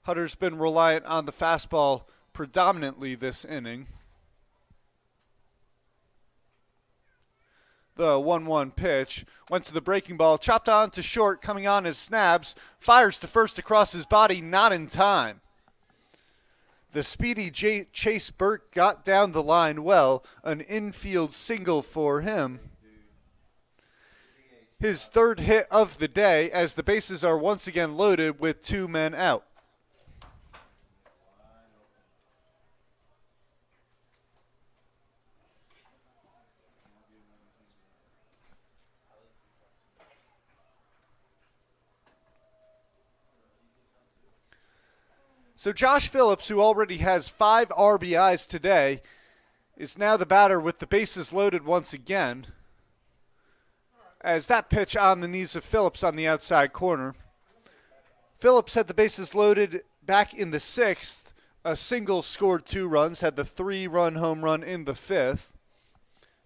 Hutter's been reliant on the fastball predominantly this inning. The 1-1 pitch went to the breaking ball, chopped on to short, coming on as Snabs, fires to first across his body, not in time. The speedy Chase Burke got down the line well, an infield single for him. His 3rd hit of the day as the bases are once again loaded with 2 men out. So Josh Phillips, who already has 5 RBIs today, is now the batter with the bases loaded once again. As that pitch on the knees of Phillips on the outside corner. Phillips had the bases loaded back in the 6th. A single scored 2 runs, had the 3-run home run in the 5th,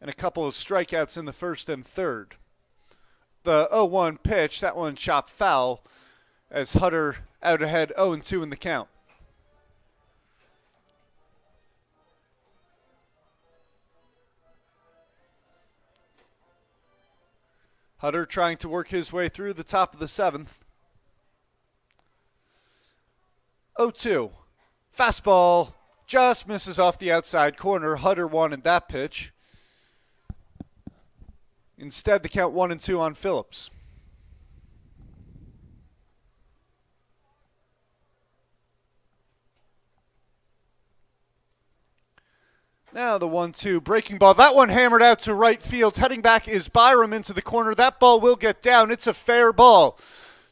and a couple of strikeouts in the 1st and 3rd. the 0-1 pitch. That one chopped foul as Hutter out ahead 0-2 in the count. Hutter trying to work his way through the top of the 7th. 0-2. Fastball just misses off the outside corner. Hutter wanted that pitch. Instead, the count 1-2 on Phillips. Now the 1-2 breaking ball. That one hammered out to right field. Heading back is Byram into the corner. That ball will get down. It's a fair ball.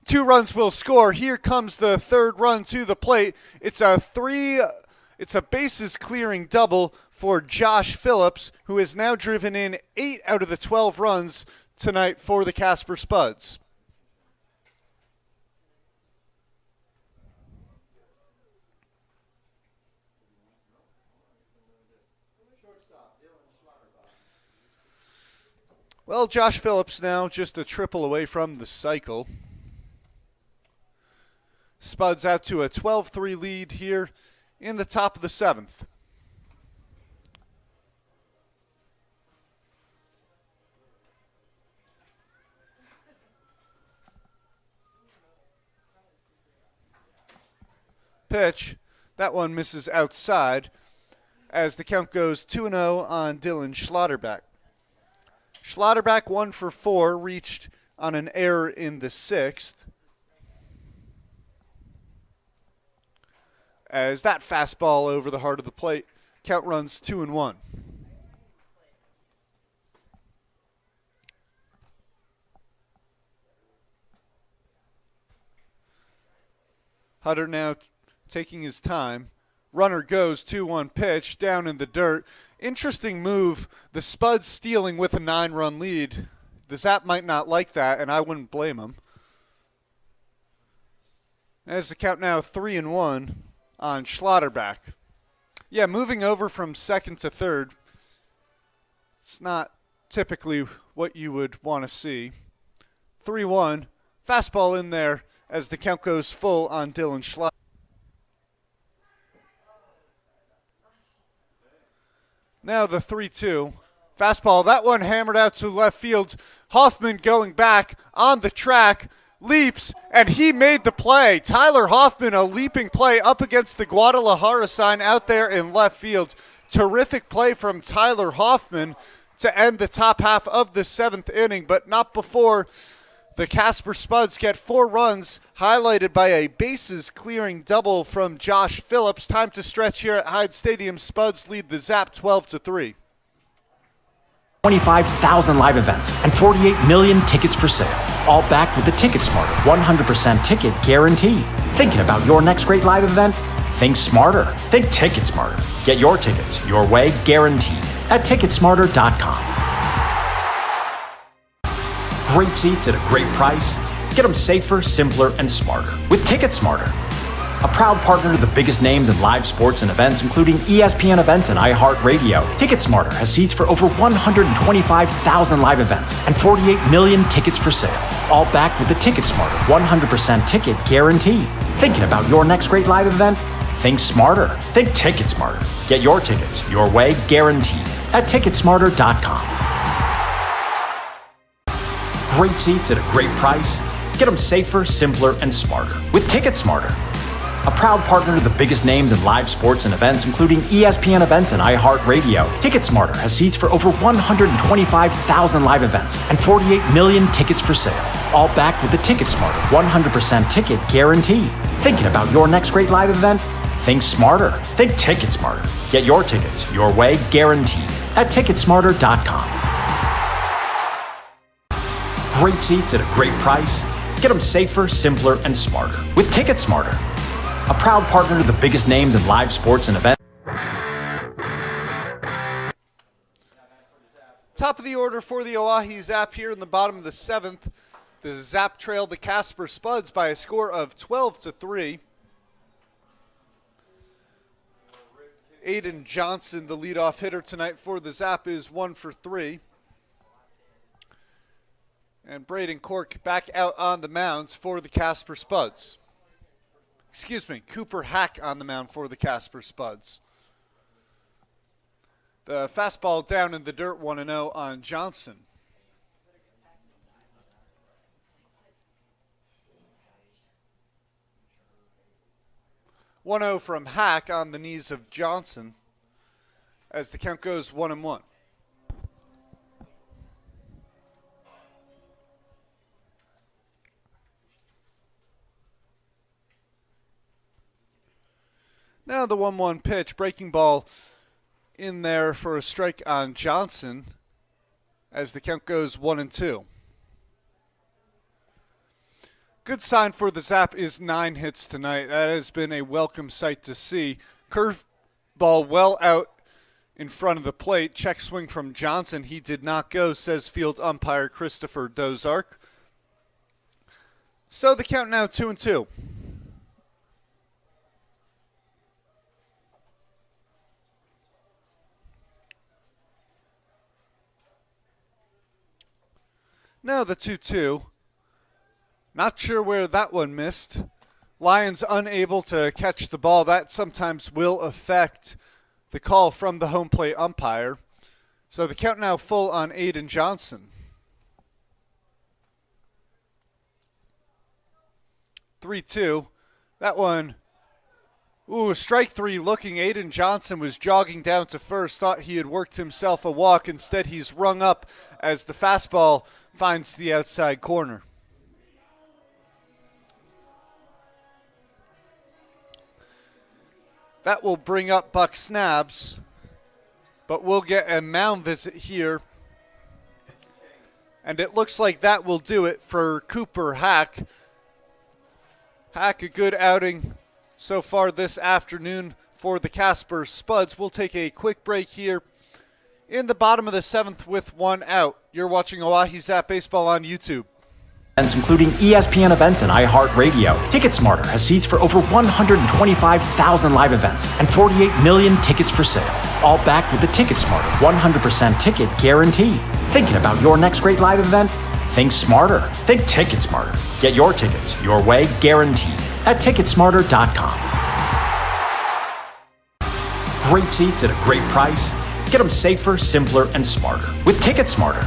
2 runs will score. Here comes the 3rd run to the plate. It's a bases clearing double for Josh Phillips, who has now driven in 8 out of the 12 runs tonight for the Casper Spuds. Well, Josh Phillips now just a triple away from the cycle. Spuds out to a 12-3 lead here in the top of the 7th. Pitch. That one misses outside as the count goes 2-0 on Dylan Schlotterbeck. Schlotterbeck 1 for 4, reached on an error in the 6th. As that fastball over the heart of the plate, count runs 2-1. Hutter now taking his time. Runner goes 2-1 pitch down in the dirt. Interesting move. The Spuds stealing with a 9-run lead. The Zap might not like that, and I wouldn't blame him. As the count now 3-1 on Schlotterbeck. Yeah, moving over from 2nd to 3rd. It's not typically what you would want to see. 3-1. Fastball in there as the count goes full on Dylan Schlotterbeck. Now the 3-2. Fastball, that one hammered out to left field. Hoffman going back on the track, leaps, and he made the play. Tyler Hoffman, a leaping play up against the Guadalajara sign out there in left field. Terrific play from Tyler Hoffman to end the top half of the 7th inning, but not before the Casper Spuds get 4 runs, highlighted by a bases-clearing double from Josh Phillips. Time to stretch here at Hyde Stadium. Spuds lead the Zap 12-3. 25,000 live events and 48 million tickets for sale. All backed with the Ticket Smarter 100% ticket guarantee. Thinking about your next great live event? Think smarter. Think Ticket Smarter. Get your tickets your way, guaranteed, at Ticketsmarter.com. Great seats at a great price. Get them safer, simpler, and smarter with Ticket Smarter. A proud partner to the biggest names in live sports and events, including ESPN events and iHeart Radio. Ticket Smarter has seats for over 125,000 live events and 48 million tickets for sale. All backed with the Ticket Smarter 100% ticket guarantee. Thinking about your next great live event? Think smarter. Think Ticket Smarter. Get your tickets your way, guaranteed, at Ticketsmarter.com. Great seats at a great price. Get them safer, simpler, and smarter with Ticket Smarter. A proud partner to the biggest names in live sports and events, including ESPN events and iHeart Radio. Ticket Smarter has seats for over 125,000 live events and 48 million tickets for sale. All backed with the Ticket Smarter 100% ticket guarantee. Thinking about your next great live event? Think smarter. Think Ticket Smarter. Get your tickets your way, guaranteed, at Ticketsmarter.com. Great seats at a great price. Get them safer, simpler, and smarter with Ticket Smarter. A proud partner to the biggest names in live sports and events. Top of the order for the Oahe Zap here in the bottom of the 7th. The Zap trailed the Casper Spuds by a score of 12-3. Aiden Johnson, the leadoff hitter tonight for the Zap, is 1 for 3. And Braden Cork back out on the mounds for the Casper Spuds. Excuse me, Cooper Hack on the mound for the Casper Spuds. The fastball down in the dirt, 1-0 on Johnson. One-0 from Hack on the knees of Johnson as the count goes 1-1. Now the 1-1 pitch, breaking ball in there for a strike on Johnson as the count goes 1-2. Good sign for the Zap is 9 hits tonight. That has been a welcome sight to see. Curve ball well out in front of the plate. Check swing from Johnson. He did not go, says field umpire Christopher Dozark. So the count now 2-2. Now the 2-2. Not sure where that one missed. Lions unable to catch the ball. That sometimes will affect the call from the home plate umpire. So the count now full on Aiden Johnson. 3-2. That one, strike three looking. Aiden Johnson was jogging down to first. Thought he had worked himself a walk. Instead, he's rung up as the fastball finds the outside corner. That will bring up Buck Snabs, but we'll get a mound visit here. And it looks like that will do it for Cooper Hack. Hack, a good outing so far this afternoon for the Casper Spuds. We'll take a quick break here in the bottom of the 7th with 1 out. You're watching Oahe Zap Baseball on YouTube. Including ESPN events and iHeartRadio. TicketSmarter has seats for over 125,000 live events and 48 million tickets for sale. All backed with the TicketSmarter 100% ticket guarantee. Thinking about your next great live event? Think smarter. Think TicketSmarter. Get your tickets your way, guaranteed, at TicketSmarter.com. Great seats at a great price. Get them safer, simpler, and smarter with TicketSmarter.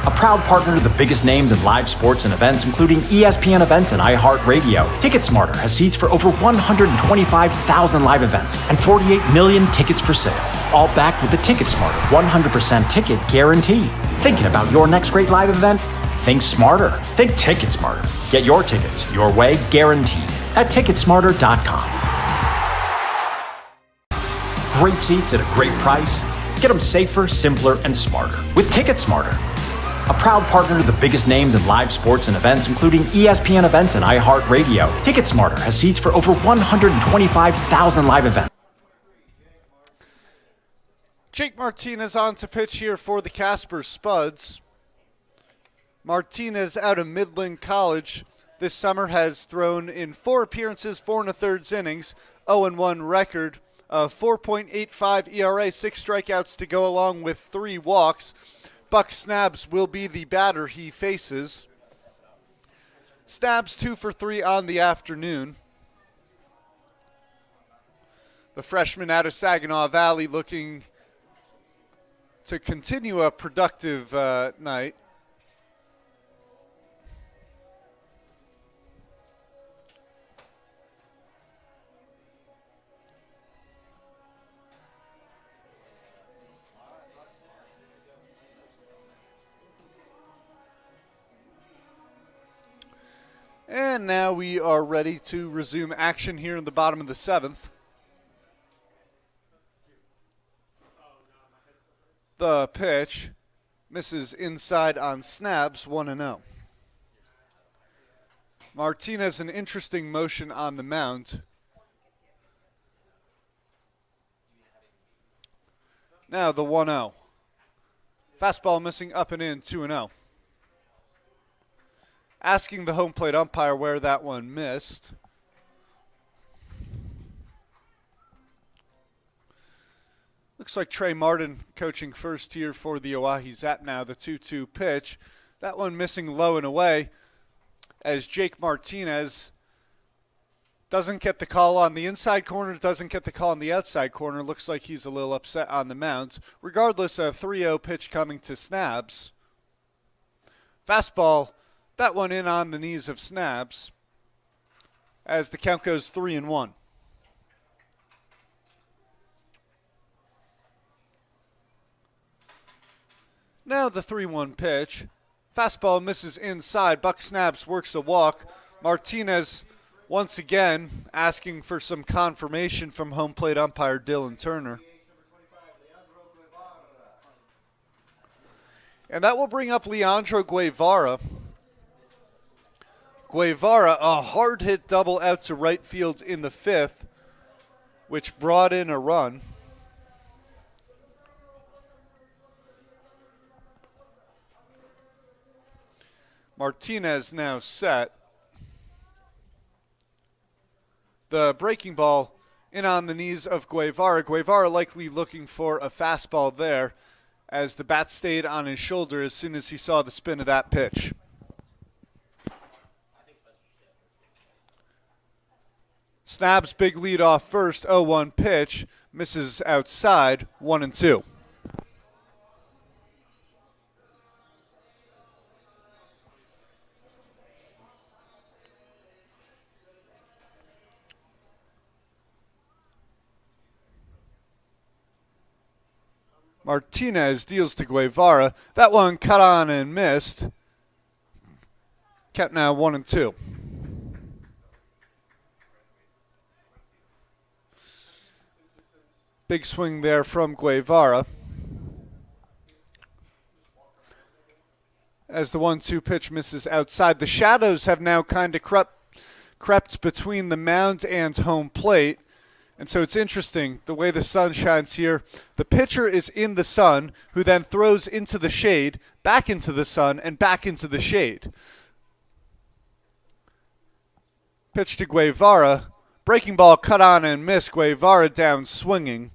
A proud partner to the biggest names in live sports and events, including ESPN events and iHeartRadio. TicketSmarter has seats for over 125,000 live events and 48 million tickets for sale. All backed with the TicketSmarter 100% ticket guarantee. Thinking about your next great live event? Think smarter. Think TicketSmarter. Get your tickets your way, guaranteed, at TicketSmarter.com. Great seats at a great price. Get them safer, simpler, and smarter with TicketSmarter. A proud partner to the biggest names in live sports and events, including ESPN events and iHeartRadio. TicketSmarter has seats for over 125,000 live events. Jake Martinez on to pitch here for the Casper Spuds. Martinez out of Midland College this summer has thrown in 4 appearances, 4 1/3 innings, 0-1 record, 4.85 ERA, 6 strikeouts to go along with 3 walks. Buck Snabs will be the batter he faces. Snabs 2 for 3 on the afternoon. The freshman out of Saginaw Valley looking to continue a productive night. And now we are ready to resume action here in the bottom of the 7th. The pitch misses inside on Snabs, 1-0. Martinez, an interesting motion on the mound. Now the 1-0. Fastball missing up and in, 2-0. Asking the home plate umpire where that one missed. Looks like Trey Martin coaching first here for the Oahe Zap now. The 2-2 pitch. That one missing low and away as Jake Martinez doesn't get the call on the inside corner, doesn't get the call on the outside corner. Looks like he's a little upset on the mound. Regardless, a 3-0 pitch coming to Snabs. Fastball, that one in on the knees of Snabs as the count goes 3-1. Now the 3-1 pitch. Fastball misses inside. Buck Snabs works a walk. Martinez once again asking for some confirmation from home plate umpire Dylan Turner. And that will bring up Leandro Guevara. Guevara, a hard hit double out to right field in the 5th, which brought in a run. Martinez now set. The breaking ball in on the knees of Guevara. Guevara likely looking for a fastball there as the bat stayed on his shoulder as soon as he saw the spin of that pitch. Snabs big lead off first, 0-1 pitch, misses outside, 1-2. Martinez deals to Guevara. That one cut on and missed. Kept now 1-2. Big swing there from Guevara. As the 1-2 pitch misses outside. The shadows have now kind of crept between the mound and home plate. And so it's interesting, the way the sun shines here. The pitcher is in the sun, who then throws into the shade, back into the sun, and back into the shade. Pitch to Guevara. Breaking ball cut on and missed. Guevara down swinging,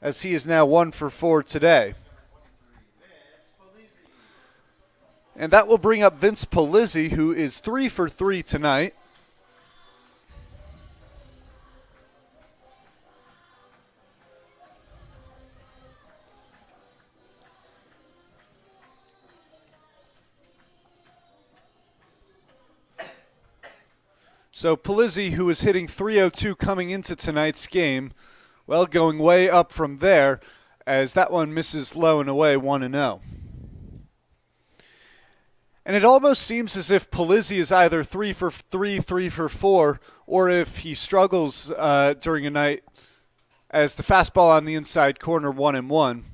as he is now 1 for 4 today. And that will bring up Vince Polizzi, who is 3 for 3 tonight. So Polizzi, who was hitting .302 coming into tonight's game, well, going way up from there as that one misses low and away, 1-0. And it almost seems as if Polizzi is either 3 for 3, 3 for 4, or if he struggles during a night as the fastball on the inside corner, 1-1.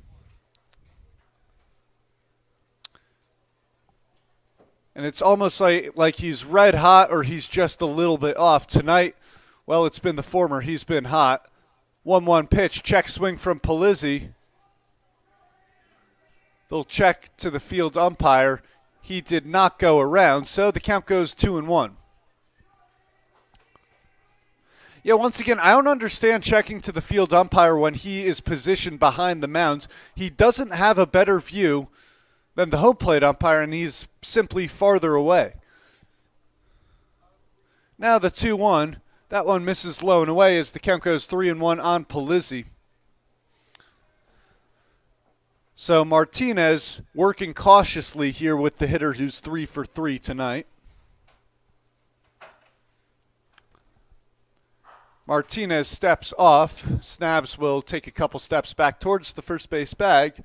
And it's almost like he's red hot or he's just a little bit off. Tonight, well, it's been the former. He's been hot. 1-1 pitch, check swing from Polizzi. They'll check to the field umpire. He did not go around, so the count goes 2-1. Yeah, once again, I don't understand checking to the field umpire when he is positioned behind the mound. He doesn't have a better view than the home plate umpire, and he's simply farther away. Now the 2-1. That one misses low and away as the count goes 3-1 on Polizzi. So Martinez working cautiously here with the hitter who's 3 for 3 tonight. Martinez steps off. Snabs will take a couple steps back towards the first base bag.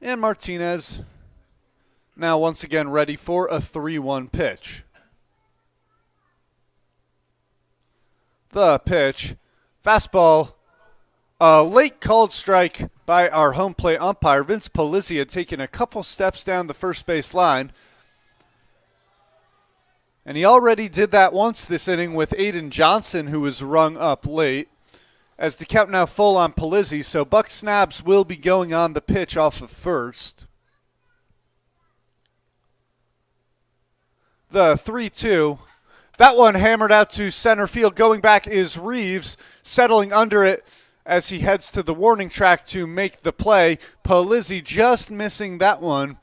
And Martinez now once again ready for a 3-1 pitch. The pitch. Fastball. A late called strike by our home plate umpire. Vince Polizzi had taken a couple steps down the first base line. And he already did that once this inning with Aiden Johnson, who was rung up late. As the count now full on Polizzi, so Buck Snabs will be going on the pitch off of first. The 3-2. That one hammered out to center field. Going back is Reeves, settling under it. as he heads to the warning track to make the play. Polizzi just missing that one.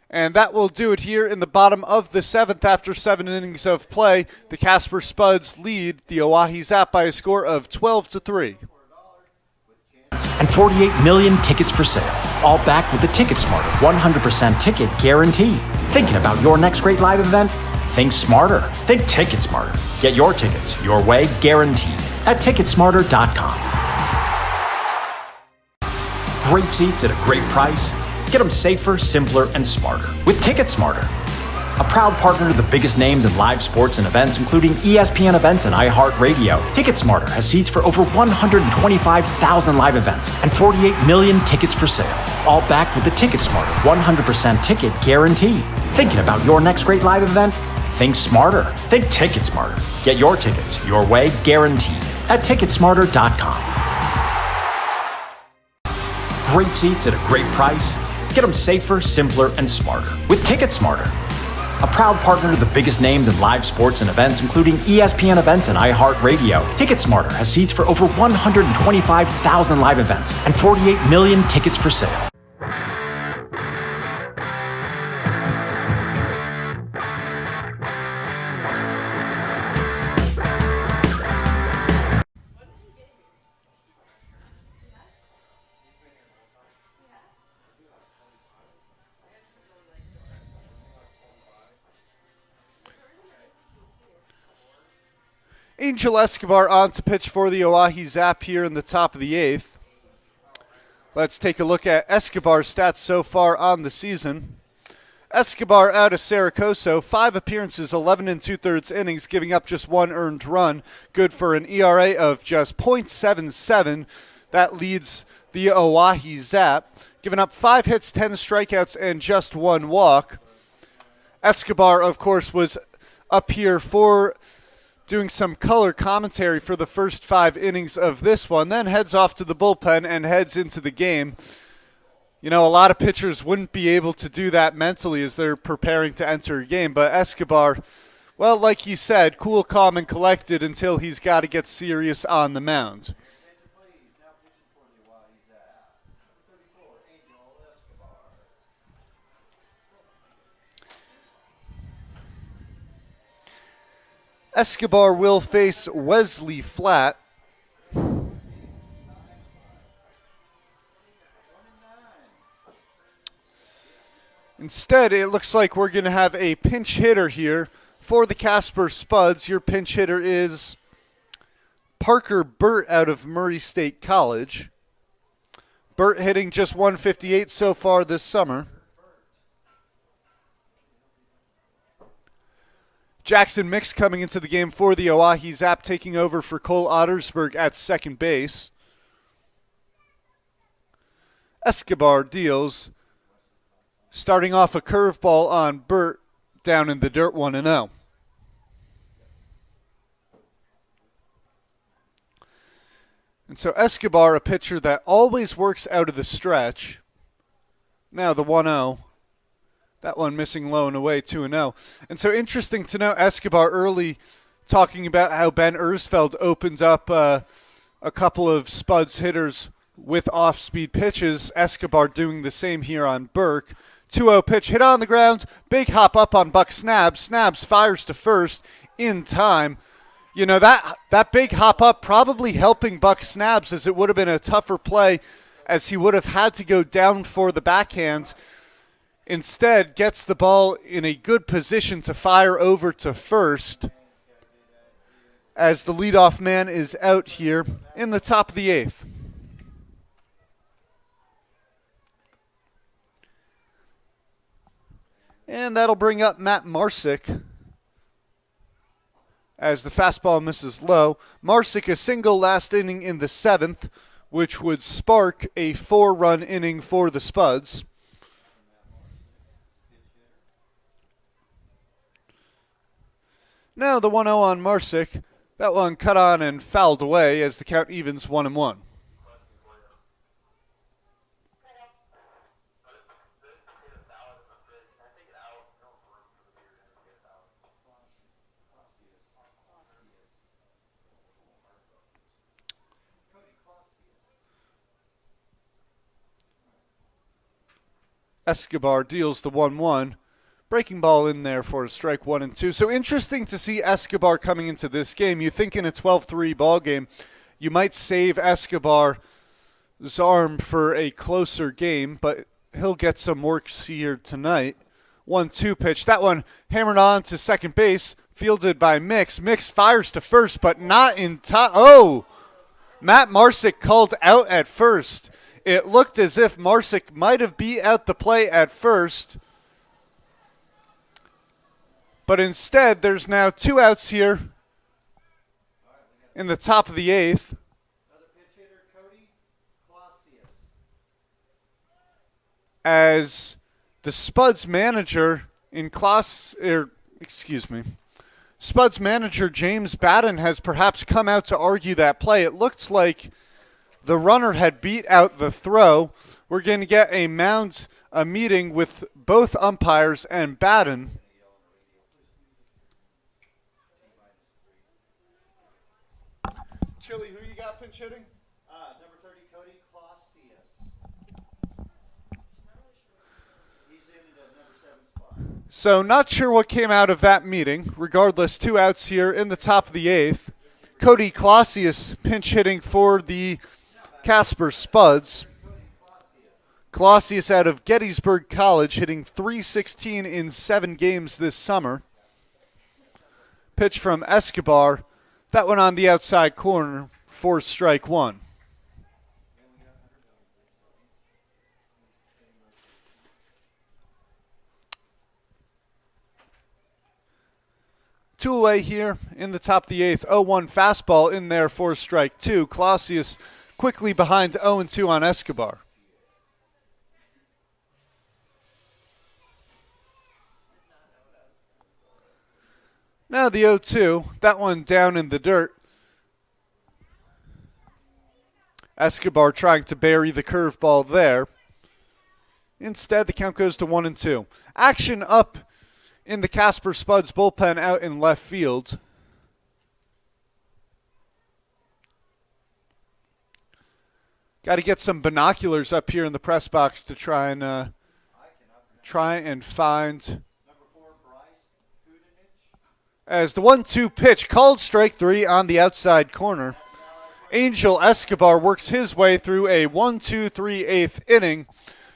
And that will do it here in the bottom of the 7th after 7 innings of play. The Casper Spuds lead the Oahe Zap by a score of 12-3. And 48 million tickets for sale, all backed with the Ticket Smarter 100% ticket guarantee. Thinking about your next great live event? Think smarter. Think Ticket Smarter. Get your tickets your way, guaranteed, at Ticketsmarter.com. Great seats at a great price. Get them safer, simpler, and smarter with Ticket Smarter. A proud partner to the biggest names in live sports and events, including ESPN events and iHeartRadio. Ticket Smarter has seats for over 125,000 live events and 48 million tickets for sale, all backed with the Ticket Smarter 100% ticket guarantee. Thinking about your next great live event? Think smarter. Think Ticket Smarter. Get your tickets your way, guaranteed, at Ticketsmarter.com. Great seats at a great price. Get them safer, simpler, and smarter with Ticket Smarter. A proud partner to the biggest names in live sports and events, including ESPN events and iHeartRadio. Ticket Smarter has seats for over 125,000 live events and 48 million tickets for sale. Angel Escobar on to pitch for the Oahe Zap here in the top of the 8th. Let's take a look at Escobar's stats so far on the season. Escobar out of Saracoso, 5 appearances, 11 2/3 innings, giving up just 1 earned run. Good for an ERA of just .77. That leads the Oahe Zap. Giving up 5 hits, 10 strikeouts, and just 1 walk. Escobar, of course, was up here for doing some color commentary for the first 5 innings of this one, then heads off to the bullpen and heads into the game. You know, a lot of pitchers wouldn't be able to do that mentally as they're preparing to enter a game, but Escobar, well, like he said, cool, calm, and collected until he's got to get serious on the mound. Escobar will face Wesley Flatt. Instead, it looks like we're going to have a pinch hitter here for the Casper Spuds. Your pinch hitter is Parker Burt out of Murray State College. Burt hitting just 158 so far this summer. Jackson Mix coming into the game for the Oahe Zap, taking over for Cole Ottersberg at second base. Escobar deals, starting off a curveball on Burt, down in the dirt, 1-0. And so Escobar, a pitcher that always works out of the stretch. Now the 1-0. That one missing low and away, 2-0. And so interesting to know Escobar early talking about how Ben Ersfeld opened up a couple of Spuds hitters with off-speed pitches. Escobar doing the same here on Burke. 2-0 pitch, hit on the ground, big hop up on Buck Snabs. Snabs fires to first in time. You know, that big hop up probably helping Buck Snabs, as it would have been a tougher play as he would have had to go down for the backhand. Instead, gets the ball in a good position to fire over to first as the leadoff man is out here in the top of the 8th. And that'll bring up Matt Marsick as the fastball misses low. Marsick a single last inning in the 7th, which would spark a 4-run inning for the Spuds. Now the 1-0 on Marsick. That one cut on and fouled away as the count evens 1-1. Escobar deals the 1-1. Breaking ball in there for strike 1 and 2. So interesting to see Escobar coming into this game. You think in a 12-3 ball game, you might save Escobar's arm for a closer game, but he'll get some work here tonight. 1-2 pitch. That one hammered on to second base, fielded by Mix. Mix fires to first, but not in time. Oh! Matt Marsick called out at first. It looked as if Marsick might have beat out the play at first. But instead, there's now 2 outs here in the top of the 8th. As the Spuds manager Spuds manager James Batten has perhaps come out to argue that play. It looks like the runner had beat out the throw. We're going to get a meeting with both umpires and Batten. Chili, who you got pinch hitting? Number 30, Cody Clausius. He's in the number 7 spot. So not sure what came out of that meeting. Regardless, 2 outs here in the top of the 8th. Cody Clausius pinch hitting for the Casper Spuds. Clausius out of Gettysburg College, hitting .316 in 7 games this summer. Pitch from Escobar. That one on the outside corner for strike 1. Two away here in the top of the 8th. 0-1 fastball in there for strike 2. Clausius quickly behind 0-2 on Escobar. Now the 0-2, that one down in the dirt. Escobar trying to bury the curveball there. Instead, the count goes to 1-2. Action up in the Casper Spuds bullpen out in left field. Got to get some binoculars up here in the press box to try and find. As the 1-2 pitch called strike 3 on the outside corner. Angel Escobar works his way through a 1-2-3 8th inning.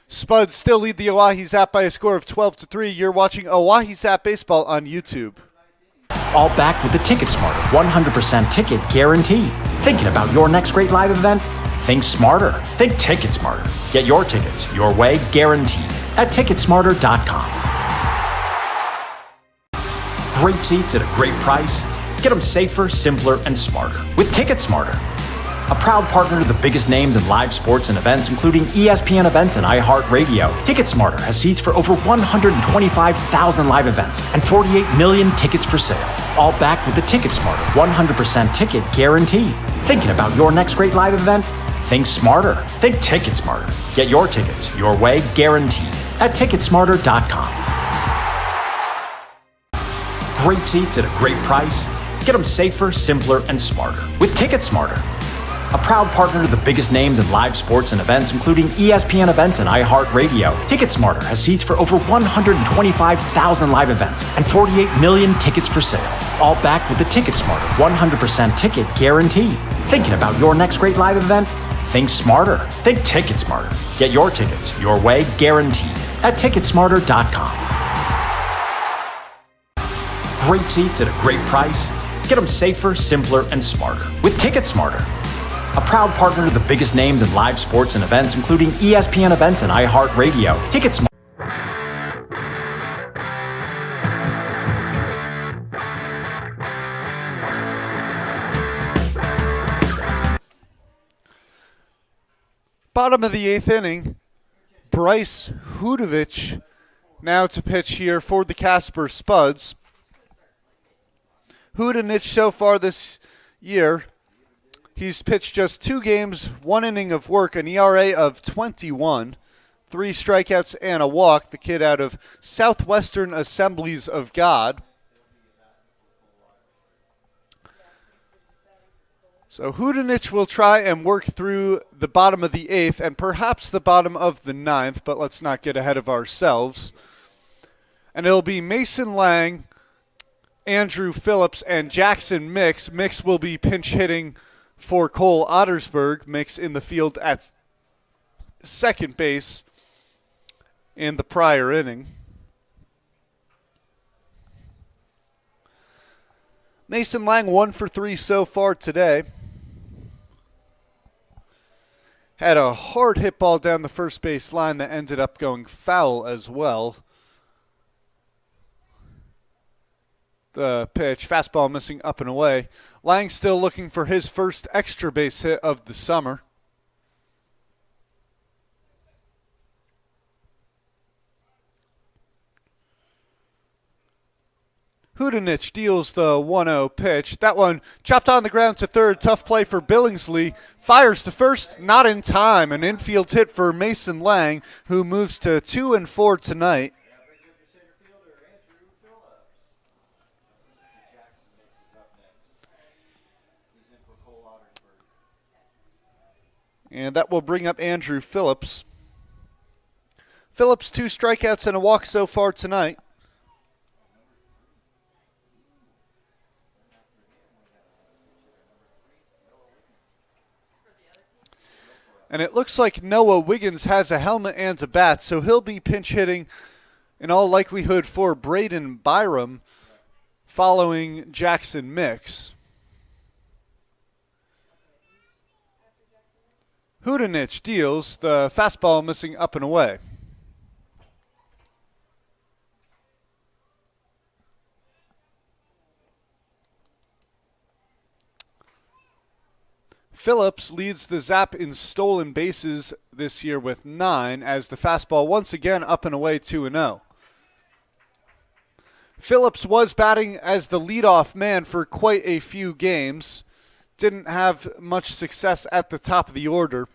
Spuds still lead the Oahe Zap by a score of 12-3. You're watching Oahe Zap Baseball on YouTube. All backed with the Ticket Smarter 100% ticket guarantee. Thinking about your next great live event? Think smarter. Think Ticket Smarter. Get your tickets your way, guaranteed, at Ticketsmarter.com. Great seats at a great price. Get them safer, simpler, and smarter with Ticket Smarter. A proud partner to the biggest names in live sports and events, including ESPN events and iHeartRadio. TicketSmarter has seats for over 125,000 live events and 48 million tickets for sale. All backed with the TicketSmarter 100% ticket guarantee. Thinking about your next great live event? Think smarter. Think TicketSmarter. Get your tickets your way, guaranteed, at Ticketsmarter.com. Great seats at a great price. Get them safer, simpler, and smarter with TicketSmarter. A proud partner to the biggest names in live sports and events, including ESPN events and iHeartRadio. TicketSmarter has seats for over 125,000 live events and 48 million tickets for sale. All backed with the TicketSmarter 100% ticket guarantee. Thinking about your next great live event? Think smarter. Think TicketSmarter. Get your tickets your way, guaranteed, at Ticketsmarter.com. Great seats at a great price. Get them safer, simpler, and smarter with TicketSmarter. A proud partner to the biggest names in live sports and events, including ESPN events and iHeartRadio. TicketSmarter. Bottom of the 8th inning, Bryce Hudovich now to pitch here for the Casper Spuds. Hudanich so far this year, he's pitched just 2 games, 1 inning of work, an ERA of 21, 3 strikeouts and a walk. The kid out of Southwestern Assemblies of God. So Hudanich will try and work through the bottom of the 8th and perhaps the bottom of the 9th, but let's not get ahead of ourselves. And it'll be Mason Lang, Andrew Phillips, and Jackson Mix. Mix will be pinch hitting for Cole Ottersberg. Mix in the field at second base in the prior inning. Mason Lang 1 for 3 so far today. Had a hard hit ball down the first base line that ended up going foul as well. The pitch, fastball missing up and away. Lang still looking for his first extra base hit of the summer. Hudanich deals the 1-0 pitch. That one chopped on the ground to third. Tough play for Billingsley. Fires to first, not in time. An infield hit for Mason Lang, who moves to 2 and 4 tonight. And that will bring up Andrew Phillips. Phillips 2 strikeouts and a walk so far tonight. And it looks like Noah Wiggins has a helmet and a bat, so he'll be pinch hitting in all likelihood for Braden Byram following Jackson Mix. Hudanich deals the fastball missing up and away. Phillips leads the Zap in stolen bases this year with 9 as the fastball once again up and away 2-0. Phillips was batting as the leadoff man for quite a few games. Didn't have much success at the top of the order.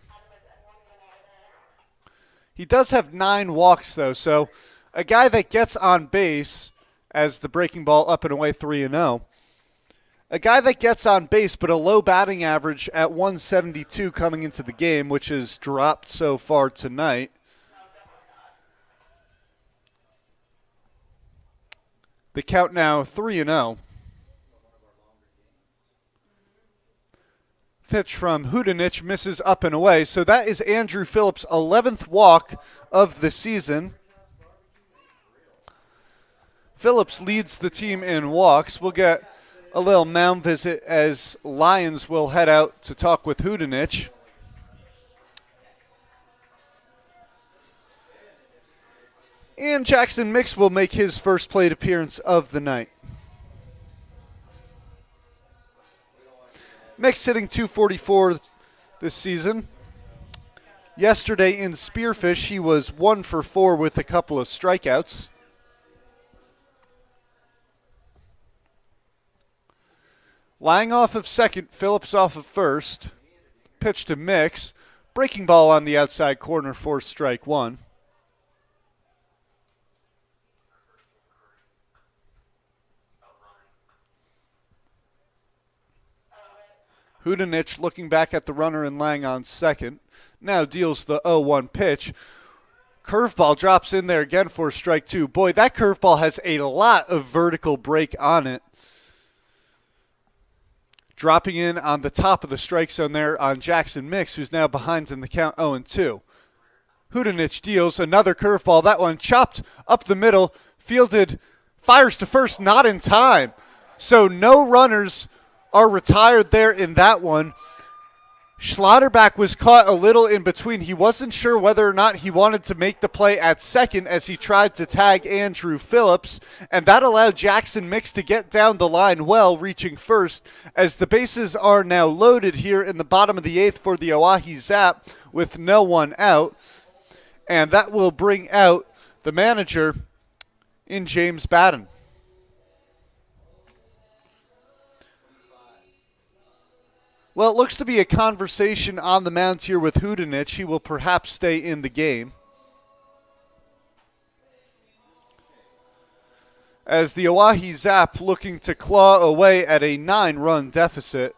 He does have 9 walks though, so a guy that gets on base as the breaking ball up and away 3-0. A guy that gets on base, but a low batting average at 172 coming into the game, which has dropped so far tonight. The count now 3-0. Pitch from Hudanich misses up and away. So that is Andrew Phillips' 11th walk of the season. Phillips leads the team in walks. We'll get a little mound visit as Lions will head out to talk with Hudanich. And Jackson Mix will make his first plate appearance of the night. Mix hitting .244 this season. Yesterday in Spearfish, he was 1 for 4 with a couple of strikeouts. Lang off of second, Phillips off of first. Pitch to Mix. Breaking ball on the outside corner for strike 1. Hudanich looking back at the runner and Lang on second. Now deals the 0-1 pitch. Curveball drops in there again for strike 2. Boy, that curveball has a lot of vertical break on it. Dropping in on the top of the strike zone there on Jackson Mix, who's now behind in the count 0-2. Hudanich deals another curveball. That one chopped up the middle, fielded, fires to first, not in time. So no runners are retired there in that one. Schlotterback was caught a little in between. He wasn't sure whether or not he wanted to make the play at second as he tried to tag Andrew Phillips, and that allowed Jackson Mix to get down the line well, reaching first, as the bases are now loaded here in the bottom of the 8th for the Oahe Zap with no one out, and that will bring out the manager in James Batten. Well, it looks to be a conversation on the mound here with Hudanich. He will perhaps stay in the game. As the Oahe Zap looking to claw away at a 9-run deficit.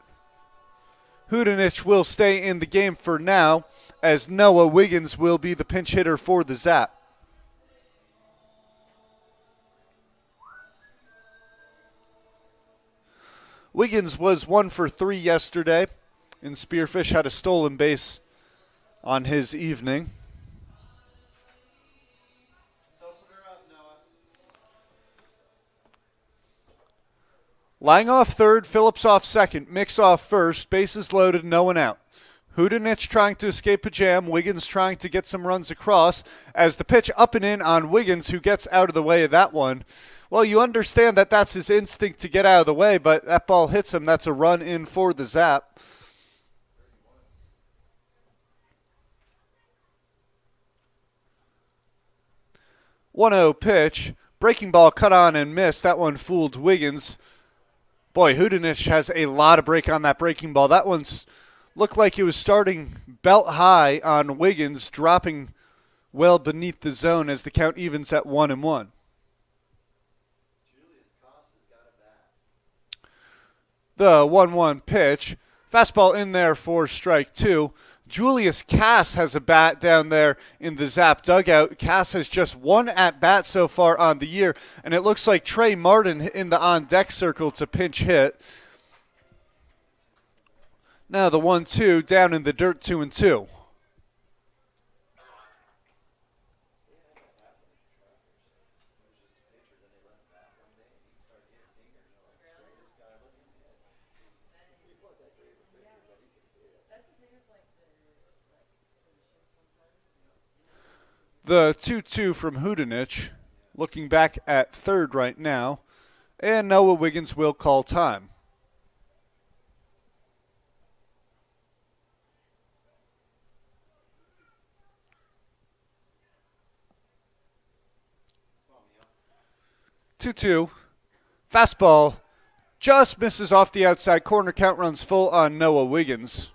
Hudanich will stay in the game for now, as Noah Wiggins will be the pinch hitter for the Zap. Wiggins was 1 for 3 yesterday, and Spearfish had a stolen base on his evening. Lang off third, Phillips off second, Mix off first, bases loaded, no one out. Hudanich trying to escape a jam, Wiggins trying to get some runs across, as the pitch up and in on Wiggins, who gets out of the way of that one. Well, you understand that that's his instinct to get out of the way, but that ball hits him. That's a run in for the Zap. One-0 pitch. Breaking ball cut on and missed. That one fooled Wiggins. Boy, Hudanich has a lot of break on that breaking ball. That one's looked like it was starting belt high on Wiggins, dropping well beneath the zone as the count evens at 1-1. The 1-1 pitch. Fastball in there for strike two. Julius Cass has a bat down there in the Zap dugout. Cass has just one at-bat so far on the year, and it looks like Trey Martin in the on-deck circle to pinch hit. Now the 1-2 down in the dirt, 2-2. The 2-2 from Hudanich, looking back at third right now, and Noah Wiggins will call time. Two-two, fastball just misses off the outside corner. Count runs full on Noah Wiggins.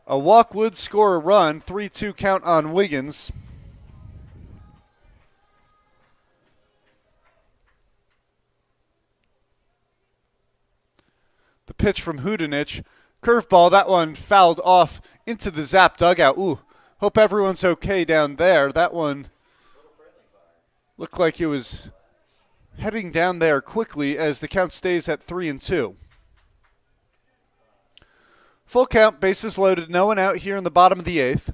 A walk would score a run, 3-2 count on Wiggins. The pitch from Hudanich, curveball, that one fouled off into the Zap dugout. Ooh, hope everyone's okay down there. That one looked like it was heading down there quickly as the count stays at 3-2. Full count, bases loaded, no one out here in the bottom of the eighth.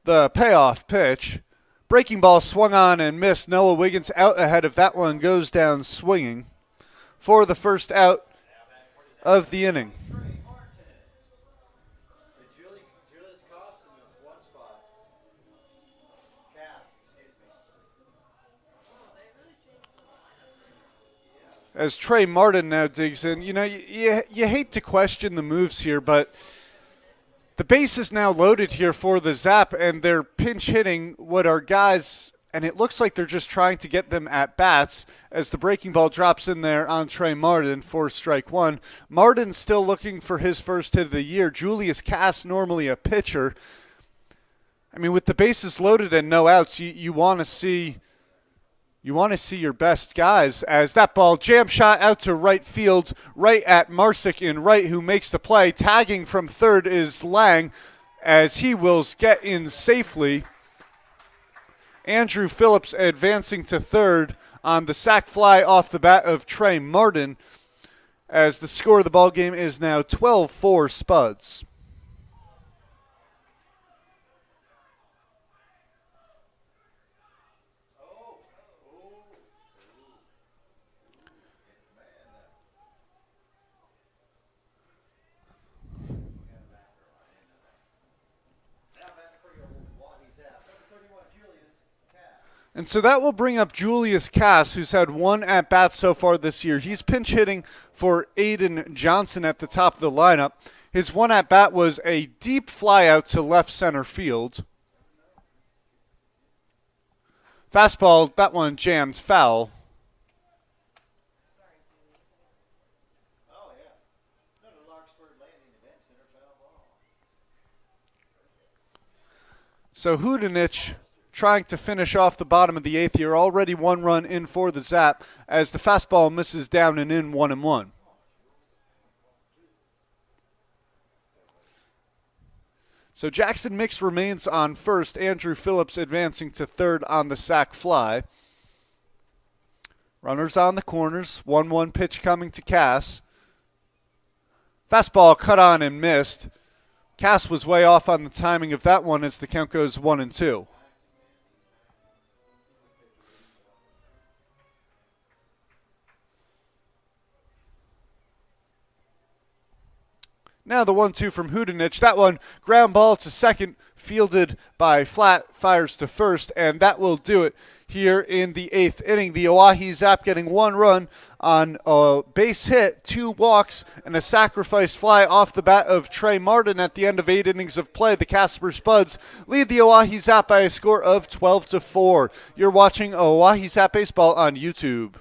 The payoff pitch. Breaking ball swung on and missed. Noah Wiggins out ahead of that one, goes down swinging for the first out of the inning. As Trey Martin now digs in. You know, you hate to question the moves here, but the base is now loaded here for the Zap, and they're pinch hitting what are guys, and it looks like they're just trying to get them at bats as the breaking ball drops in there on Trey Martin for strike one. Martin's still looking for his first hit of the year. Julius Cass, normally a pitcher. I mean, with the bases loaded and no outs, you want to see your best guys, as that ball jam shot out to right field, right at Marsick in right, who makes the play. Tagging from third is Lang, as he will get in safely. Andrew Phillips advancing to third on the sac fly off the bat of Trey Martin, as the score of the ball game is now 12-4 Spuds. And so that will bring up Julius Cass, who's had one at-bat so far this year. He's pinch hitting for Aiden Johnson at the top of the lineup. His one at-bat was a deep fly out to left center field. Fastball, that one jammed foul. So Hudanich trying to finish off the bottom of the 8th here. Already 1 run in for the Zap as the fastball misses down and in 1-1. So Jackson Mix remains on first. Andrew Phillips advancing to third on the sac fly. Runners on the corners. 1-1 pitch coming to Cass. Fastball cut on and missed. Cass was way off on the timing of that one as the count goes 1-2. Now the 1-2 from Hudanich. That one, ground ball to second, fielded by Flat, fires to first, and that will do it here in the 8th inning. The Oahe Zap getting 1 run on a base hit, 2 walks, and a sacrifice fly off the bat of Trey Martin at the end of 8 innings of play. The Casper Spuds lead the Oahe Zap by a score of 12-4. You're watching Oahe Zap Baseball on YouTube.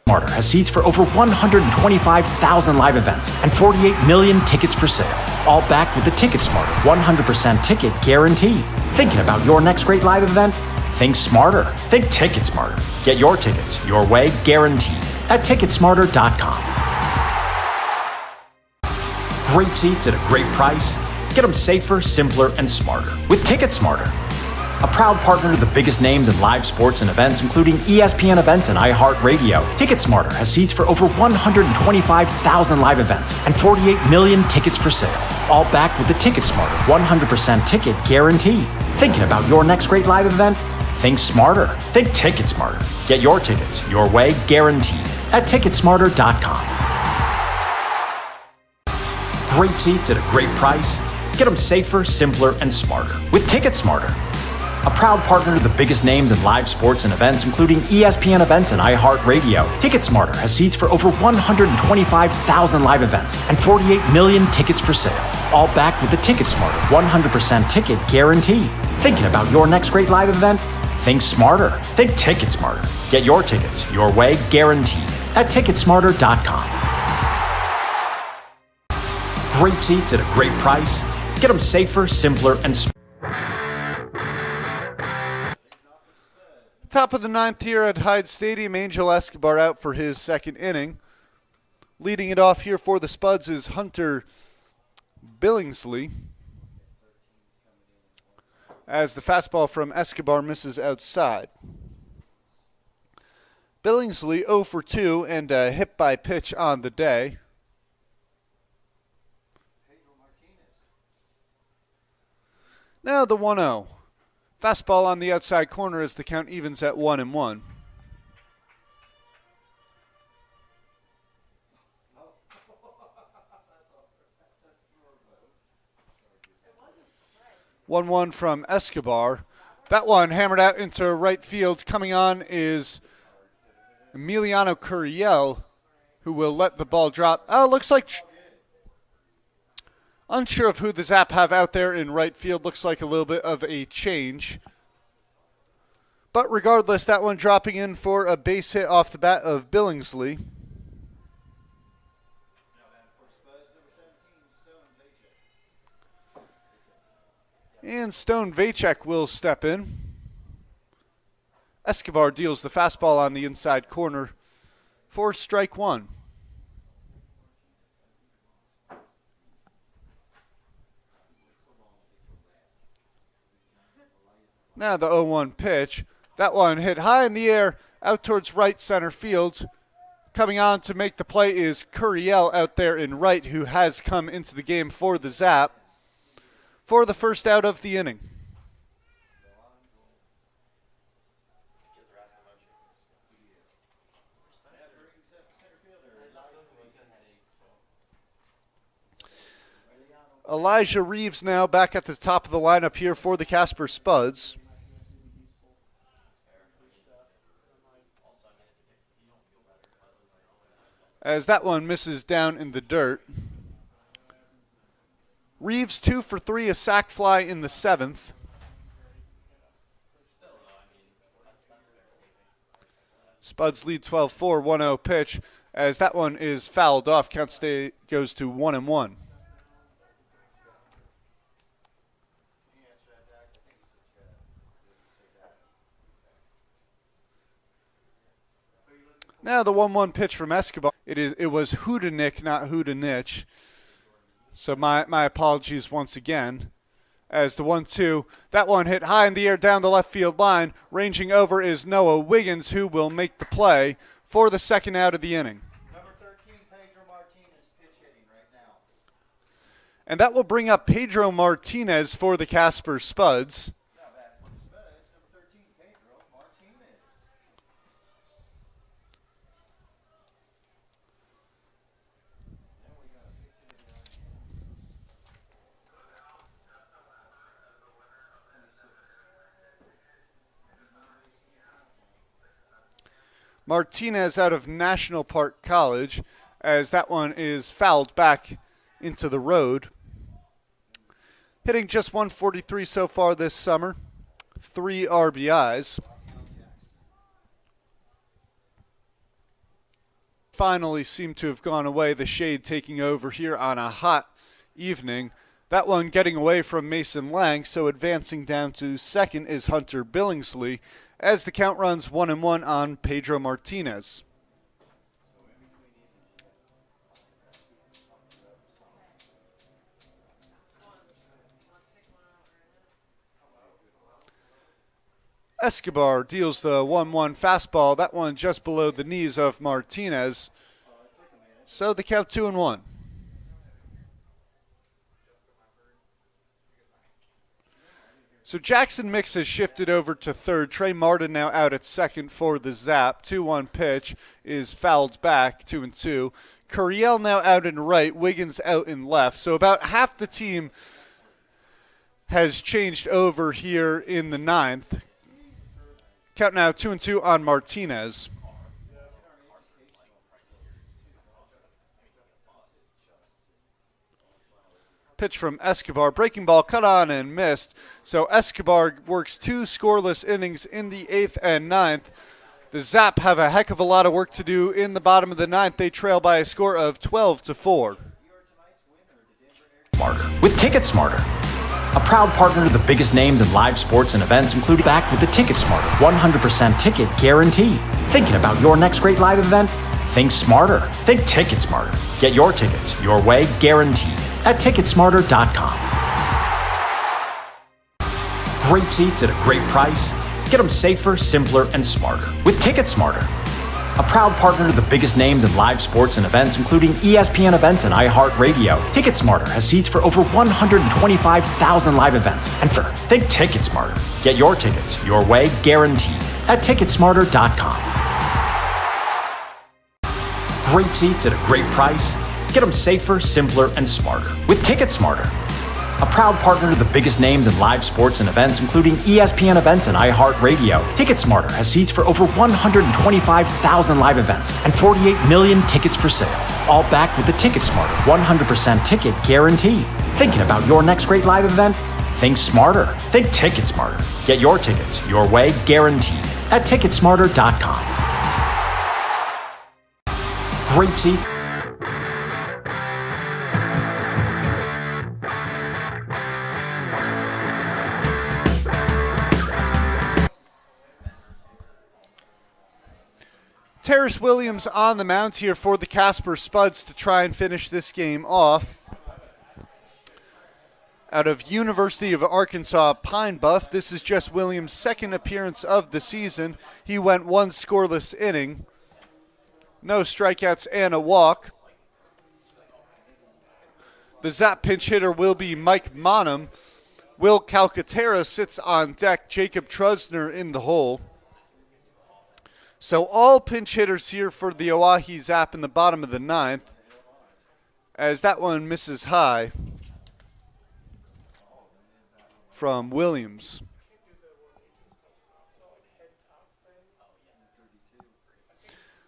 Smarter has seats for over 125,000 live events and 48 million tickets for sale. All backed with the Ticket Smarter 100% ticket guarantee. Thinking about your next great live event? Think smarter. Think Ticket Smarter. Get your tickets your way, guaranteed, at Ticketsmarter.com. Great seats at a great price. Get them safer, simpler, and smarter with Ticket Smarter. A proud partner to the biggest names in live sports and events, including ESPN events and iHeartRadio. TicketSmarter has seats for over 125,000 live events and 48 million tickets for sale. All backed with the TicketSmarter 100% ticket guarantee. Thinking about your next great live event? Think smarter. Think TicketSmarter. Get your tickets your way, guaranteed, at Ticketsmarter.com. Great seats at a great price. Get them safer, simpler, and smarter with TicketSmarter. A proud partner to the biggest names in live sports and events, including ESPN events and iHeartRadio. TicketSmarter has seats for over 125,000 live events and 48 million tickets for sale. All backed with the TicketSmarter 100% ticket guarantee. Thinking about your next great live event? Think smarter. Think TicketSmarter. Get your tickets your way, guaranteed, at Ticketsmarter.com. Great seats at a great price. Get them safer, simpler, and smarter. Top of the 9th here at Hyde Stadium. Angel Escobar out for his 2nd inning. Leading it off here for the Spuds is Hunter Billingsley, as the fastball from Escobar misses outside. Billingsley 0 for 2 and a hit by pitch on the day. Now the 1-0. Fastball on the outside corner as the count evens at 1-1. One from Escobar. That one hammered out into right field. Coming on is Emiliano Curiel, who will let the ball drop. Oh, looks like unsure of who the Zap have out there in right field. Looks like a little bit of a change. But regardless, that one dropping in for a base hit off the bat of Billingsley. And Stone Vacek will step in. Escobar deals the fastball on the inside corner for strike 1. Now the 0-1 pitch. That one hit high in the air out towards right center field. Coming on to make the play is Curiel out there in right, who has come into the game for the Zap for the first out of the inning. Elijah Reeves now back at the top of the lineup here for the Casper Spuds. As that one misses down in the dirt. Reeves 2 for 3, a sac fly in the 7th. Spuds lead 12-4, 1-0 pitch, as that one is fouled off. Count goes to 1-1. Now the 1-1 pitch from Escobar. It was Houdanik, not Houdanich. So my apologies once again. As the 1-2, that one hit high in the air down the left field line. Ranging over is Noah Wiggins, who will make the play for the second out of the inning. Number 13, Pedro Martinez, pitch hitting right now. And that will bring up Pedro Martinez for the Casper Spuds. Not bad for the Spuds. Number 13, Pedro Martinez. Martinez out of National Park College, as that one is fouled back into the road. Hitting just 143 so far this summer, 3 RBIs. Finally seemed to have gone away, the shade taking over here on a hot evening. That one getting away from Mason Lang, so advancing down to second is Hunter Billingsley, as the count runs 1-1 on Pedro Martinez. Escobar deals the 1-1 fastball, that one just below the knees of Martinez. So the count 2-1. So Jackson Mix has shifted over to third. Trey Martin now out at second for the Zap. 2-1 pitch is fouled back, 2-2. Curiel now out in right, Wiggins out in left. So about half the team has changed over here in the ninth. Count now 2-2 on Martinez. Pitch from Escobar. Breaking ball cut on and missed. So Escobar works 2 scoreless innings in the 8th and 9th. The Zap have a heck of a lot of work to do in the bottom of the 9th. They trail by a score of 12-4. Smarter with Ticket Smarter, a proud partner to the biggest names in live sports and events, including back with the Ticket Smarter 100% ticket guarantee. Thinking about your next great live event? Think smarter. Think Ticket Smarter. Get your tickets your way, guaranteed, at Ticketsmarter.com. Great seats at a great price. Get them safer, simpler, and smarter with Ticket Smarter, a proud partner to the biggest names in live sports and events, including ESPN events and iHeartRadio. Ticket Smarter has seats for over 125,000 live events. And for think Ticket Smarter. Get your tickets your way, guaranteed, at Ticketsmarter.com. Great seats at a great price. Get them safer, simpler, and smarter with Ticket Smarter, a proud partner to the biggest names in live sports and events, including ESPN events and iHeartRadio. Ticket Smarter has seats for over 125,000 live events and 48 million tickets for sale, all backed with the Ticket Smarter 100% ticket guarantee. Thinking about your next great live event? Think smarter. Think Ticket Smarter. Get your tickets your way, guaranteed, at Ticketsmarter.com. Great seats. Terrace Williams on the mound here for the Casper Spuds to try and finish this game off. Out of University of Arkansas Pine Bluff, this is Jess Williams' second appearance of the season. He went 1 scoreless inning. No strikeouts and a walk. The Zap pinch hitter will be Mike Monham. Will Calcaterra sits on deck. Jacob Trusner in the hole. So all pinch hitters here for the Oahe Zap in the bottom of the 9th. As that one misses high from Williams.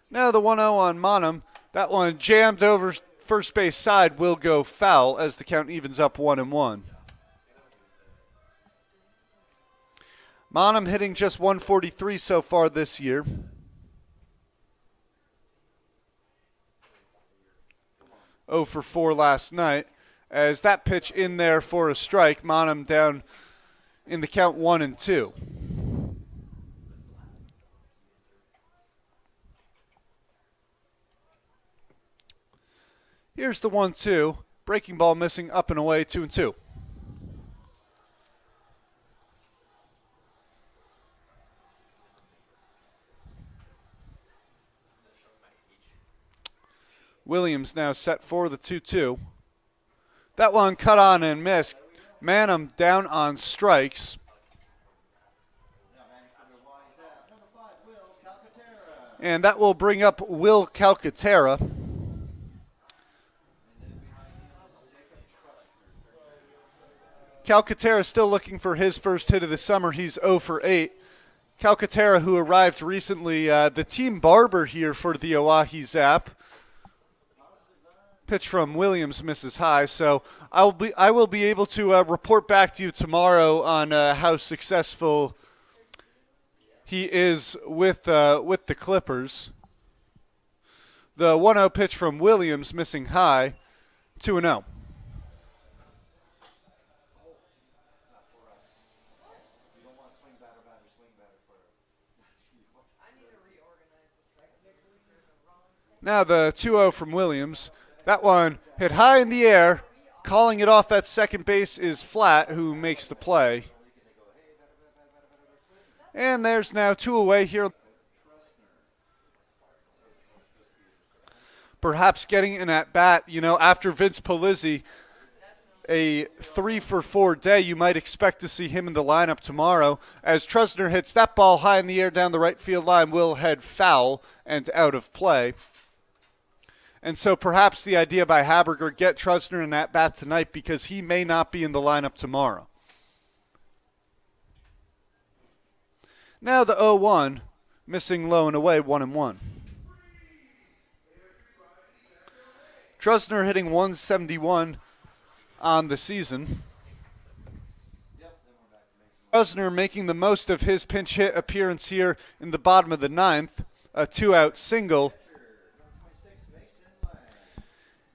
Now the 1-0 on Monham. That one jammed over first base side, will go foul as the count evens up 1-1. Monham hitting just 143 so far this year. Oh for 4 last night. As that pitch in there for a strike, Monham down in the count 1-2. Here's the 1-2. Breaking ball missing, up and away, 2-2. Williams now set for the 2-2. That one cut on and missed. Manham down on strikes. And that will bring up Will Calcaterra. Calcaterra still looking for his first hit of the summer. He's 0 for 8. Calcaterra, who arrived recently, the team barber here for the Oahe Zap. Pitch from Williams misses high, so I will be able to report back to you tomorrow on how successful he is with the Clippers. The 1-0 pitch from Williams missing high, 2-0. Now the 2-0 from Williams. That one hit high in the air. Calling it off at second base is Flat, who makes the play. And there's now 2 away here. Perhaps getting an at-bat, after Vince Polizzi, a 3-for-4 day, you might expect to see him in the lineup tomorrow. As Trusner hits that ball high in the air down the right field line, will head foul and out of play. And so perhaps the idea by Haberger, get Trusner in that bat tonight because he may not be in the lineup tomorrow. Now the 0-1, missing low and away, 1-1. Trusner hitting 171 on the season. Trusner making the most of his pinch hit appearance here in the bottom of the 9th, a 2-out single.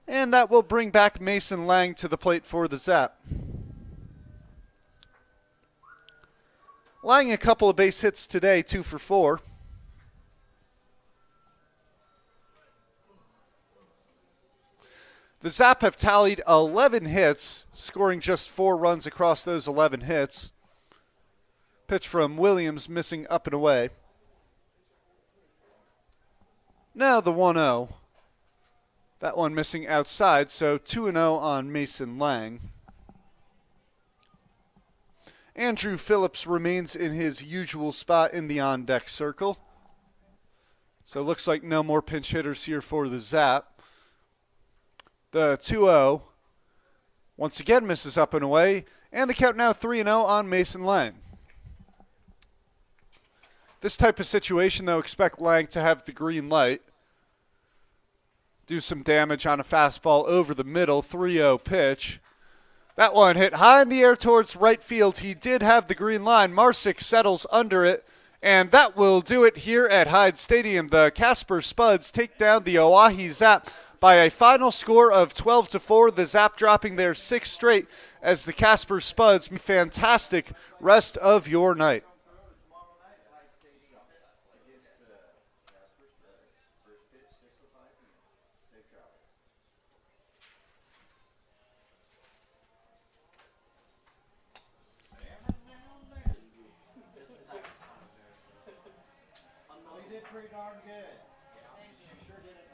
And that will bring back Mason Lang to the plate for the Zap. Lang a couple of base hits today, 2 for 4. The Zap have tallied 11 hits, scoring just 4 runs across those 11 hits. Pitch from Williams missing up and away. Now the 1-0. That one missing outside, so 2-0 on Mason Lang. Andrew Phillips remains in his usual spot in the on-deck circle. So looks like no more pinch hitters here for the Zap. The 2-0 once again misses up and away, and the count now 3-0 on Mason Lang. This type of situation, though, expect Lang to have the green light. Do some damage on a fastball over the middle, 3-0 pitch. That one hit high in the air towards right field. He did have the green line. Marsick settles under it, and that will do it here at Hyde Stadium. The Casper Spuds take down the Oahe Zap by a final score of 12-4. The Zap dropping their 6th straight as the Casper Spuds. Fantastic rest of your night. Pretty darn good. You sure did it.